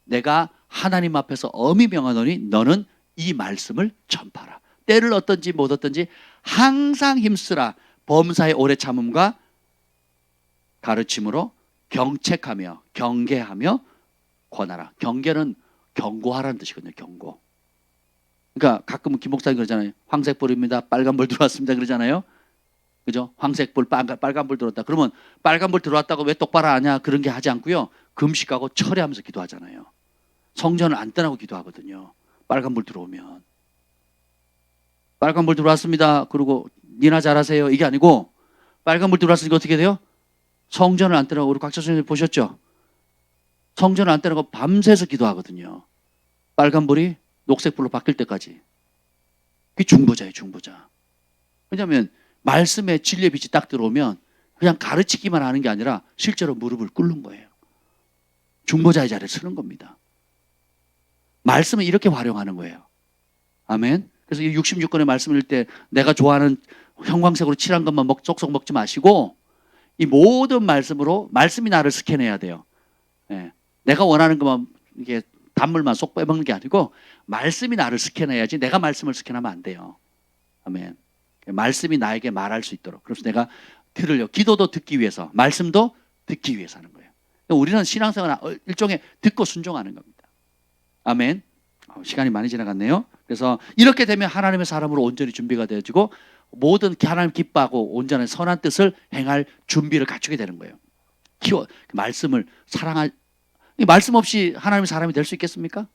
내가 하나님 앞에서 엄히 명하노니 너는 이 말씀을 전파라. 때를 얻든지 못 얻든지 항상 힘쓰라. 범사의 오래 참음과 가르침으로 경책하며 경계하며 권하라. 경계는 경고하라는 뜻이거든요. 경고. 그러니까 가끔은 김 목사님 그러잖아요. 황색불입니다. 빨간불 들어왔습니다. 그러잖아요. 그죠? 황색불, 빨간불 들어왔다. 그러면 빨간불 들어왔다고 왜 똑바로 하냐? 그런 게 하지 않고요. 금식하고 철회하면서 기도하잖아요. 성전을 안 떠나고 기도하거든요. 빨간불 들어오면. 빨간불 들어왔습니다. 그리고 니나 잘하세요. 이게 아니고 빨간불 들어왔으니까 어떻게 돼요? 성전을 안 떠나고, 우리 곽철 선생님 보셨죠? 성전을 안 떠나고 밤새서 기도하거든요. 빨간불이 녹색불로 바뀔 때까지. 그게 중보자예요. 중보자. 왜냐하면 말씀에 진리의 빛이 딱 들어오면 그냥 가르치기만 하는 게 아니라 실제로 무릎을 꿇는 거예요. 중보자의 자리에 서는 겁니다. 말씀을 이렇게 활용하는 거예요. 아멘. 그래서 이 66권의 말씀을 읽을 때 내가 좋아하는 형광색으로 칠한 것만 쏙쏙 먹지 마시고 이 모든 말씀으로, 말씀이 나를 스캔해야 돼요. 예. 내가 원하는 것만, 이게 단물만 쏙 빼먹는 게 아니고 말씀이 나를 스캔해야지 내가 말씀을 스캔하면 안 돼요. 아멘. 말씀이 나에게 말할 수 있도록. 그래서 내가 들으려, 기도도 듣기 위해서, 말씀도 듣기 위해서 하는 거예요. 우리는 신앙생활 일종의 듣고 순종하는 겁니다. 아멘. 시간이 많이 지나갔네요. 그래서 이렇게 되면 하나님의 사람으로 온전히 준비가 되어지고 모든 하나님 기뻐하고 온전한 선한 뜻을 행할 준비를 갖추게 되는 거예요. 말씀을 사랑할, 말씀 없이 하나님의 사람이 될 수 있겠습니까?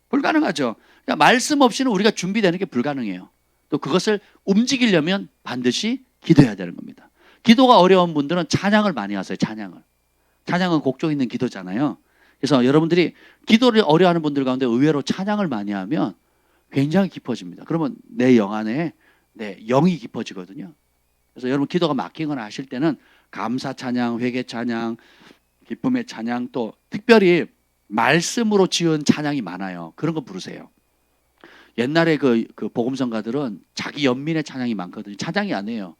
불가능하죠. 그러니까 말씀 없이는 우리가 준비되는 게 불가능해요. 또 그것을 움직이려면 반드시 기도해야 되는 겁니다. 기도가 어려운 분들은 찬양을 많이 하세요. 찬양은 곡조 있는 기도잖아요. 그래서 여러분들이 기도를 어려워하는 분들 가운데 의외로 찬양을 많이 하면 굉장히 깊어집니다. 그러면 내 영 안에 내 영이 깊어지거든요. 그래서 여러분 기도가 막히거나 하실 때는 감사 찬양, 회개 찬양, 기쁨의 찬양, 또 특별히 말씀으로 지은 찬양이 많아요. 그런 거 부르세요. 옛날에 그 복음성가들은 자기 연민의 찬양이 많거든요. 찬양이 아니에요.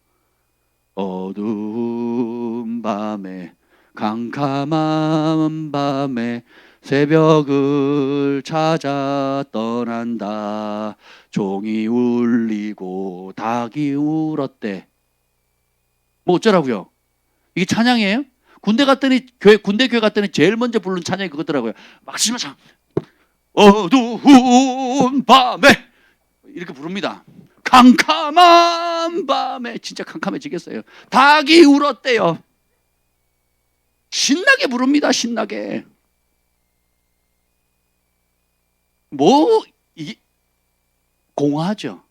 어두운 밤에, 캄캄한 밤에 새벽을 찾아 떠난다. 종이 울리고 닭이 울었대. 뭐 어쩌라고요? 이게 찬양이에요? 군대 교회 갔더니 제일 먼저 부르는 찬양이 그거더라고요. 막 심하상 어두운 밤에 이렇게 부릅니다. 캄캄한 밤에, 진짜 캄캄해지겠어요. 닭이 울었대요. 신나게 부릅니다. 신나게. 이게 공허하죠.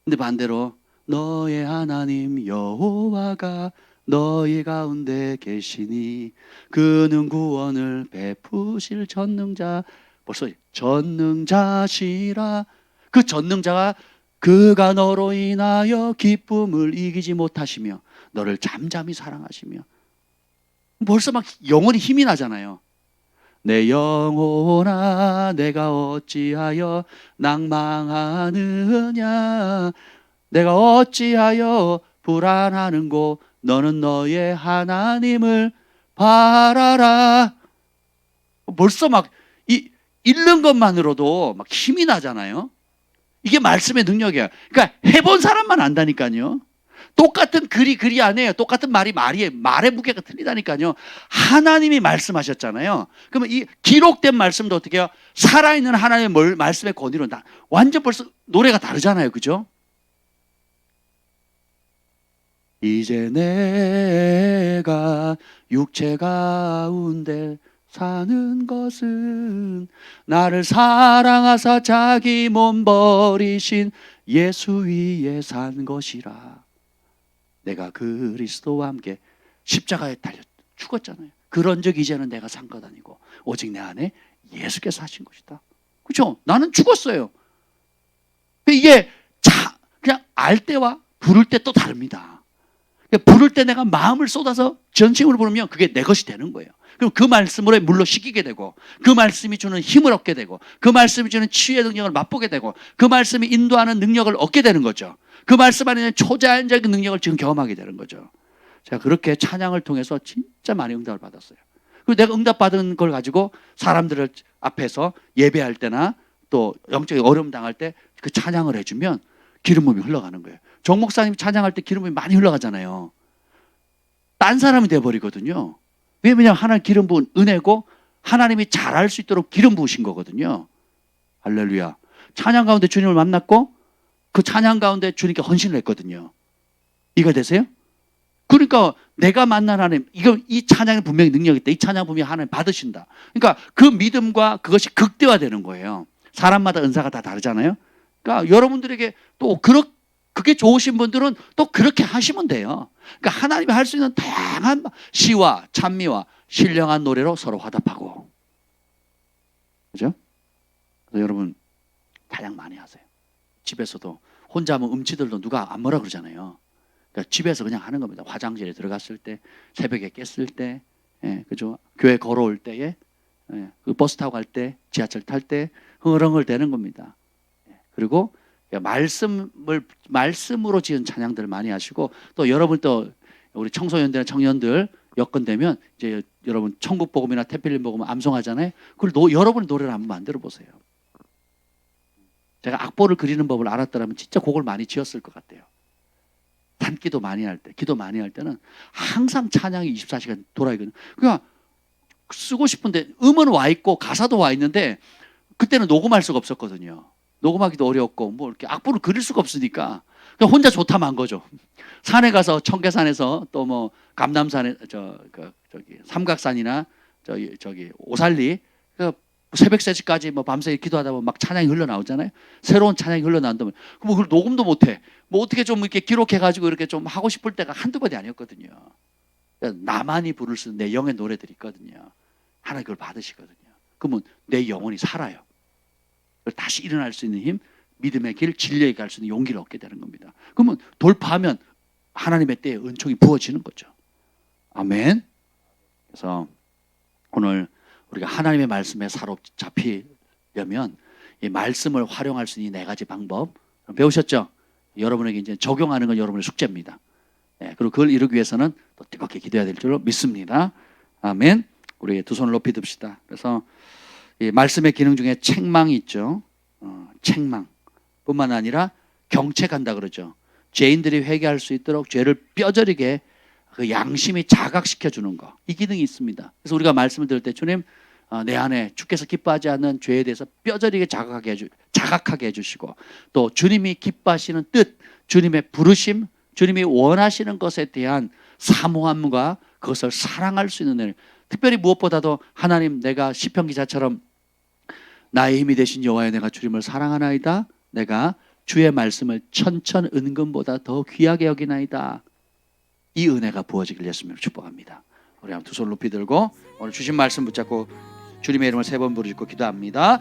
근데 반대로 너의 하나님 여호와가 너희 가운데 계시니 그는 구원을 베푸실 전능자. 벌써 전능자시라. 그 전능자가 그가 너로 인하여 기쁨을 이기지 못하시며 너를 잠잠히 사랑하시며. 벌써 막 영혼이 힘이 나잖아요. 내 영혼아 내가 어찌하여 낭망하느냐, 내가 어찌하여 불안하는고, 너는 너의 하나님을 바라라. 벌써 막 읽는 것만으로도 막 힘이 나잖아요. 이게 말씀의 능력이에요. 그러니까 해본 사람만 안다니까요. 똑같은 글이 아니에요. 똑같은 말이에요. 말의 무게가 틀리다니까요. 하나님이 말씀하셨잖아요. 그러면 이 기록된 말씀도 어떻게 해요? 살아있는 하나님의 말씀의 권위로 완전 벌써 노래가 다르잖아요. 그죠? 이제 내가 육체 가운데 사는 것은 나를 사랑하사 자기 몸 버리신 예수 위에 산 것이라. 내가 그리스도와 함께 십자가에 달려 죽었잖아요. 그런즉 이제는 내가 산 것 아니고 오직 내 안에 예수께서 하신 것이다. 그렇죠? 나는 죽었어요. 이게 그냥 알 때와 부를 때 또 다릅니다. 부를 때 내가 마음을 쏟아서 전심으로 부르면 그게 내 것이 되는 거예요. 그럼 그 말씀으로 물로 씻기게 되고, 그 말씀이 주는 힘을 얻게 되고, 그 말씀이 주는 치유의 능력을 맛보게 되고, 그 말씀이 인도하는 능력을 얻게 되는 거죠. 그 말씀 안에 있는 초자연적인 능력을 지금 경험하게 되는 거죠. 제가 그렇게 찬양을 통해서 진짜 많이 응답을 받았어요. 그리고 내가 응답받은 걸 가지고 사람들을 앞에서 예배할 때나 또 영적인 어려움 당할 때 그 찬양을 해주면 기름 부음이 흘러가는 거예요. 정 목사님이 찬양할 때 기름 부음이 많이 흘러가잖아요. 딴 사람이 돼버리거든요. 왜냐하면 하나님 기름 부은 은혜고 하나님이 잘할 수 있도록 기름 부으신 거거든요. 할렐루야. 찬양 가운데 주님을 만났고 그 찬양 가운데 주님께 헌신을 했거든요. 이거 되세요? 그러니까 내가 만난 하나님, 이 찬양에 분명히 능력이 있다. 이 찬양 분명히 하나님 받으신다. 그러니까 그 믿음과 그것이 극대화되는 거예요. 사람마다 은사가 다 다르잖아요. 그러니까 여러분들에게 또 그게 좋으신 분들은 또 그렇게 하시면 돼요. 그러니까 하나님이 할 수 있는 다양한 시와 찬미와 신령한 노래로 서로 화답하고, 그죠? 그래서 여러분 찬양 많이 하세요. 집에서도 혼자 하면 음치들도 누가 안 뭐라 그러잖아요. 그러니까 집에서 그냥 하는 겁니다. 화장실에 들어갔을 때, 새벽에 깼을 때, 그죠? 교회 걸어올 때에, 그 버스 타고 갈 때, 지하철 탈 때 흥얼흥얼대는 겁니다. 그리고 말씀으로 지은 찬양들을 많이 하시고, 또 여러분 또 우리 청소년들이나 청년들 여건되면 이제 여러분 천국 복음이나 태필림 복음 암송하잖아요. 그걸 여러분의 노래를 한번 만들어 보세요. 제가 악보를 그리는 법을 알았더라면 진짜 곡을 많이 지었을 것 같아요. 단기도 많이 할 때, 기도 많이 할 때는 항상 찬양이 24시간 돌아있거든요. 그러니까 쓰고 싶은데 음은 와 있고 가사도 와 있는데 그때는 녹음할 수가 없었거든요. 녹음하기도 어려웠고 뭐 이렇게 악보를 그릴 수가 없으니까 그냥 혼자 좋다만 한 거죠. 산에 가서 청계산에서 또 뭐 감남산에 저기 삼각산이나 저기 오살리 새벽 3시까지 뭐 밤새 기도하다 보면 막 찬양이 흘러나오잖아요. 새로운 찬양이 흘러나온다면 뭐 그걸 녹음도 못해. 뭐 어떻게 좀 이렇게 기록해가지고 이렇게 좀 하고 싶을 때가 한두 번이 아니었거든요. 그러니까 나만이 부를 수 있는 내 영의 노래들이 있거든요. 하나님 그걸 받으시거든요. 그러면 내 영혼이 살아요. 다시 일어날 수 있는 힘, 믿음의 길, 진리에 갈 수 있는 용기를 얻게 되는 겁니다. 그러면 돌파하면 하나님의 때에 은총이 부어지는 거죠. 아멘. 그래서 오늘 우리가 하나님의 말씀에 사로잡히려면 이 말씀을 활용할 수 있는 4가지 방법 배우셨죠? 여러분에게 이제 적용하는 건 여러분의 숙제입니다. 그리고 그걸 이루기 위해서는 또 뜨겁게 기도해야 될 줄로 믿습니다. 아멘. 우리 두 손을 높이 듭시다. 그래서 이 말씀의 기능 중에 책망이 있죠. 책망 뿐만 아니라 경책한다 그러죠. 죄인들이 회개할 수 있도록 죄를 뼈저리게 그 양심이 자각시켜 주는 거, 이 기능이 있습니다. 그래서 우리가 말씀을 들을 때 주님 내 안에 주께서 기뻐하지 않는 죄에 대해서 뼈저리게 자각하게 해주시고, 또 주님이 기뻐하시는 뜻, 주님의 부르심, 주님이 원하시는 것에 대한 사모함과 그것을 사랑할 수 있는 일, 특별히 무엇보다도 하나님, 내가 시편 기자처럼 나의 힘이 되신 여호와여 내가 주님을 사랑하나이다, 내가 주의 말씀을 천천 은금보다 더 귀하게 여기나이다, 이 은혜가 부어지길 예수님으로 축복합니다. 우리 한번 두 손 높이 들고 오늘 주신 말씀 붙잡고 주님의 이름을 3번 부르짖고 기도합니다.